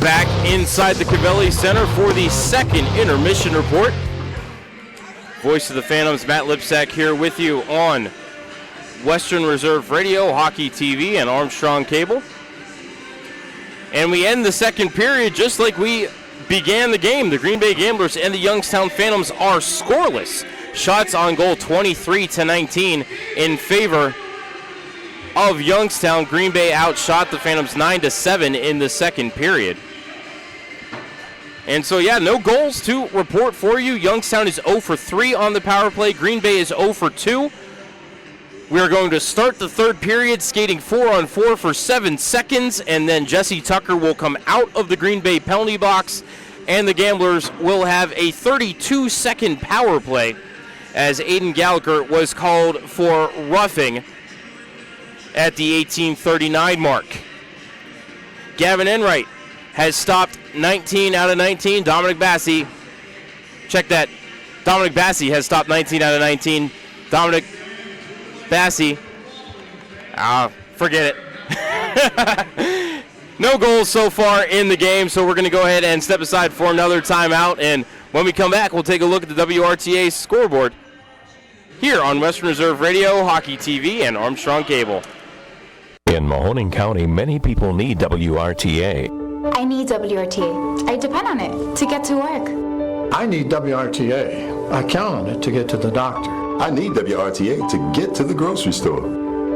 Back inside the Cavelli Center for the second intermission report. Voice of the Phantoms, Matt Lipsack, here with you on Western Reserve Radio, Hockey TV, and Armstrong Cable. And we end the second period just like we began the game. The Green Bay Gamblers and the Youngstown Phantoms are scoreless. Shots on goal 23-19 in favor of Youngstown. Green Bay outshot the Phantoms 9-7 in the second period. And so, yeah, no goals to report for you. Youngstown is 0 for 3 on the power play. Green Bay is 0 for 2. We are going to start the third period skating 4-on-4 for 7 seconds, and then Jesse Tucker will come out of the Green Bay penalty box, and the Gamblers will have a 32-second power play as Aiden Gallagher was called for roughing at the 18:39 mark. Gavin Enright has stopped 19 out of 19. Dominic Bassi, check that. Dominic Bassi has stopped 19 out of 19. Dominic Bassi, forget it. No goals so far in the game, so we're going to go ahead and step aside for another timeout. And when we come back, we'll take a look at the WRTA scoreboard here on Western Reserve Radio, Hockey TV, and Armstrong Cable. In Mahoning County, many people need WRTA. I need WRTA. I depend on it to get to work. I need WRTA. I count on it to get to the doctor. I need WRTA to get to the grocery store.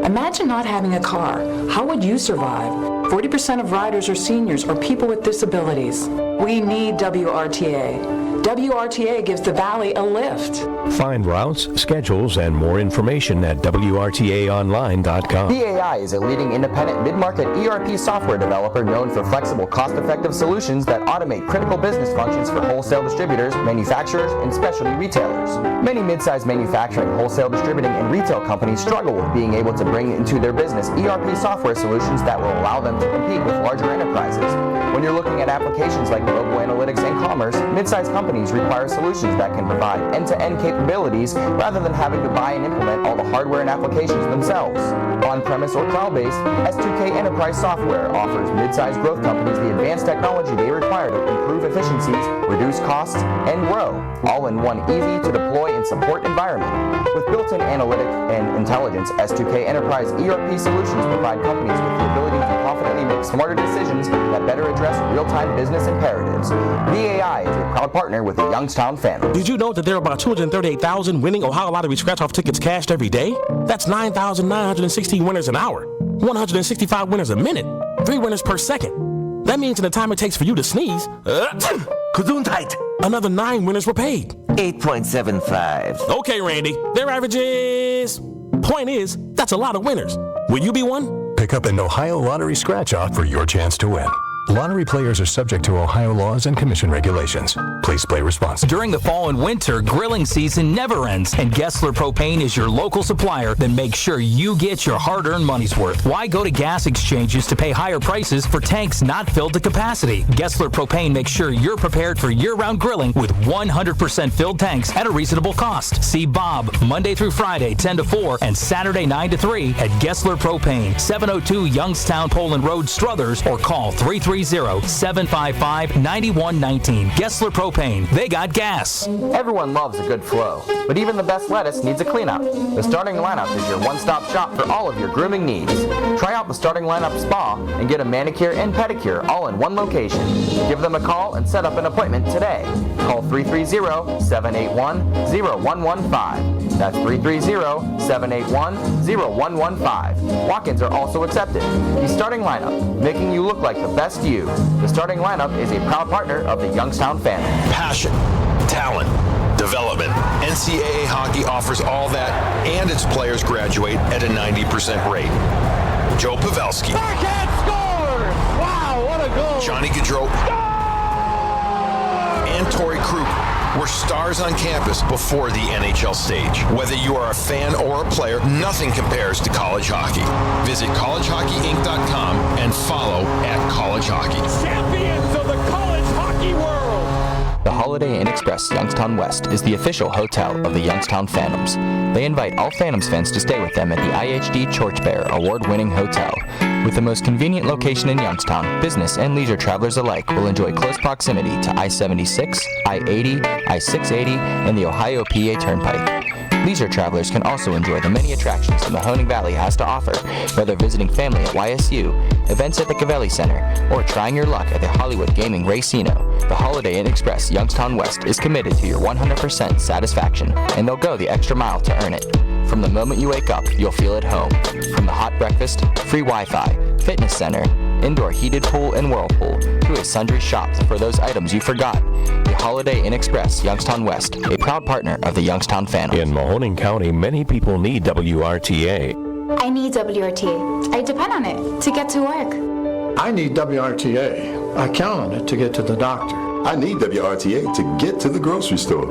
Imagine not having a car. How would you survive? 40% of riders are seniors or people with disabilities. We need WRTA. WRTA gives the Valley a lift. Find routes, schedules, and more information at WRTAonline.com. BAI is a leading independent mid-market ERP software developer known for flexible, cost-effective solutions that automate critical business functions for wholesale distributors, manufacturers, and specialty retailers. Many mid-sized manufacturing, wholesale distributing, and retail companies struggle with being able to bring into their business ERP software solutions that will allow them to compete with larger enterprises. When you're looking at applications like mobile analytics and commerce, mid-sized companies require solutions that can provide end-to-end capabilities rather than having to buy and implement all the hardware and applications themselves. On-premise or cloud-based, S2K Enterprise Software offers mid-sized growth companies the advanced technology they require to improve efficiencies, reduce costs, and grow, all in one easy-to-deploy and support environment. With built-in analytic and intelligence, S2K Enterprise ERP solutions provide companies with the ability to confidently make smarter decisions that better address real-time business imperatives. BAI is a proud partner with the Youngstown Phantoms. Did you know that there are about 238,000 winning Ohio Lottery scratch-off tickets cashed every day? That's 9,916 winners an hour, 165 winners a minute, 3 winners per second. That means in the time it takes for you to sneeze, another 9 winners were paid. 8.75. Okay, Randy, their average is... Point is, that's a lot of winners. Will you be one? Pick up an Ohio Lottery scratch-off for your chance to win. Lottery players are subject to Ohio laws and commission regulations. Please play responsibly. During the fall and winter, grilling season never ends, and Gessler Propane is your local supplier that makes sure you get your hard-earned money's worth. Why go to gas exchanges to pay higher prices for tanks not filled to capacity? Gessler Propane makes sure you're prepared for year-round grilling with 100% filled tanks at a reasonable cost. See Bob Monday through Friday, 10 to 4, and Saturday, 9 to 3 at Gessler Propane, 702 Youngstown Poland Road, Struthers, or call 330-755-9119. Gessler Propane. They got gas. Everyone loves a good flow, but even the best lettuce needs a cleanup. The Starting Lineup is your one-stop shop for all of your grooming needs. Try out the Starting Lineup Spa and get a manicure and pedicure all in one location. Give them a call and set up an appointment today. Call 330-781-0115. That's 330-781-0115. Walk-ins are also accepted. The Starting Lineup, making you look like the best you. The Starting Lineup is a proud partner of the Youngstown Phantoms. Passion, talent, development. NCAA hockey offers all that, and its players graduate at a 90% rate. Joe Pavelski. Backhand scores! Wow, what a goal! Johnny Gaudreau. And Torrey Krug were stars on campus before the NHL stage. Whether you are a fan or a player, nothing compares to college hockey. Visit collegehockeyinc.com and follow @collegehockey. Champions of the college hockey world! The Holiday Inn Express Youngstown West is the official hotel of the Youngstown Phantoms. They invite all Phantoms fans to stay with them at the IHD Torchbearer award-winning hotel. With the most convenient location in Youngstown, business and leisure travelers alike will enjoy close proximity to I-76, I-80, I-680, and the Ohio PA Turnpike. Leisure travelers can also enjoy the many attractions the Mahoning Valley has to offer, whether visiting family at YSU, events at the Cavelli Center, or trying your luck at the Hollywood Gaming Racino. The Holiday Inn Express Youngstown West is committed to your 100% satisfaction, and they'll go the extra mile to earn it. From the moment you wake up, you'll feel at home. From the hot breakfast, free Wi-Fi, fitness center, indoor heated pool and whirlpool, to a sundry shops for those items you forgot. The Holiday Inn Express, Youngstown West, a proud partner of the Youngstown family. In Mahoning County, many people need WRTA. I need WRTA. I depend on it to get to work. I need WRTA. I count on it to get to the doctor. I need WRTA to get to the grocery store.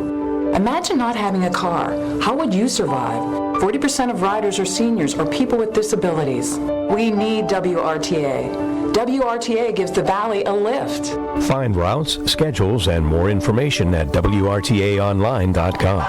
Imagine not having a car. How would you survive? 40% of riders are seniors or people with disabilities. We need WRTA. WRTA gives the Valley a lift. Find routes, schedules, and more information at WRTAonline.com.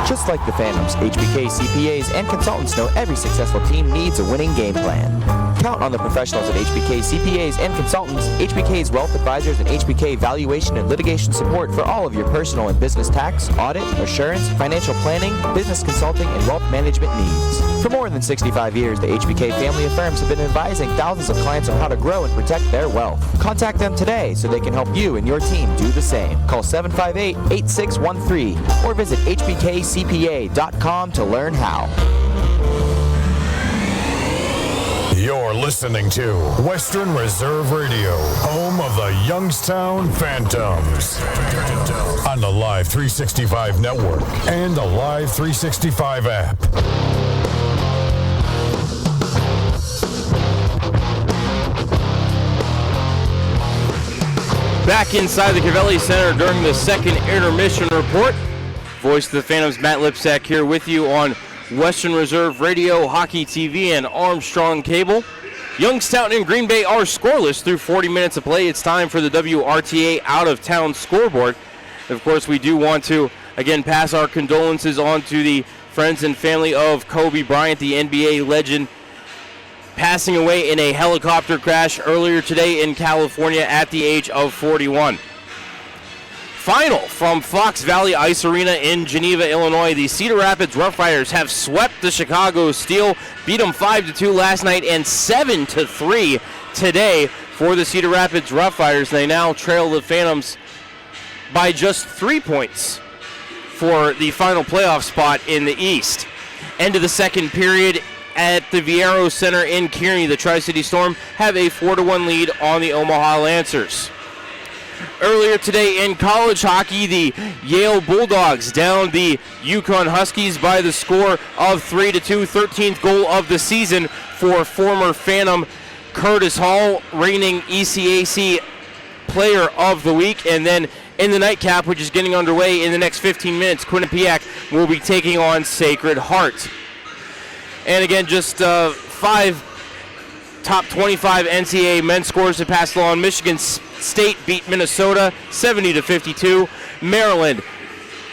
Just like the Phantoms, HBK CPAs and consultants know every successful team needs a winning game plan. Count on the professionals at HBK CPAs and consultants, HBK's wealth advisors, and HBK valuation and litigation support for all of your personal and business tax, audit, assurance, financial planning, business consulting, and wealth management needs. For more than 65 years, the HBK family of firms have been advising thousands of clients on how to grow and protect their wealth. Contact them today so they can help you and your team do the same. Call 758-8613 or visit hbkcpa.com to learn how. You're listening to Western Reserve Radio, home of the Youngstown Phantoms. On the Live 365 network and the Live 365 app. Back inside the Cavelli Center during the second intermission report. Voice of the Phantoms, Matt Lipsack here with you on Western Reserve Radio, Hockey TV, and Armstrong Cable. Youngstown and Green Bay are scoreless through 40 minutes of play. It's time for the WRTA out-of-town scoreboard. Of course, we do want to, again, pass our condolences on to the friends and family of Kobe Bryant, the NBA legend, passing away in a helicopter crash earlier today in California at the age of 41. Final from Fox Valley Ice Arena in Geneva, Illinois. The Cedar Rapids Rough Riders have swept the Chicago Steel, beat them 5-2 last night and 7-3 today for the Cedar Rapids Rough Riders. They now trail the Phantoms by just 3 points for the final playoff spot in the East. End of the second period at the Viero Center in Kearney. The Tri-City Storm have a 4-1 lead on the Omaha Lancers. Earlier today in college hockey, the Yale Bulldogs down the Yukon Huskies by the score of 3-2, 13th goal of the season for former Phantom Curtis Hall, reigning ECAC Player of the Week. And then in the nightcap, which is getting underway in the next 15 minutes, Quinnipiac will be taking on Sacred Heart. And again, just 5 top 25 NCAA men's scores to pass along. Michigan State beat Minnesota 70-52. Maryland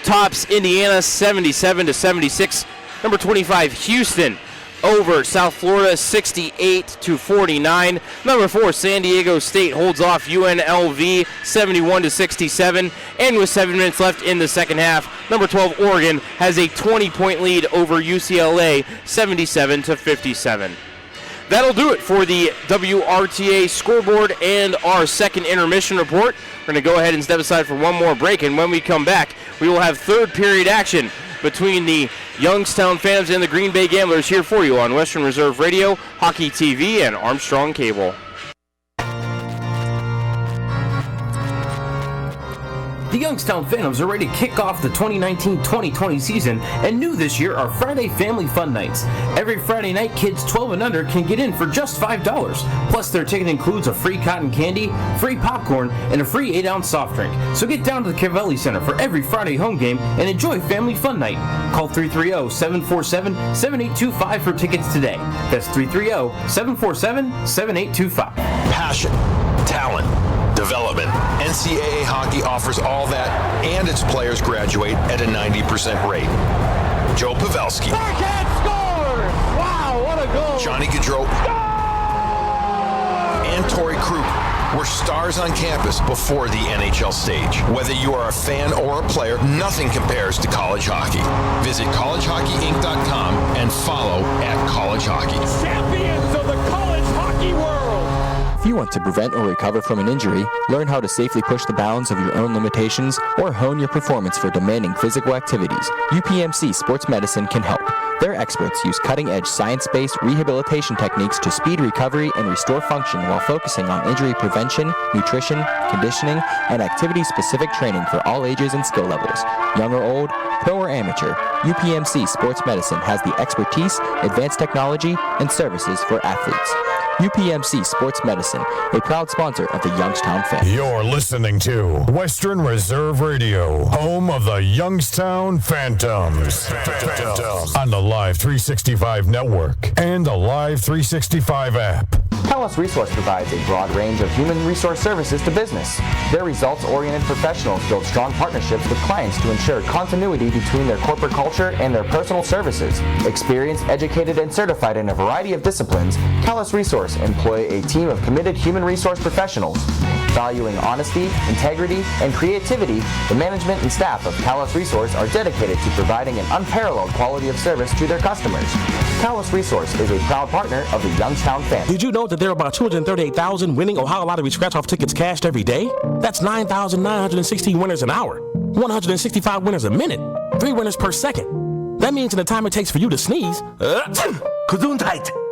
tops Indiana 77-76. Number 25 Houston over South Florida 68-49. Number 4 San Diego State holds off UNLV 71-67. And with 7 minutes left in the second half, number 12 Oregon has a 20-point lead over UCLA 77-57. That'll do it for the WRTA scoreboard and our second intermission report. We're going to go ahead and step aside for one more break, and when we come back, we will have third period action between the Youngstown Phantoms and the Green Bay Gamblers here for you on Western Reserve Radio, Hockey TV, and Armstrong Cable. The Youngstown Phantoms are ready to kick off the 2019-2020 season, and new this year are Friday Family Fun Nights. Every Friday night, kids 12 and under can get in for just $5. Plus, their ticket includes a free cotton candy, free popcorn, and a free 8-ounce soft drink. So get down to the Cavelli Center for every Friday home game and enjoy Family Fun Night. Call 330-747-7825 for tickets today. That's 330-747-7825. Passion, talent, development. NCAA hockey offers all that, and its players graduate at a 90% rate. Joe Pavelski. Backhand scores! Wow, what a goal! Johnny Gaudreau. And Torrey Krug were stars on campus before the NHL stage. Whether you are a fan or a player, nothing compares to college hockey. Visit collegehockeyinc.com and follow @collegehockey. Champions of the college hockey world! If you want to prevent or recover from an injury, learn how to safely push the bounds of your own limitations, or hone your performance for demanding physical activities, UPMC Sports Medicine can help. Their experts use cutting-edge science-based rehabilitation techniques to speed recovery and restore function while focusing on injury prevention, nutrition, conditioning, and activity-specific training for all ages and skill levels. Young or old, pro or amateur, UPMC Sports Medicine has the expertise, advanced technology, and services for athletes. UPMC Sports Medicine, a proud sponsor of the Youngstown Phantoms. You're listening to Western Reserve Radio, home of the Youngstown Phantoms. On the Live 365 network and the Live 365 app. Talos Resource provides a broad range of human resource services to business. Their results-oriented professionals build strong partnerships with clients to ensure continuity between their corporate culture and their personal services. Experienced, educated, and certified in a variety of disciplines, Talos Resource employ a team of committed human resource professionals. Valuing honesty, integrity, and creativity, the management and staff of Talos Resource are dedicated to providing an unparalleled quality of service to their customers. Talos Resource is a proud partner of the Youngstown Phantoms. Did you know that there are about 238,000 winning Ohio Lottery scratch-off tickets cashed every day? That's 9,916 winners an hour, 165 winners a minute, 3 winners per second. That means in the time it takes for you to sneeze,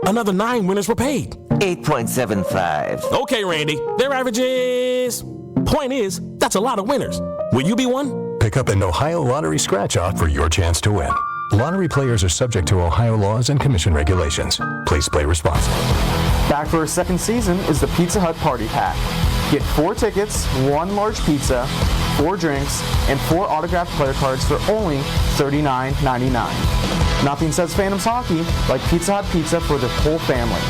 another 9 winners were paid. 8.75. Okay, Randy, their average is... Point is, that's a lot of winners. Will you be one? Pick up an Ohio Lottery scratch-off for your chance to win. Lottery players are subject to Ohio laws and commission regulations. Please play responsibly. Back for a second season is the Pizza Hut Party Pack. Get 4 tickets, 1 large pizza, 4 drinks, and 4 autographed player cards for only $39.99. Nothing says Phantoms hockey like Pizza Hut pizza for the whole family.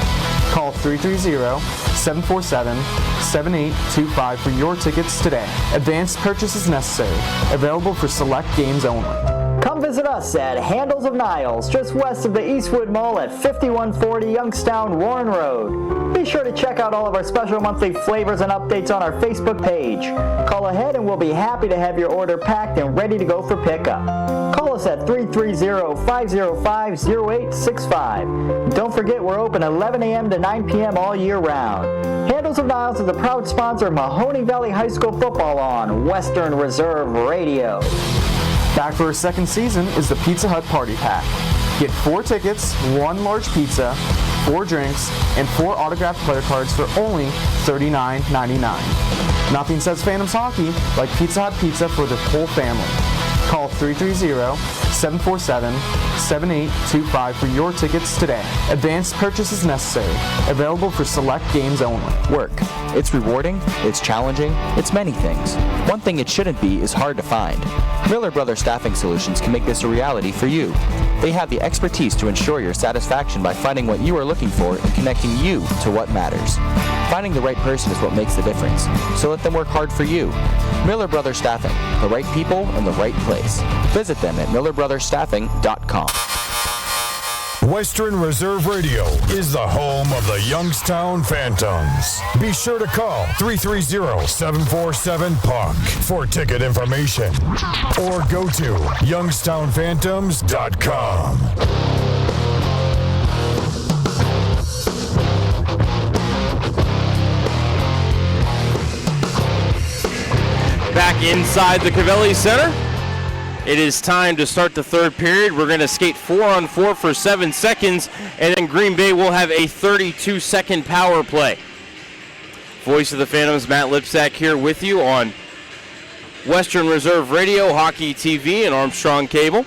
Call 330-747-7825 for your tickets today. Advanced purchase is necessary. Available for select games only. Come visit us at Handles of Niles, just west of the Eastwood Mall at 5140 Youngstown Warren Road. Be sure to check out all of our special monthly flavors and updates on our Facebook page. Call ahead and we'll be happy to have your order packed and ready to go for pickup. Call us at 330-505-0865. Don't forget we're open 11 a.m. to 9 p.m. all year round. Handles of Niles is a proud sponsor of Mahoning Valley High School football on Western Reserve Radio. Back for a second season is the Pizza Hut Party Pack. Get 4 tickets, 1 large pizza, 4 drinks, and 4 autographed player cards for only $39.99. Nothing says Phantoms hockey like Pizza Hut pizza for the whole family. Call 330-747-7825 for your tickets today. Advanced purchase is necessary. Available for select games only. Work. It's rewarding, it's challenging, it's many things. One thing it shouldn't be is hard to find. Miller Brothers Staffing Solutions can make this a reality for you. They have the expertise to ensure your satisfaction by finding what you are looking for and connecting you to what matters. Finding the right person is what makes the difference, so let them work hard for you. Miller Brothers Staffing, the right people in the right place. Visit them at millerbrothersstaffing.com. Western Reserve Radio is the home of the Youngstown Phantoms. Be sure to call 330-747-PUCK for ticket information or go to youngstownphantoms.com. Back inside the Covelli Center. It is time to start the third period. We're going to skate 4-on-4 for 7 seconds, and then Green Bay will have a 32-second power play. Voice of the Phantoms, Matt Lipsack here with you on Western Reserve Radio, Hockey TV, and Armstrong Cable.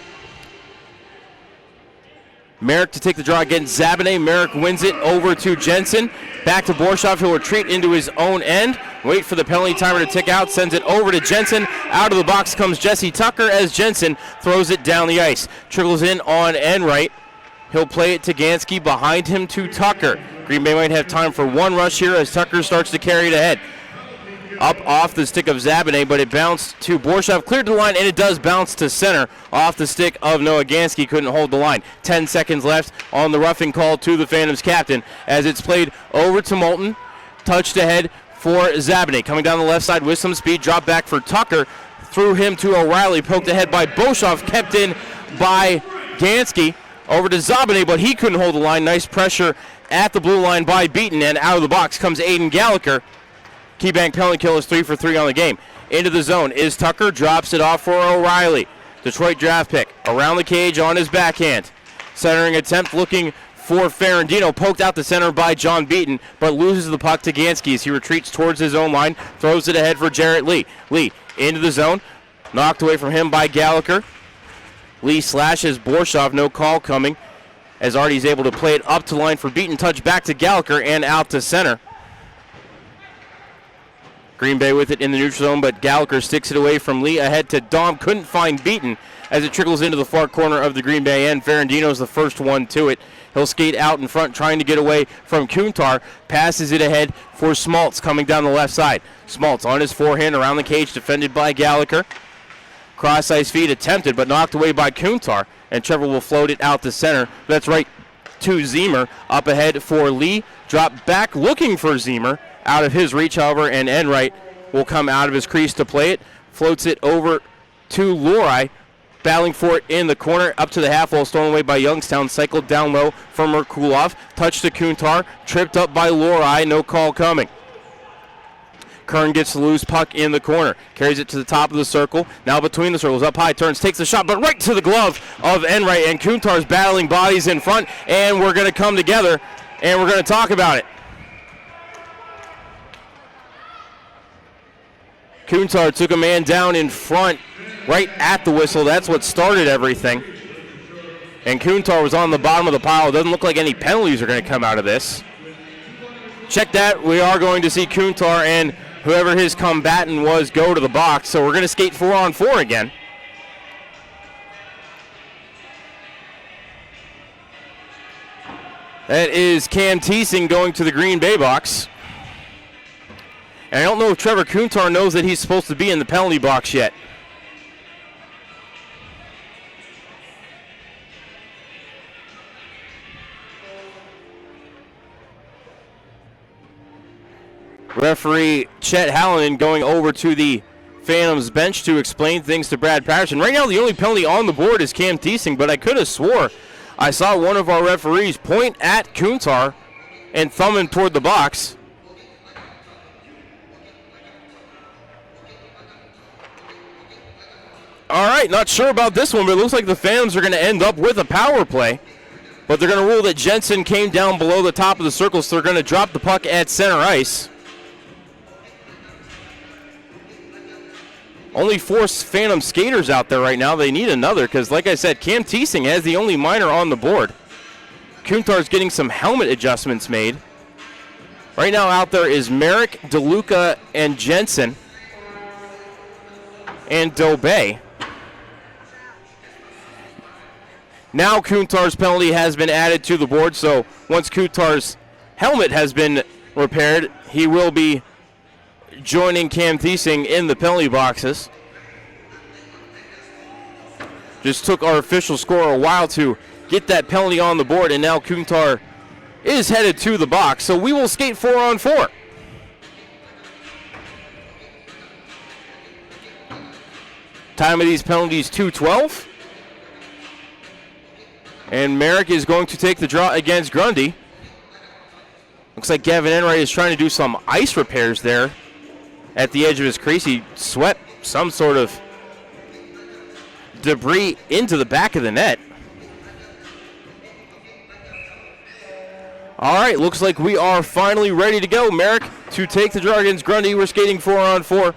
Merrick to take the draw against Zabinet. Merrick wins it over to Jensen. Back to Borshoff. He'll retreat into his own end. Wait for the penalty timer to tick out. Sends it over to Jensen. Out of the box comes Jesse Tucker as Jensen throws it down the ice. Trickles in on Enright. He'll play it to Gansky. Behind him to Tucker. Green Bay might have time for one rush here as Tucker starts to carry it ahead. Up off the stick of Zabinet, but it bounced to Borshoff, cleared the line, and it does bounce to center off the stick of Noah Gansky. Couldn't hold the line. 10 seconds left on the roughing call to the Phantoms captain as it's played over to Moulton. Touched ahead for Zabinet. Coming down the left side with some speed. Drop back for Tucker. Threw him to O'Reilly. Poked ahead by Borshoff. Kept in by Gansky. Over to Zabane, but he couldn't hold the line. Nice pressure at the blue line by Beaton, and out of the box comes Aiden Gallagher. Keybank penalty kill is 3 for 3 on the game. Into the zone is Tucker, drops it off for O'Reilly. Detroit draft pick around the cage on his backhand. Centering attempt looking for Ferrandino, poked out the center by John Beaton, but loses the puck to Gansky as he retreats towards his own line, throws it ahead for Jarrett Lee. Lee into the zone, knocked away from him by Gallagher. Lee slashes Borshoff, no call coming, as Artie's able to play it up to line for Beaton, touch back to Gallagher and out to center. Green Bay with it in the neutral zone, but Gallagher sticks it away from Lee, ahead to Dom, couldn't find Beaton as it trickles into the far corner of the Green Bay end. Ferrandino's the first one to it. He'll skate out in front, trying to get away from Kuntar, passes it ahead for Smaltz coming down the left side. Smaltz on his forehand around the cage, defended by Gallagher. Cross-ice feed attempted, but knocked away by Kuntar, and Trevor will float it out to center. That's right to Zemer, up ahead for Lee. Drop back looking for Zemer, out of his reach, however, and Enright will come out of his crease to play it. Floats it over to Lori, battling for it in the corner, up to the half wall, stolen away by Youngstown, cycled down low from Merkulov, touch to Kuntar, tripped up by Lori, no call coming. Kern gets the loose puck in the corner, carries it to the top of the circle, now between the circles, up high, turns, takes the shot, but right to the glove of Enright, and Kuntar's battling bodies in front, and we're going to come together, and we're going to talk about it. Kuntar took a man down in front right at the whistle. That's what started everything. And Kuntar was on the bottom of the pile. It doesn't look like any penalties are going to come out of this. Check that. We are going to see Kuntar and whoever his combatant was go to the box. So we're going to skate 4-on-4 again. That is Cam Teesing going to the Green Bay box. And I don't know if Trevor Kuntar knows that he's supposed to be in the penalty box yet. Referee Chet Hallinan going over to the Phantoms bench to explain things to Brad Patterson. Right now the only penalty on the board is Cam Teesing, but I could have swore I saw one of our referees point at Kuntar and thumb him toward the box. All right, not sure about this one, but it looks like the Phantoms are going to end up with a power play. But they're going to rule that Jensen came down below the top of the circle, so they're going to drop the puck at center ice. Only 4 Phantom skaters out there right now. They need another because, like I said, Cam Teesing has the only minor on the board. Kuntar's getting some helmet adjustments made. Right now out there is Merrick, DeLuca, and Jensen, and Dobey. Now Kuntar's penalty has been added to the board, so once Kuntar's helmet has been repaired, he will be joining Cam Teesing in the penalty boxes. Just took our official score a while to get that penalty on the board, and now Kuntar is headed to the box, so we will skate 4-on-4. Time of these penalties, 2:12. And Merrick is going to take the draw against Grundy. Looks like Gavin Enright is trying to do some ice repairs there at the edge of his crease. He swept some sort of debris into the back of the net. All right, looks like we are finally ready to go. Merrick to take the draw against Grundy. We're skating 4-on-4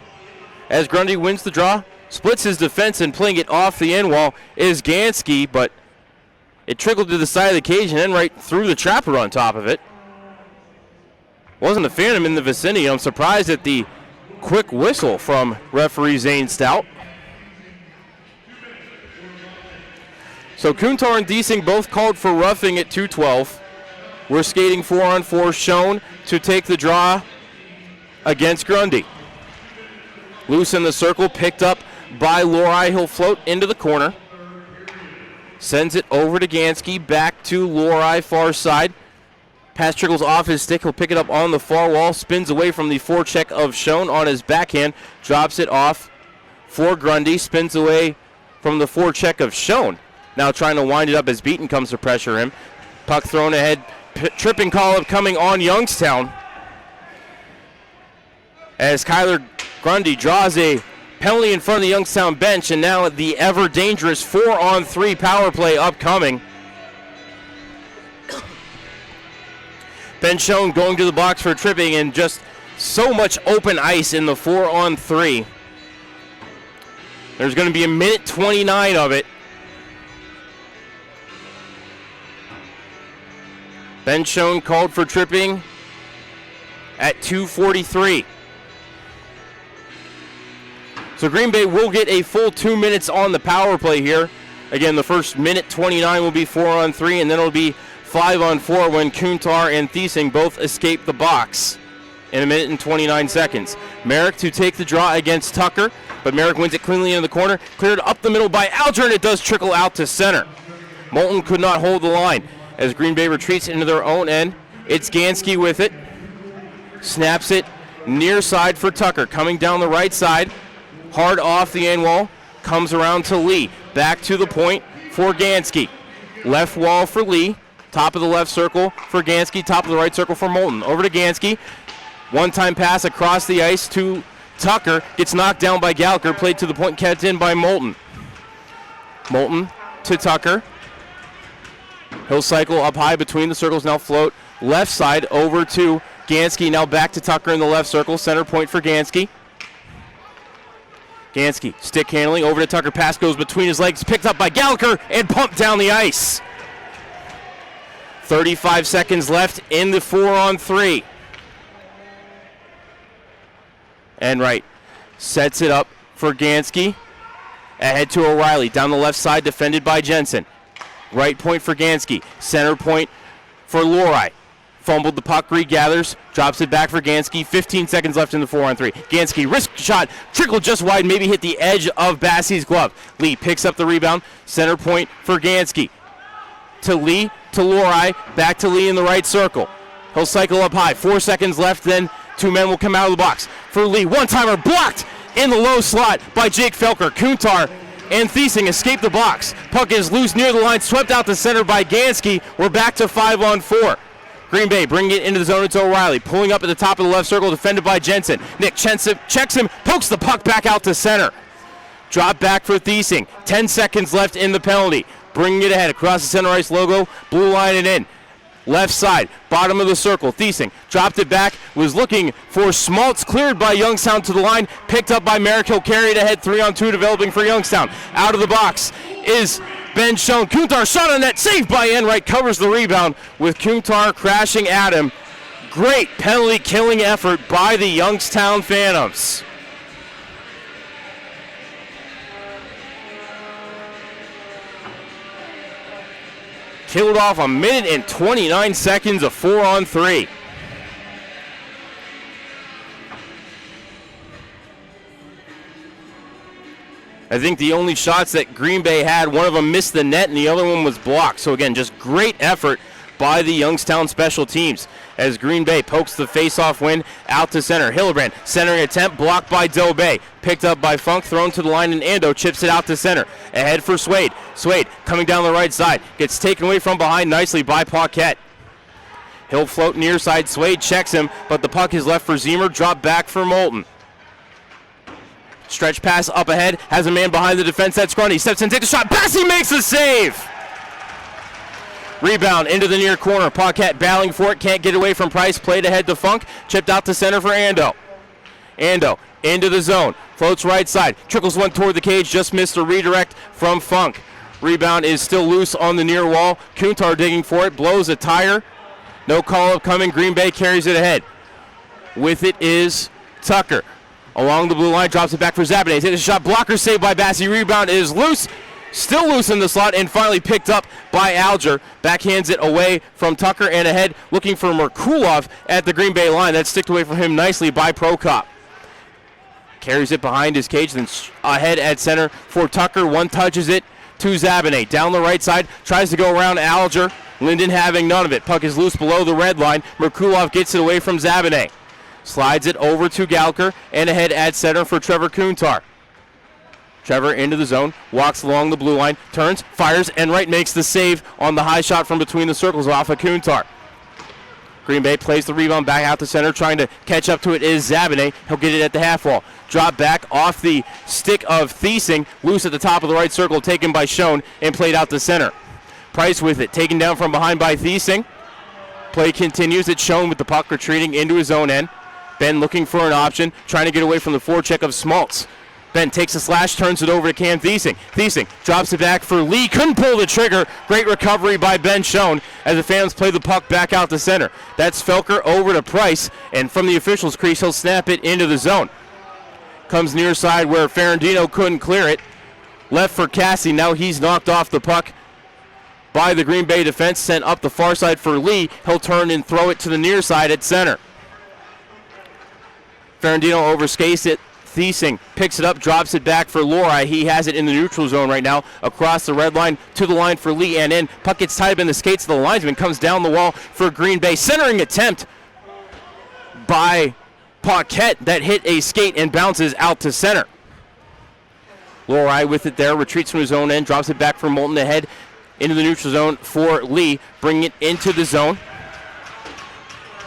as Grundy wins the draw, splits his defense, and playing it off the end wall is Gansky, but it trickled to the side of the cage and then right through the trapper on top of it. Wasn't a Phantom in the vicinity. I'm surprised at the quick whistle from referee Zane Stout. So Kuntar and Teesing both called for roughing at 2:12. We're skating 4-on-4. Schoen to take the draw against Grundy. Loose in the circle, picked up by Lori. He'll float into the corner. Sends it over to Gansky, back to Lori, far side. Pass trickles off his stick. He'll pick it up on the far wall, spins away from the forecheck of Schoen on his backhand, drops it off for Grundy, spins away from the forecheck of Schoen. Now trying to wind it up as Beaton comes to pressure him. Puck thrown ahead. Tripping call-up coming on Youngstown. As Kyler Grundy draws a penalty in front of the Youngstown bench, and now the ever-dangerous 4-on-3 power play upcoming. Ben Schoen going to the box for tripping, and just so much open ice in the 4-on-3. There's going to be a minute 29 of it. Ben Schoen called for tripping at 2:43. So Green Bay will get a full 2 minutes on the power play here. Again, the first minute 29 will be 4-on-3, and then it'll be 5-on-4 when Kuntar and Thiesing both escape the box in a minute and 29 seconds. Merrick to take the draw against Tucker, but Merrick wins it cleanly in the corner. Cleared up the middle by Alger, and it does trickle out to center. Moulton could not hold the line. As Green Bay retreats into their own end, it's Gansky with it. Snaps it near side for Tucker. Coming down the right side, hard off the end wall, comes around to Lee. Back to the point for Gansky. Left wall for Lee. Top of the left circle for Gansky. Top of the right circle for Moulton. Over to Gansky. One-time pass across the ice to Tucker. Gets knocked down by Gallagher. Played to the point, kept in by Moulton. Moulton to Tucker. He'll cycle up high between the circles, now float left side over to Gansky, now back to Tucker in the left circle, center point for Gansky. Gansky, stick handling, over to Tucker, pass goes between his legs, picked up by Gallagher, and pumped down the ice. 35 seconds left in the 4-on-3. And right, sets it up for Gansky, ahead to O'Reilly, down the left side, defended by Jensen. Right point for Gansky. Center point for Lorai. Fumbled the puck, regathers, drops it back for Gansky. 15 seconds left in the 4-on-3. Gansky, risk shot, trickled just wide, maybe hit the edge of Bassey's glove. Lee picks up the rebound. Center point for Gansky. To Lee, to Lorai, back to Lee in the right circle. He'll cycle up high. 4 seconds left, then two men will come out of the box. For Lee, one-timer blocked in the low slot by Jake Felker. Kuntar and Thiesing escape the box. Puck is loose near the line, swept out the center by Gansky. We're back to 5-on-4. Green Bay bringing it into the zone. It's O'Reilly. Pulling up at the top of the left circle, defended by Jensen. Nick checks him, pokes the puck back out to center. Drop back for Thiesing. 10 seconds left in the penalty. Bringing it ahead across the center ice logo. Blue line and in. Left side, bottom of the circle. Thiesing dropped it back, was looking for Schmaltz, cleared by Youngstown to the line, picked up by Merrick. He'll carry it ahead, 3-on-2 developing for Youngstown. Out of the box is Ben Schoen. Kuntar shot on net, saved by Enright, covers the rebound with Kuntar crashing at him. Great penalty killing effort by the Youngstown Phantoms. Killed off a minute and 29 seconds of 4-on-3. I think the only shots that Green Bay had, one of them missed the net and the other one was blocked. So again, just great effort by the Youngstown special teams as Green Bay pokes the face-off win out to center. Hillebrand, centering attempt, blocked by Dobay. Picked up by Funk, thrown to the line, and Ando chips it out to center. Ahead for Swade. Swade coming down the right side. Gets taken away from behind nicely by Paquette. He'll float near side. Swade checks him, but the puck is left for Zemer. Drop back for Moulton. Stretch pass up ahead. Has a man behind the defense. That's Grundy. Steps in, takes a shot. Bassey makes the save! Rebound into the near corner. Paquette battling for it. Can't get away from Price. Played ahead to Funk. Chipped out to center for Ando. Ando into the zone. Floats right side. Trickles one toward the cage. Just missed a redirect from Funk. Rebound is still loose on the near wall. Kuntar digging for it. Blows a tire. No call-up coming. Green Bay carries it ahead. With it is Tucker. Along the blue line. Drops it back for Zabine. Takes a shot. Blocker saved by Bassey. Rebound is loose. Still loose in the slot and finally picked up by Alger. Backhands it away from Tucker and ahead looking for Merkulov at the Green Bay line. That's sticked away from him nicely by Prokop. Carries it behind his cage, then ahead at center for Tucker. One touches it to Zabine. Down the right side, tries to go around Alger. Linden having none of it. Puck is loose below the red line. Merkulov gets it away from Zabine. Slides it over to Galker and ahead at center for Trevor Kuntar. Trevor into the zone, walks along the blue line, turns, fires, and Wright makes the save on the high shot from between the circles off of Kuntar. Green Bay plays the rebound back out to center. Trying to catch up to it is Zabine. He'll get it at the half wall. Drop back off the stick of Thiesing. Loose at the top of the right circle, taken by Schoen and played out to center. Price with it, taken down from behind by Thiesing. Play continues. It's Schoen with the puck, retreating into his own end. Ben looking for an option, trying to get away from the forecheck of Smoltz. Ben takes a slash, turns it over to Cam Thiesing. Thiesing drops it back for Lee. Couldn't pull the trigger. Great recovery by Ben Schoen as the fans play the puck back out to center. That's Felker over to Price, and from the officials' crease, he'll snap it into the zone. Comes near side where Ferrandino couldn't clear it. Left for Cassie. Now he's knocked off the puck by the Green Bay defense. Sent up the far side for Lee. He'll turn and throw it to the near side at center. Ferrandino overskates it. Thiesing picks it up, drops it back for Lori. He has it in the neutral zone right now, across the red line to the line for Lee and in. Puck gets tied up in the skates of the linesman, comes down the wall for Green Bay. Centering attempt by Paquette that hit a skate and bounces out to center. Lori with it there, retreats from his own end, drops it back for Moulton ahead into the neutral zone for Lee, bringing it into the zone.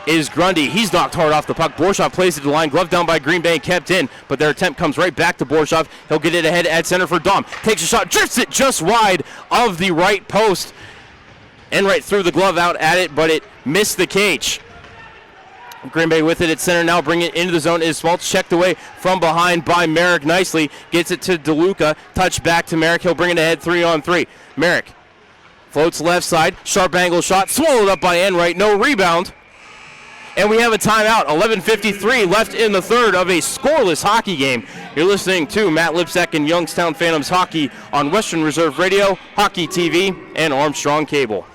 Is Grundy. He's knocked hard off the puck. Borshoff plays it to the line. Glove down by Green Bay, kept in, but their attempt comes right back to Borshoff. He'll get it ahead at center for Dom. Takes a shot, drifts it just wide of the right post. And right through the glove out at it, but it missed the cage. Green Bay with it at center now, bringing it into the zone is Smoltz, checked away from behind by Merrick nicely. Gets it to DeLuca, touch back to Merrick. He'll bring it ahead 3-on-3. Merrick floats left side, sharp angle shot, swallowed up by Enright, no rebound. And we have a timeout, 11:53 left in the third of a scoreless hockey game. You're listening to Matt Lipsack and Youngstown Phantoms Hockey on Western Reserve Radio, Hockey TV, and Armstrong Cable.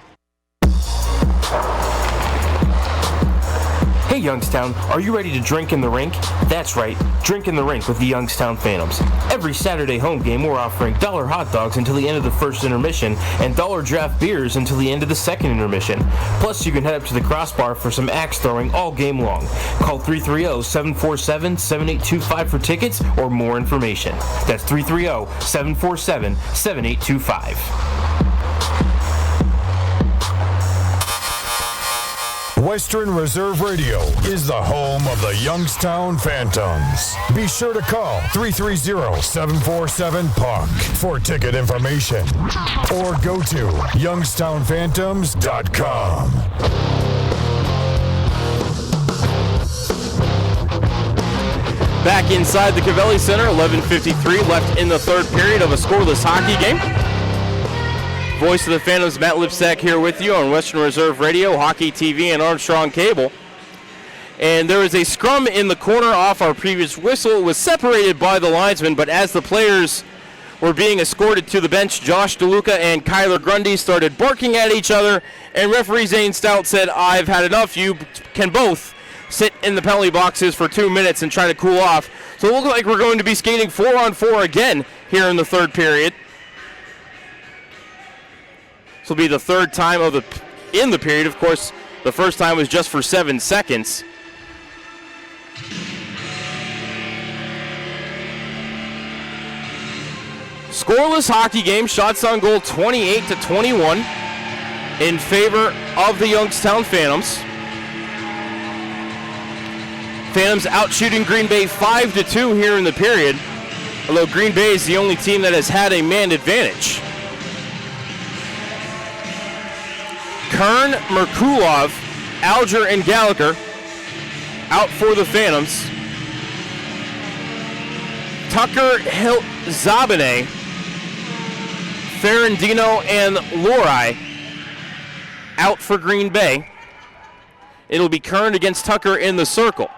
Hey Youngstown, are you ready to drink in the rink? That's right, drink in the rink with the Youngstown Phantoms. Every Saturday home game we're offering $1 hot dogs until the end of the first intermission and $1 draft beers until the end of the second intermission. Plus you can head up to the crossbar for some axe throwing all game long. Call 330-747-7825 for tickets or more information. That's 330-747-7825. Western Reserve Radio is the home of the Youngstown Phantoms. Be sure to call 330-747-PUCK for ticket information or go to youngstownphantoms.com. Back inside the Cavelli Center, 11:53 left in the third period of a scoreless hockey game. Voice of the Phantoms, Matt Lipsack here with you on Western Reserve Radio, Hockey TV, and Armstrong Cable. And there was a scrum in the corner off our previous whistle. It was separated by the linesman, but as the players were being escorted to the bench, Josh DeLuca and Kyler Grundy started barking at each other, and referee Zane Stout said, "I've had enough. You can both sit in the penalty boxes for 2 minutes and try to cool off." So it looks like we're going to be skating 4-on-4 again here in the third period. This will be the third time in the period. Of course, the first time was just for 7 seconds. Scoreless hockey game, shots on goal 28-21 in favor of the Youngstown Phantoms. Phantoms out shooting Green Bay 5-2 here in the period, although Green Bay is the only team that has had a man advantage. Kern, Merkulov, Alger, and Gallagher out for the Phantoms. Tucker, Zabine, Ferrandino, and Lori out for Green Bay. It'll be Kern against Tucker in the circle.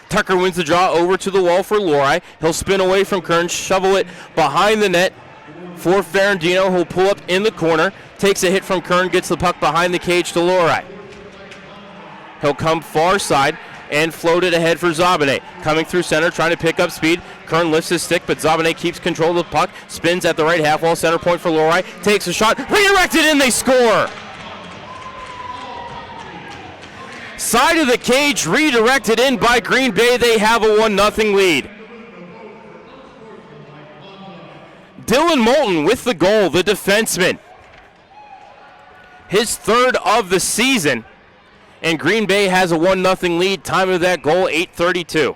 Tucker wins the draw over to the wall for Lori. He'll spin away from Kern, shovel it behind the net for Ferrandino, who'll pull up in the corner, takes a hit from Kern, gets the puck behind the cage to Lori. He'll come far side and float it ahead for Zabine. Coming through center, trying to pick up speed. Kern lifts his stick, but Zabine keeps control of the puck, spins at the right half wall, center point for Lori, takes a shot, redirected, and they score! Side of the cage, redirected in by Green Bay. They have a 1-0 lead. Dylan Moulton with the goal, the defenseman. His third of the season. And Green Bay has a 1-0 lead. Time of that goal, 8:32.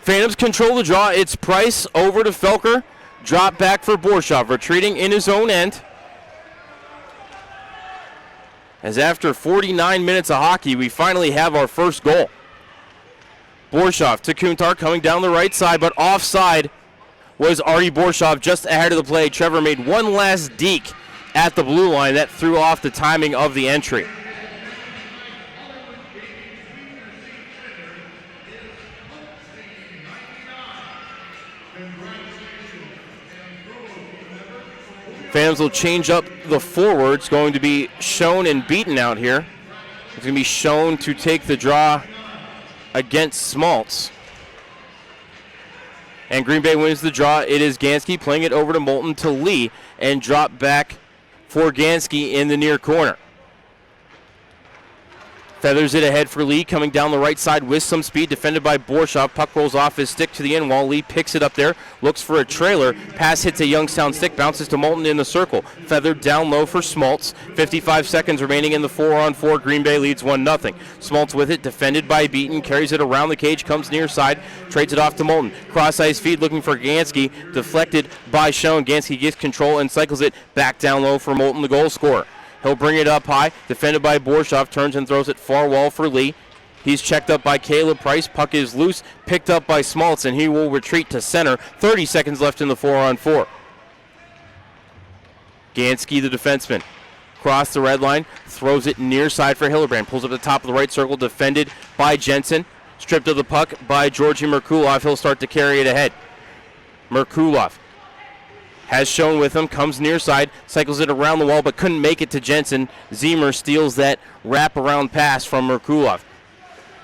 Phantoms control the draw. It's Price over to Felker. Drop back for Borshov, retreating in his own end. As after 49 minutes of hockey, we finally have our first goal. Borshov to Kuntar coming down the right side, but offside was Artie Borshov just ahead of the play. Trevor made one last deke at the blue line. That threw off the timing of the entry. Phantoms will change up the forwards. Going to be Schoen and Beaton out here. It's going to be Schoen to take the draw against Smaltz. And Green Bay wins the draw. It is Gansky playing it over to Moulton to Lee and drop back for Gansky in the near corner. Feathers it ahead for Lee, coming down the right side with some speed, defended by Borshov. Puck rolls off his stick to the end wall. Lee picks it up there, looks for a trailer. Pass hits a Youngstown stick, bounces to Moulton in the circle. Feathered down low for Smaltz. 55 seconds remaining in the 4-on-4. Green Bay leads 1-0. Smaltz with it, defended by Beaton, carries it around the cage, comes near side, trades it off to Moulton. Cross-ice feed looking for Gansky, deflected by Schoen. Gansky gets control and cycles it back down low for Moulton, the goal scorer. He'll bring it up high, defended by Borshov, turns and throws it far wall for Lee. He's checked up by Caleb Price. Puck is loose, picked up by Smaltz, and he will retreat to center. 30 seconds left in the 4-on-4. Gansky, the defenseman, cross the red line, throws it near side for Hillebrand. Pulls up the top of the right circle, defended by Jensen. Stripped of the puck by Georgi Merkulov. He'll start to carry it ahead. Merkulov has Schoen with him, comes near side, cycles it around the wall, but couldn't make it to Jensen. Zemer steals that wraparound pass from Merkulov.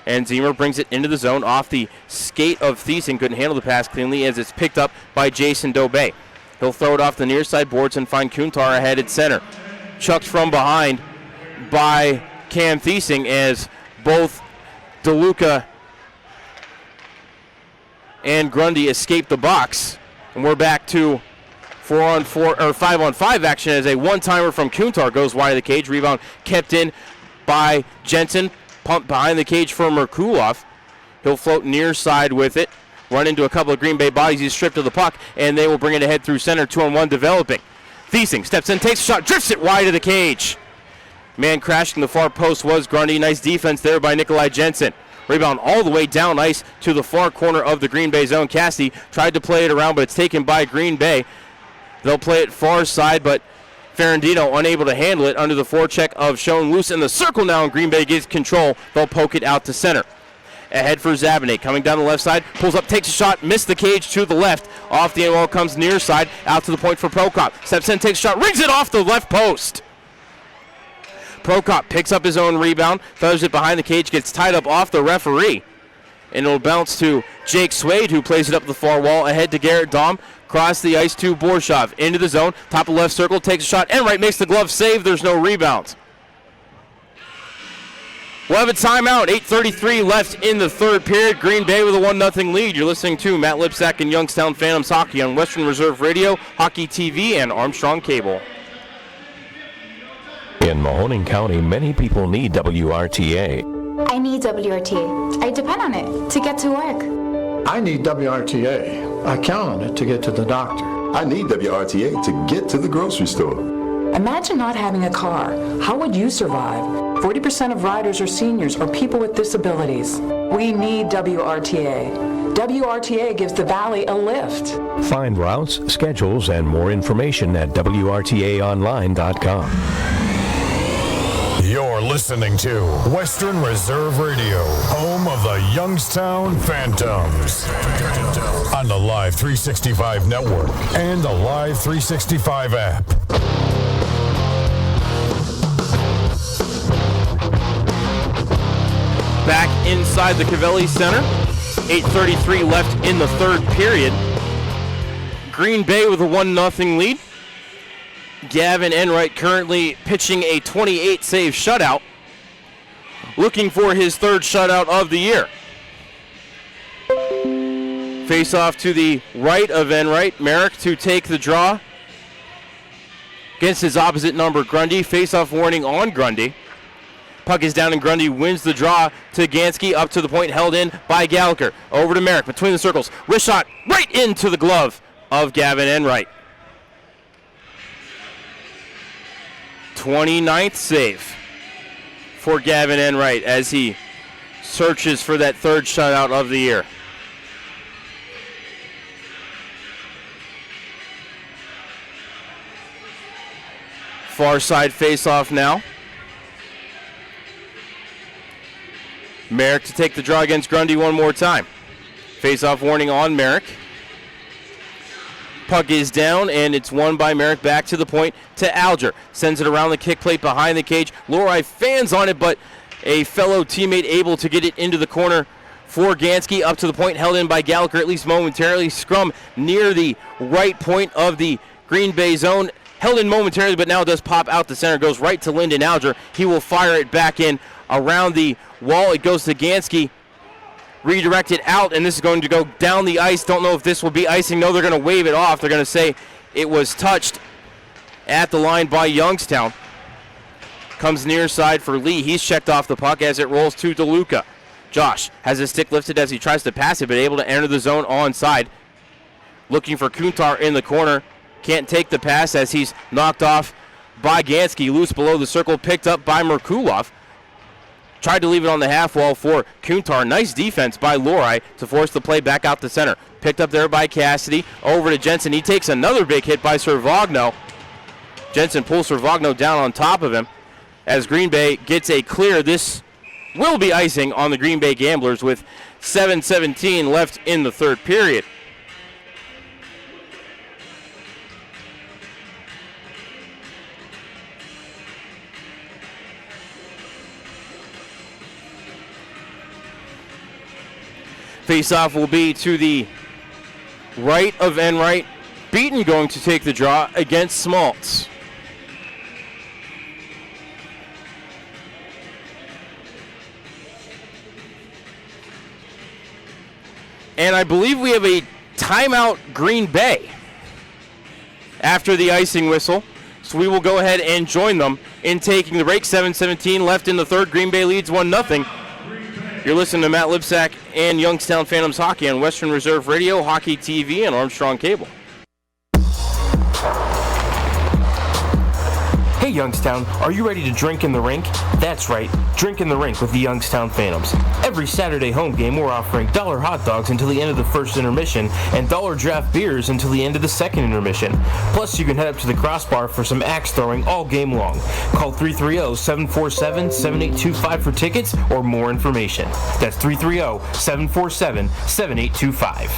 And Zemer brings it into the zone off the skate of Thiessen. Couldn't handle the pass cleanly as it's picked up by Jason Dobé. He'll throw it off the near side boards and find Kuntar ahead at center. Chucked from behind by Cam Thiessen as both DeLuca and Grundy escape the box. And we're back to 4-on-4 or 5-on-5 action as a one-timer from Kuntar goes wide of the cage. Rebound kept in by Jensen. Pumped behind the cage for Merkulov. He'll float near side with it. Run into a couple of Green Bay bodies. He's stripped of the puck, and they will bring it ahead through center. 2-on-1 developing. Thiesing steps in, takes a shot, drifts it wide of the cage. Man crashing the far post was Grundy. Nice defense there by Nikolai Jensen. Rebound all the way down ice to the far corner of the Green Bay zone. Cassidy tried to play it around, but it's taken by Green Bay. They'll play it far side, but Ferrandino unable to handle it under the forecheck of Schoen. Loose in the circle now, and Green Bay gets control. They'll poke it out to center. Ahead for Zabinet, coming down the left side, pulls up, takes a shot, missed the cage to the left. Off the end wall, comes near side, out to the point for Prokop. Steps in, takes a shot, rings it off the left post. Prokop picks up his own rebound, feathers it behind the cage, gets tied up off the referee. And it'll bounce to Jake Swade, who plays it up the far wall, ahead to Garrett Dahm. Cross the ice to Borshov, into the zone, top of left circle, takes a shot, and right makes the glove save. There's no rebound. We'll have a timeout. 8:33 left in the third period. Green Bay with a 1-0 lead. You're listening to Matt Lipsack and Youngstown Phantoms Hockey on Western Reserve Radio, Hockey TV, and Armstrong Cable. In Mahoning County, many people need WRTA. I need WRTA. I depend on it to get to work. I need WRTA. I count on it to get to the doctor. I need WRTA to get to the grocery store. Imagine not having a car. How would you survive? 40% of riders are seniors or people with disabilities. We need WRTA. WRTA gives the Valley a lift. Find routes, schedules, and more information at WRTAonline.com. You're listening to Western Reserve Radio, home of the Youngstown Phantoms. On the Live 365 network and the Live 365 app. back inside the Cavelli Center. 8:33 left in the third period. Green Bay with a 1-0 lead. Gavin Enright currently pitching a 28-save shutout, looking for his third shutout of the year. Face off to the right of Enright. Merrick to take the draw against his opposite number, Grundy. Face-off warning on Grundy. Puck is down and Grundy wins the draw to Gansky, up to the point, held in by Gallagher. Over to Merrick, between the circles. Wrist shot right into the glove of Gavin Enright. 29th save for Gavin Enright as he searches for that third shutout of the year. Far side face-off now. Merrick to take the draw against Grundy one more time. Face-off warning on Merrick. Puck is down, and it's won by Merrick. Back to the point to Alger. Sends it around the kick plate behind the cage. Lori fans on it, but a fellow teammate able to get it into the corner for Gansky. Up to the point, held in by Gallagher, at least momentarily. Scrum near the right point of the Green Bay zone. Held in momentarily, but now does pop out the center. Goes right to Lyndon Alger. He will fire it back in around the wall. It goes to Gansky. Redirected out, and this is going to go down the ice. Don't know if this will be icing. No, they're going to wave it off. They're going to say it was touched at the line by Youngstown. Comes near side for Lee. He's checked off the puck as it rolls to DeLuca. Josh has his stick lifted as he tries to pass it, but able to enter the zone onside. Looking for Kuntar in the corner. Can't take the pass as he's knocked off by Gansky. Loose below the circle, picked up by Merkulov. Tried to leave it on the half wall for Kuntar. Nice defense by Lori to force the play back out the center. Picked up there by Cassidy. Over to Jensen. He takes another big hit by Servagno. Jensen pulls Servagno down on top of him. As Green Bay gets a clear, this will be icing on the Green Bay Gamblers with 7:17 left in the third period. Face-off will be to the right of Enright. Beaton going to take the draw against Smaltz. And I believe we have a timeout Green Bay after the icing whistle. So we will go ahead and join them in taking the break. 7:17 left in the third. Green Bay leads 1-0. You're listening to Matt Lipsack and Youngstown Phantoms Hockey on Western Reserve Radio, Hockey TV, and Armstrong Cable. Hey Youngstown, are you ready to drink in the rink? That's right, drink in the rink with the Youngstown Phantoms. Every Saturday home game we're offering $1 hot dogs until the end of the first intermission and $1 draft beers until the end of the second intermission. Plus you can head up to the crossbar for some axe throwing all game long. Call 330-747-7825 for tickets or more information. That's 330-747-7825.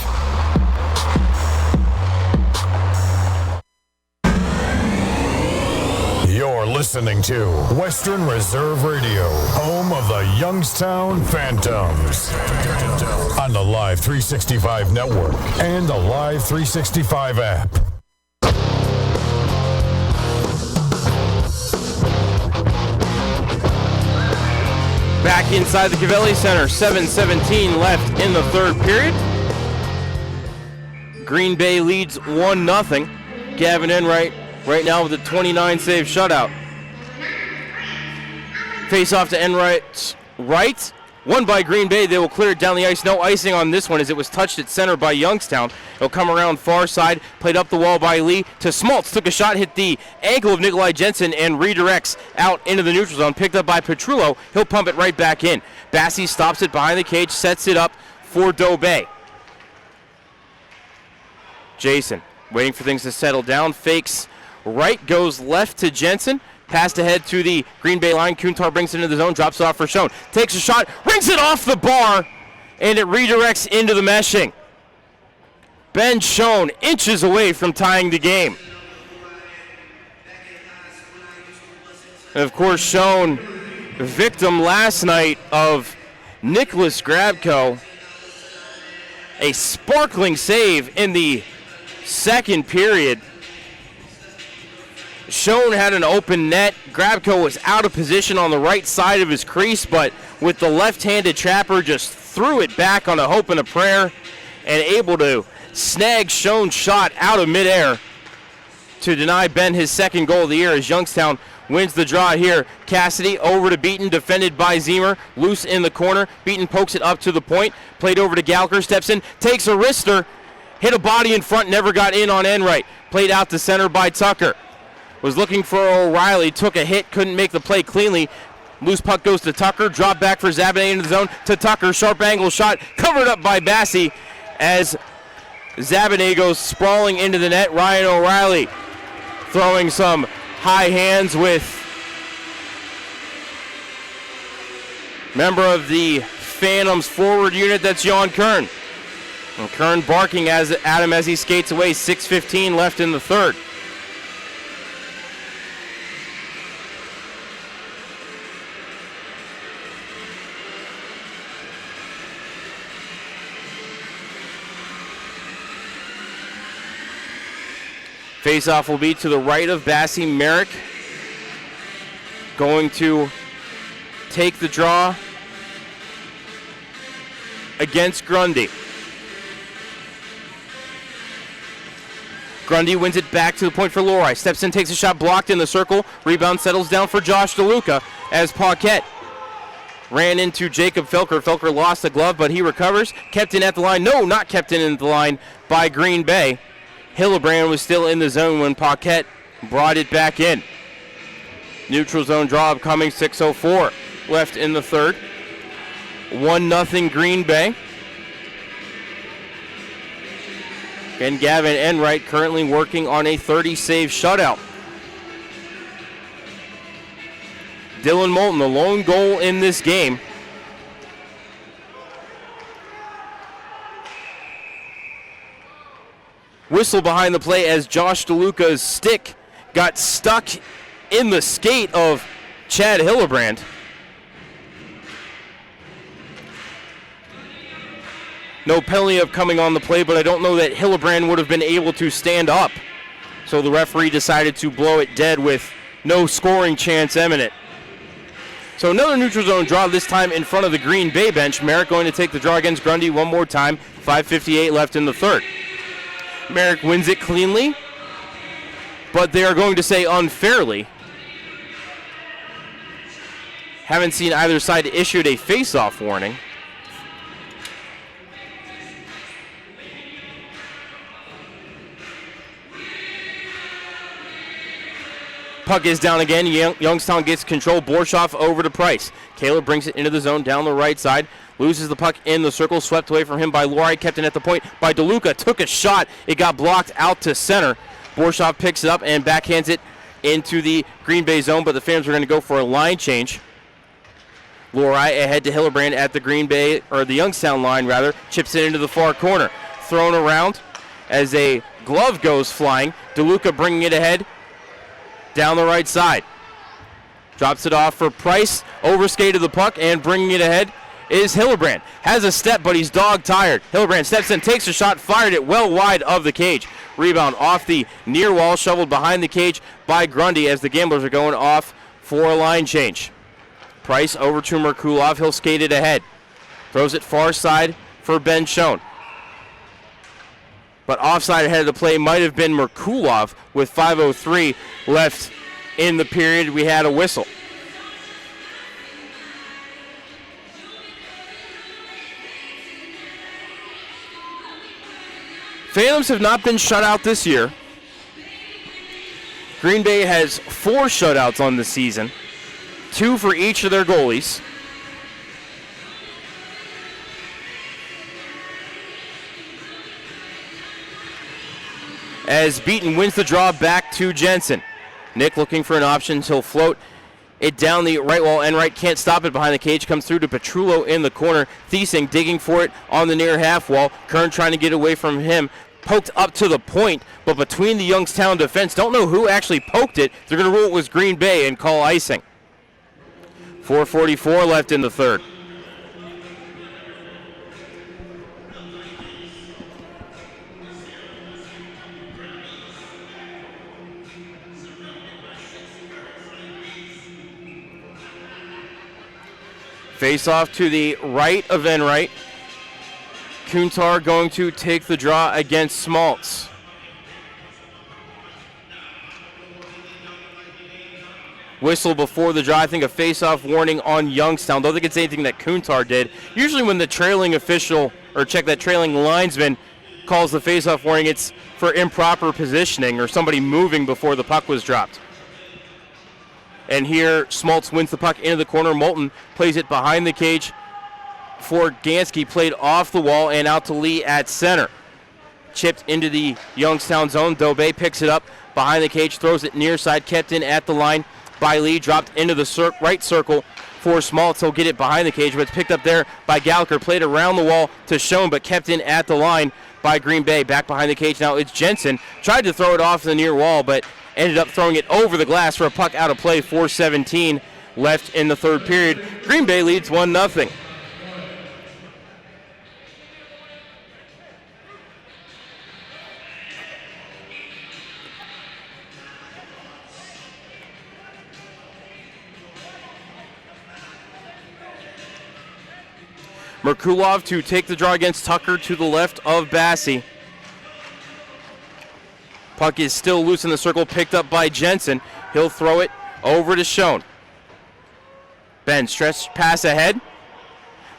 You're listening to Western Reserve Radio, home of the Youngstown Phantoms. On the Live 365 network and the Live 365 app. Back inside the Cavelli Center, 7:17 left in the third period. Green Bay leads 1-0. Gavin Enright right now with a 29-save shutout. Face off to Enright's right. Won by Green Bay. They will clear it down the ice. No icing on this one as it was touched at center by Youngstown. It'll come around far side. Played up the wall by Lee to Smaltz. Took a shot, hit the ankle of Nikolai Jensen and redirects out into the neutral zone. Picked up by Petrullo. He'll pump it right back in. Bassi stops it behind the cage. Sets it up for Dobay. Jason waiting for things to settle down. Fakes right, goes left to Jensen. Passed ahead to the Green Bay line. Kuntar brings it into the zone, drops it off for Schoen. Takes a shot, rings it off the bar, and it redirects into the meshing. Ben Schoen inches away from tying the game. And of course, Schoen, victim last night of Nicholas Grabko, a sparkling save in the second period. Schoen had an open net. Grabko was out of position on the right side of his crease, but with the left-handed trapper just threw it back on a hope and a prayer and able to snag Schoen's shot out of midair to deny Ben his second goal of the year as Youngstown wins the draw here. Cassidy over to Beaton, defended by Zemer. Loose in the corner. Beaton pokes it up to the point. Played over to Galker, steps in, takes a wrister, hit a body in front, never got in on Enright. Played out to center by Tucker. Was looking for O'Reilly, took a hit, couldn't make the play cleanly. Loose puck goes to Tucker, drop back for Zabanet into the zone to Tucker, sharp angle shot, covered up by Bassi as Zabanet goes sprawling into the net. Ryan O'Reilly throwing some high hands with member of the Phantoms forward unit, that's Jon Kern. And Kern barking at him as he skates away, 6:15 left in the third. Face-off will be to the right of Bassi. Merrick going to take the draw against Grundy. Grundy wins it back to the point for Lori. Steps in, takes a shot, blocked in the circle. Rebound settles down for Josh DeLuca as Paquette ran into Jacob Felker. Felker lost the glove, but he recovers. Kept in at the line. No, not kept in at the line by Green Bay. Hillebrand was still in the zone when Paquette brought it back in. Neutral zone draw upcoming, 6:04 left in the third. 1-0 Green Bay. And Gavin Enright currently working on a 30-save shutout. Dylan Moulton, the lone goal in this game. Whistle behind the play as Josh DeLuca's stick got stuck in the skate of Chad Hillebrand. No penalty of coming on the play, but I don't know that Hillebrand would have been able to stand up. So the referee decided to blow it dead with no scoring chance imminent. So another neutral zone draw, this time in front of the Green Bay bench. Merrick going to take the draw against Grundy one more time. 5:58 left in the third. Merrick wins it cleanly, but they are going to say unfairly. Haven't seen either side issued a face-off warning. Puck is down again. Youngstown gets control. Borshoff over to Price. Caleb brings it into the zone down the right side. Loses the puck in the circle. Swept away from him by Lori. Kept it at the point by DeLuca. Took a shot. It got blocked out to center. Borshoff picks it up and backhands it into the Green Bay zone, but the Phantoms are going to go for a line change. Lori ahead to Hillebrand at the Green Bay, or the Youngstown line rather. Chips it into the far corner. Thrown around as a glove goes flying. DeLuca bringing it ahead down the right side. Drops it off for Price. Overskated the puck and bringing it ahead is Hillebrand. Has a step, but he's dog-tired. Hillebrand steps in, takes a shot, fired it well wide of the cage. Rebound off the near wall, shoveled behind the cage by Grundy as the Gamblers are going off for a line change. Price over to Merkulov. He'll skate it ahead. Throws it far side for Ben Schoen. But offside ahead of the play might have been Merkulov with 5:03 left in the period. We had a whistle. Phantoms have not been shut out this year. Green Bay has 4 shutouts on the season, 2 for each of their goalies. As Beaton wins the draw back to Jensen. Nick looking for an option. He'll float it down the right wall. Enright can't stop it behind the cage. Comes through to Petrullo in the corner. Thiesing digging for it on the near half wall. Kern trying to get away from him. Poked up to the point, but between the Youngstown defense. Don't know who actually poked it. They're going to rule it was Green Bay and call icing. 4:44 left in the third. Face off to the right of Enright. Kuntar going to take the draw against Smaltz. Whistle before the draw. I think a face-off warning on Youngstown. Don't think it's anything that Kuntar did. Usually when the trailing official, or check that trailing linesman, calls the face-off warning, it's for improper positioning or somebody moving before the puck was dropped. And here, Smaltz wins the puck into the corner. Moulton plays it behind the cage for Gansky. Played off the wall and out to Lee at center. Chipped into the Youngstown zone. Dobé picks it up behind the cage, throws it near side, kept in at the line by Lee, dropped into the right circle for Smaltz. He'll get it behind the cage, but it's picked up there by Gallagher. Played around the wall to Schoen, but kept in at the line by Green Bay. Back behind the cage now, it's Jensen. Tried to throw it off the near wall, but ended up throwing it over the glass for a puck out of play. 4:17 left in the third period. Green Bay leads 1-0. Merkulov to take the draw against Tucker to the left of Bassi. Puck is still loose in the circle, picked up by Jensen. He'll throw it over to Schoen. Ben, stretch pass ahead.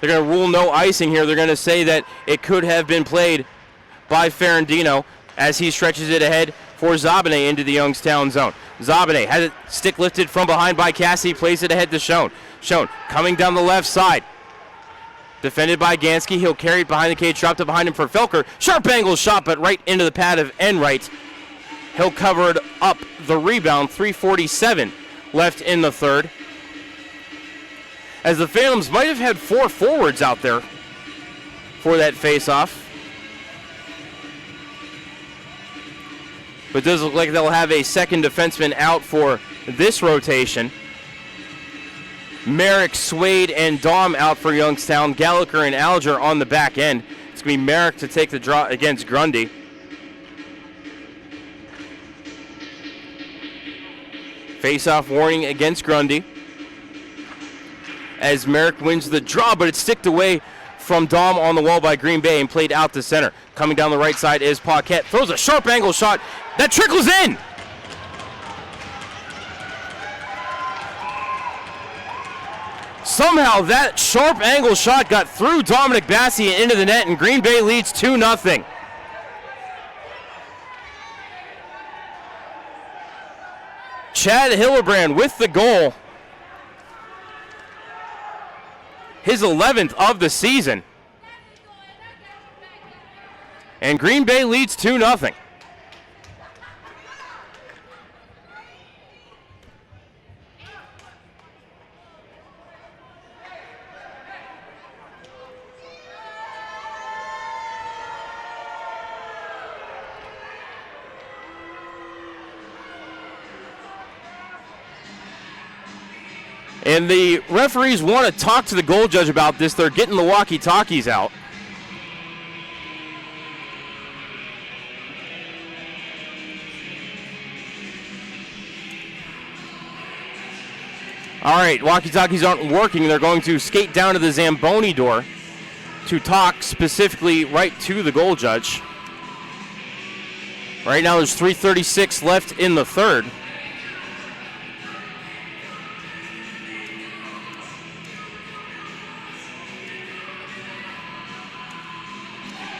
They're going to rule no icing here. They're going to say that it could have been played by Ferrandino as he stretches it ahead for Zabane into the Youngstown zone. Zabane has it stick lifted from behind by Cassie, plays it ahead to Schoen. Schoen coming down the left side. Defended by Gansky. He'll carry it behind the cage, dropped it behind him for Felker. Sharp angle shot, but right into the pad of Enright. He'll cover it up the rebound. 3:47 left in the third. As the Phantoms might have had 4 forwards out there for that face-off. But it does look like they'll have a second defenseman out for this rotation. Merrick, Swade, and Dahm out for Youngstown. Gallagher and Alger on the back end. It's going to be Merrick to take the draw against Grundy. Face-off warning against Grundy. As Merrick wins the draw, but it's sticked away from Dahm on the wall by Green Bay and played out to center. Coming down the right side is Paquette. Throws a sharp angle shot. That trickles in! Somehow that sharp angle shot got through Dominic Bassi and into the net, and Green Bay leads 2-0. Chad Hillebrand with the goal. His 11th of the season. And Green Bay leads 2-0. And the referees want to talk to the goal judge about this. They're getting the walkie-talkies out. All right, walkie-talkies aren't working. They're going to skate down to the Zamboni door to talk specifically right to the goal judge. Right now there's 3:36 left in the third.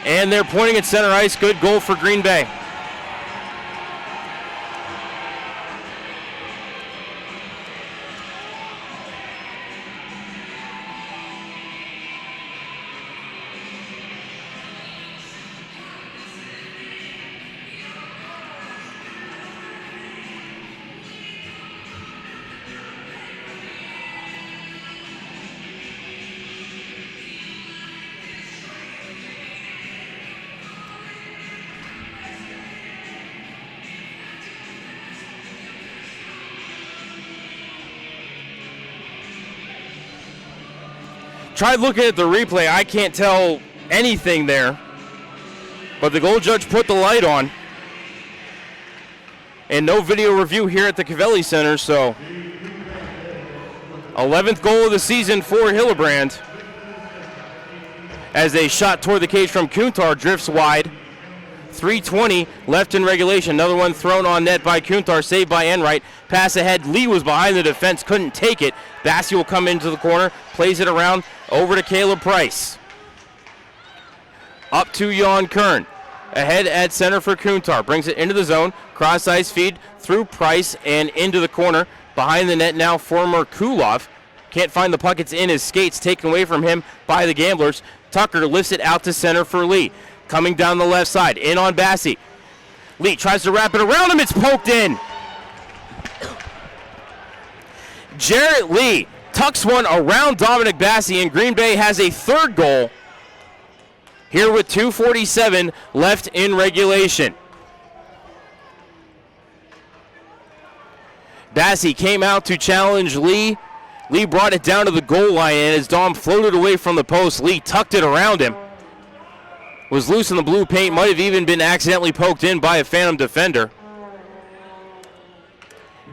And they're pointing at center ice. Good goal for Green Bay. Tried looking at the replay. I can't tell anything there. But the goal judge put the light on. And no video review here at the Cavelli Center, so 11th goal of the season for Hillebrand. As a shot toward the cage from Kuntar drifts wide. 3:20 left in regulation. Another one thrown on net by Kuntar, saved by Enright. Pass ahead. Lee was behind the defense, couldn't take it. Bassey will come into the corner, plays it around over to Caleb Price. Up to Jan Kern. Ahead at center for Kuntar. Brings it into the zone. Cross ice feed through Price and into the corner. Behind the net now for Merkulov. Can't find the puck. It's in his skates. Taken away from him by the Gamblers. Tucker lifts it out to center for Lee. Coming down the left side. In on Bassey. Lee tries to wrap it around him. It's poked in. Jarrett Lee tucks one around Dominic Bassey, and Green Bay has a third goal here with 2:47 left in regulation. Bassey came out to challenge Lee. Lee brought it down to the goal line, and as Dom floated away from the post, Lee tucked it around him. Was loose in the blue paint, might have even been accidentally poked in by a Phantom defender.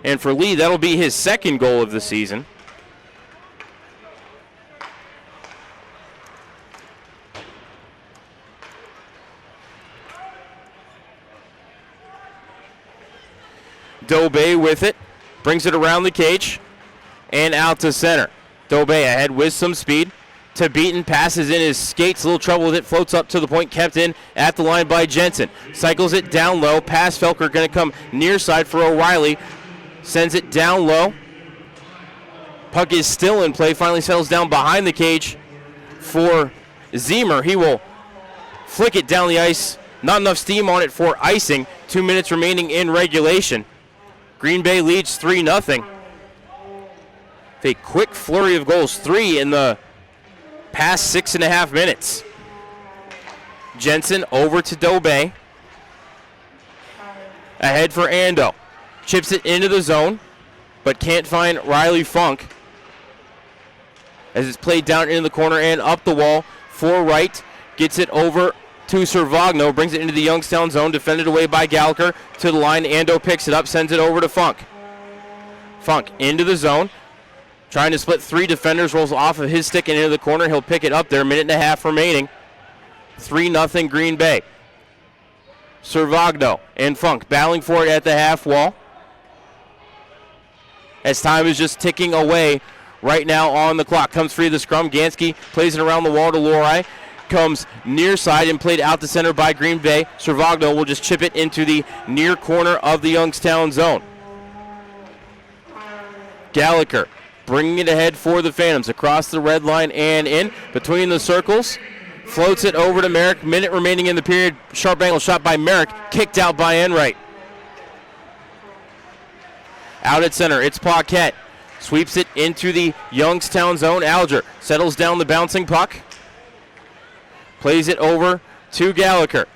And for Lee, that'll be his second goal of the season. Dobay with it, brings it around the cage and out to center. Dobay ahead with some speed to Beaton, passes in his skates, a little trouble with it, floats up to the point, kept in at the line by Jensen. Cycles it down low, past Felker, going to come near side for O'Reilly. Sends it down low. Puck is still in play, finally settles down behind the cage for Zemer. He will flick it down the ice. Not enough steam on it for icing. 2 minutes remaining in regulation. Green Bay leads 3-0. A quick flurry of goals, 3 in the past 6.5 minutes. Jensen over to Dobay. Ahead for Ando. Chips it into the zone, but can't find Riley Funk. As it's played down into the corner and up the wall for Wright. Gets it over to Servagno, brings it into the Youngstown zone, defended away by Gallagher to the line. Ando picks it up, sends it over to Funk. Funk into the zone, trying to split 3 defenders, rolls off of his stick and into the corner. He'll pick it up there, 1.5 remaining. 3-0 Green Bay. Servagno and Funk battling for it at the half wall. As time is just ticking away right now on the clock. Comes free of the scrum. Gansky plays it around the wall to Lorai. Comes near side and played out to center by Green Bay. Servagno will just chip it into the near corner of the Youngstown zone. Gallagher bringing it ahead for the Phantoms across the red line and in between the circles. Floats it over to Merrick. Minute remaining in the period. Sharp angle shot by Merrick. Kicked out by Enright. Out at center, it's Paquette. Sweeps it into the Youngstown zone. Alger settles down the bouncing puck. Plays it over to Gallagher.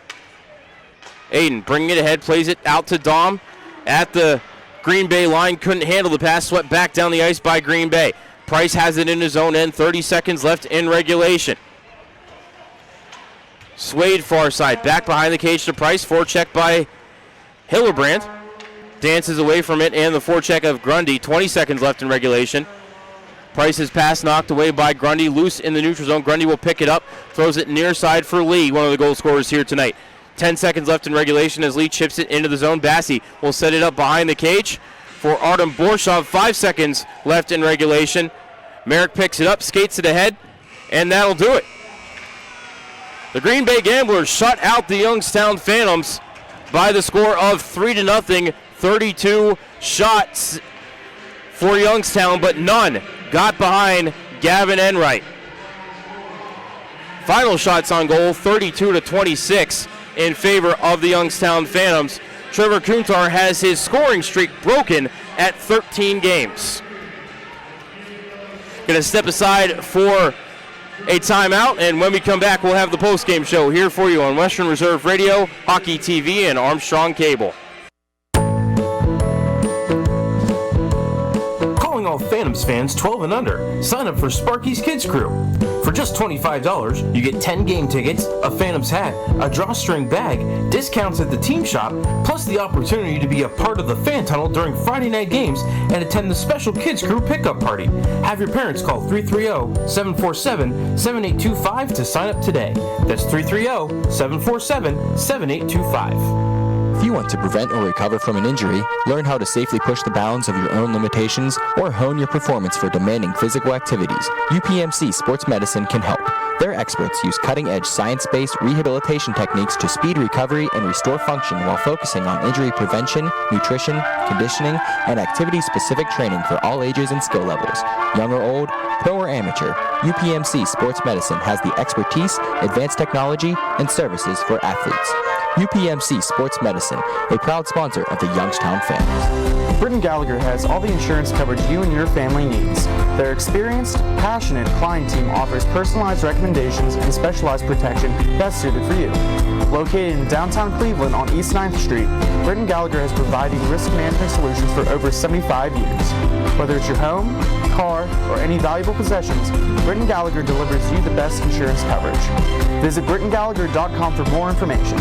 Aiden bringing it ahead, plays it out to Dom at the Green Bay line. Couldn't handle the pass, swept back down the ice by Green Bay. Price has it in his own end, 30 seconds left in regulation. Swayed far side, back behind the cage to Price, forecheck by Hillebrand. Dances away from it, and the forecheck of Grundy. 20 seconds left in regulation. Price's pass knocked away by Grundy, loose in the neutral zone. Grundy will pick it up, throws it near side for Lee, one of the goal scorers here tonight. 10 seconds left in regulation as Lee chips it into the zone. Bassey will set it up behind the cage for Artem Borshov. 5 seconds left in regulation. Merrick picks it up, skates it ahead, and that'll do it. The Green Bay Gamblers shut out the Youngstown Phantoms by the score of 3-0. 32 shots for Youngstown, but none got behind Gavin Enright. Final shots on goal, 32-26 in favor of the Youngstown Phantoms. Trevor Kuntar has his scoring streak broken at 13 games. Going to step aside for a timeout, and when we come back, we'll have the postgame show here for you on Western Reserve Radio, Hockey TV, and Armstrong Cable. All all Phantoms fans 12 and under. Sign up for Sparky's Kids Crew. For just $25, you get 10 game tickets, a Phantoms hat, a drawstring bag, discounts at the team shop, plus the opportunity to be a part of the fan tunnel during Friday night games and attend the special Kids Crew pickup party. Have your parents call 330-747-7825 to sign up today. That's 330-747-7825. If you want to prevent or recover from an injury, learn how to safely push the bounds of your own limitations, or hone your performance for demanding physical activities, UPMC Sports Medicine can help. Their experts use cutting-edge science-based rehabilitation techniques to speed recovery and restore function while focusing on injury prevention, nutrition, conditioning, and activity-specific training for all ages and skill levels. Young or old, pro or amateur, UPMC Sports Medicine has the expertise, advanced technology, and services for athletes. UPMC Sports Medicine, a proud sponsor of the Youngstown Phantoms. Britton Gallagher has all the insurance coverage you and your family needs. Their experienced, passionate client team offers personalized recommendations and specialized protection best suited for you. Located in downtown Cleveland on East 9th Street, Britton Gallagher has provided risk management solutions for over 75 years. Whether it's your home, car, or any valuable possessions, Britton Gallagher delivers you the best insurance coverage. Visit BrittonGallagher.com for more information.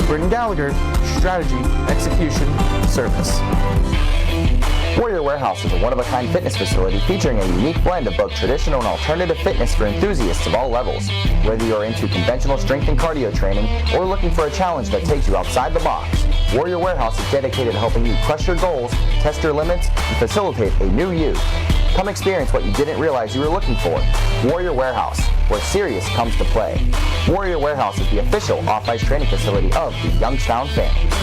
Britton Gallagher, strategy, execution, service. Warrior Warehouse is a one-of-a-kind fitness facility featuring a unique blend of both traditional and alternative fitness for enthusiasts of all levels. Whether you're into conventional strength and cardio training or looking for a challenge that takes you outside the box, Warrior Warehouse is dedicated to helping you crush your goals, test your limits, and facilitate a new you. Come experience what you didn't realize you were looking for. Warrior Warehouse, where serious comes to play. Warrior Warehouse is the official off-ice training facility of the Youngstown Phantoms.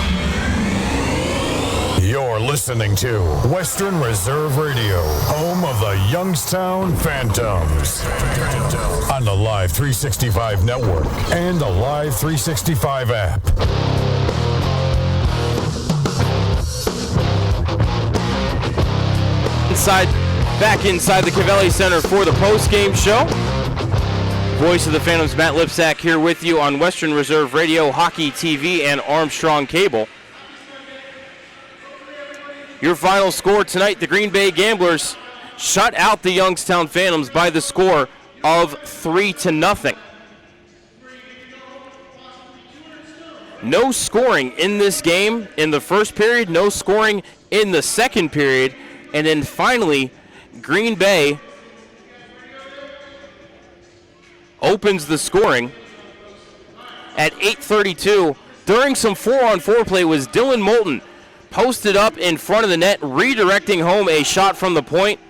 You're listening to Western Reserve Radio, home of the Youngstown Phantoms. On the Live 365 network and the Live 365 app. Back inside the Cavelli Center for the post-game show. Voice of the Phantoms, Matt Lipsack, here with you on Western Reserve Radio, Hockey TV, and Armstrong Cable. Your final score tonight, the Green Bay Gamblers shut out the Youngstown Phantoms by the score of 3-0. No scoring in this game in the first period, no scoring in the second period, and then finally, Green Bay opens the scoring at 8:32. During some 4-on-4 play was Dylan Moulton posted up in front of the net, redirecting home a shot from the point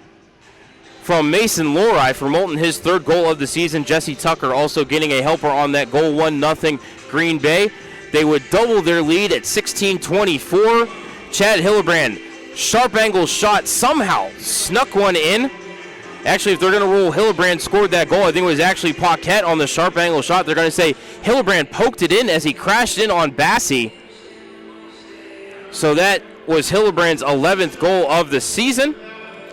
from Mason Lorai for Moulton, his third goal of the season. Jesse Tucker also getting a helper on that goal, 1-0 Green Bay. They would double their lead at 16:24. Chad Hillebrand, sharp angle shot, somehow snuck one in. Actually, if they're going to rule Hillebrand scored that goal, I think it was actually Paquette on the sharp angle shot. They're going to say Hillebrand poked it in as he crashed in on Bassi. So that was Hillebrand's 11th goal of the season.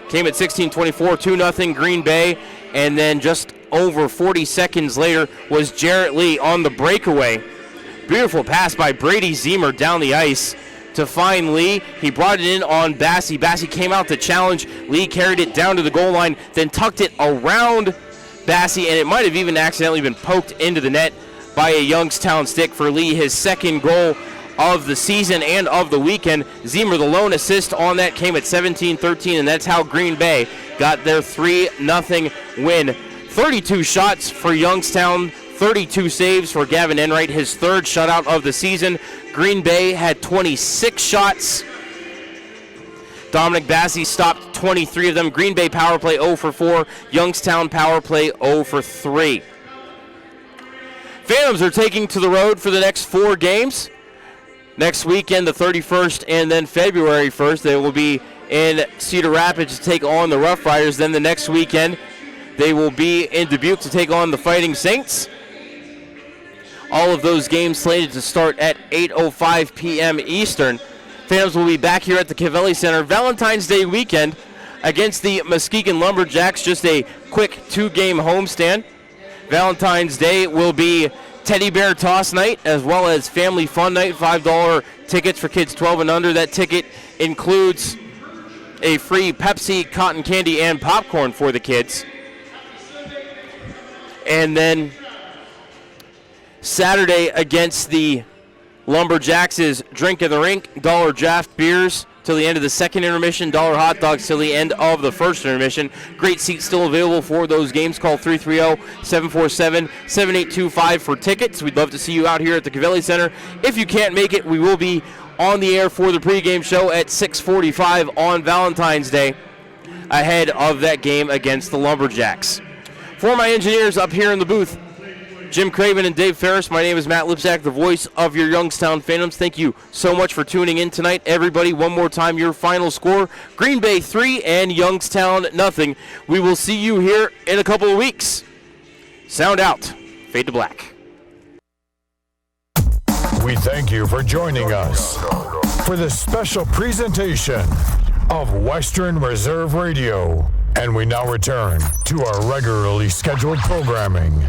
Came at 16:24, 2-0 Green Bay. And then just over 40 seconds later was Jarrett Lee on the breakaway. Beautiful pass by Brady Zemer down the ice to find Lee. He brought it in on Bassi. Bassi came out to challenge. Lee carried it down to the goal line, then tucked it around Bassi, and it might have even accidentally been poked into the net by a Youngstown stick for Lee, his second goal of the season and of the weekend. Zemer, the lone assist on that, came at 17-13, and that's how Green Bay got their 3-0 win. 32 shots for Youngstown, 32 saves for Gavin Enright, his third shutout of the season. Green Bay had 26 shots. Dominic Bassi stopped 23 of them. Green Bay power play 0 for 4. Youngstown power play 0 for 3. Phantoms are taking to the road for the next 4 games. Next weekend, the 31st, and then February 1st, they will be in Cedar Rapids to take on the Rough Riders. Then the next weekend, they will be in Dubuque to take on the Fighting Saints. All of those games slated to start at 8:05 p.m. Eastern. Phantoms will be back here at the Cavelli Center Valentine's Day weekend against the Muskegon Lumberjacks. Just a quick 2-game homestand. Valentine's Day will be Teddy Bear Toss Night as well as Family Fun Night, $5 tickets for kids 12 and under. That ticket includes a free Pepsi, cotton candy, and popcorn for the kids. And then Saturday against the Lumberjacks is Drink in the Rink, $1 draft beers till the end of the second intermission, $1 hot dogs till the end of the first intermission. Great seats still available for those games. Call 330-747-7825 for tickets. We'd love to see you out here at the Covelli Center. If you can't make it, we will be on the air for the pregame show at 6:45 on Valentine's Day ahead of that game against the Lumberjacks. For my engineers up here in the booth, Jim Craven and Dave Ferris, my name is Matt Lipzak, the voice of your Youngstown Phantoms. Thank you so much for tuning in tonight. Everybody, one more time, your final score, Green Bay 3 and Youngstown 0. We will see you here in a couple of weeks. Sound out. Fade to black. We thank you for joining us for this special presentation of Western Reserve Radio. And we now return to our regularly scheduled programming.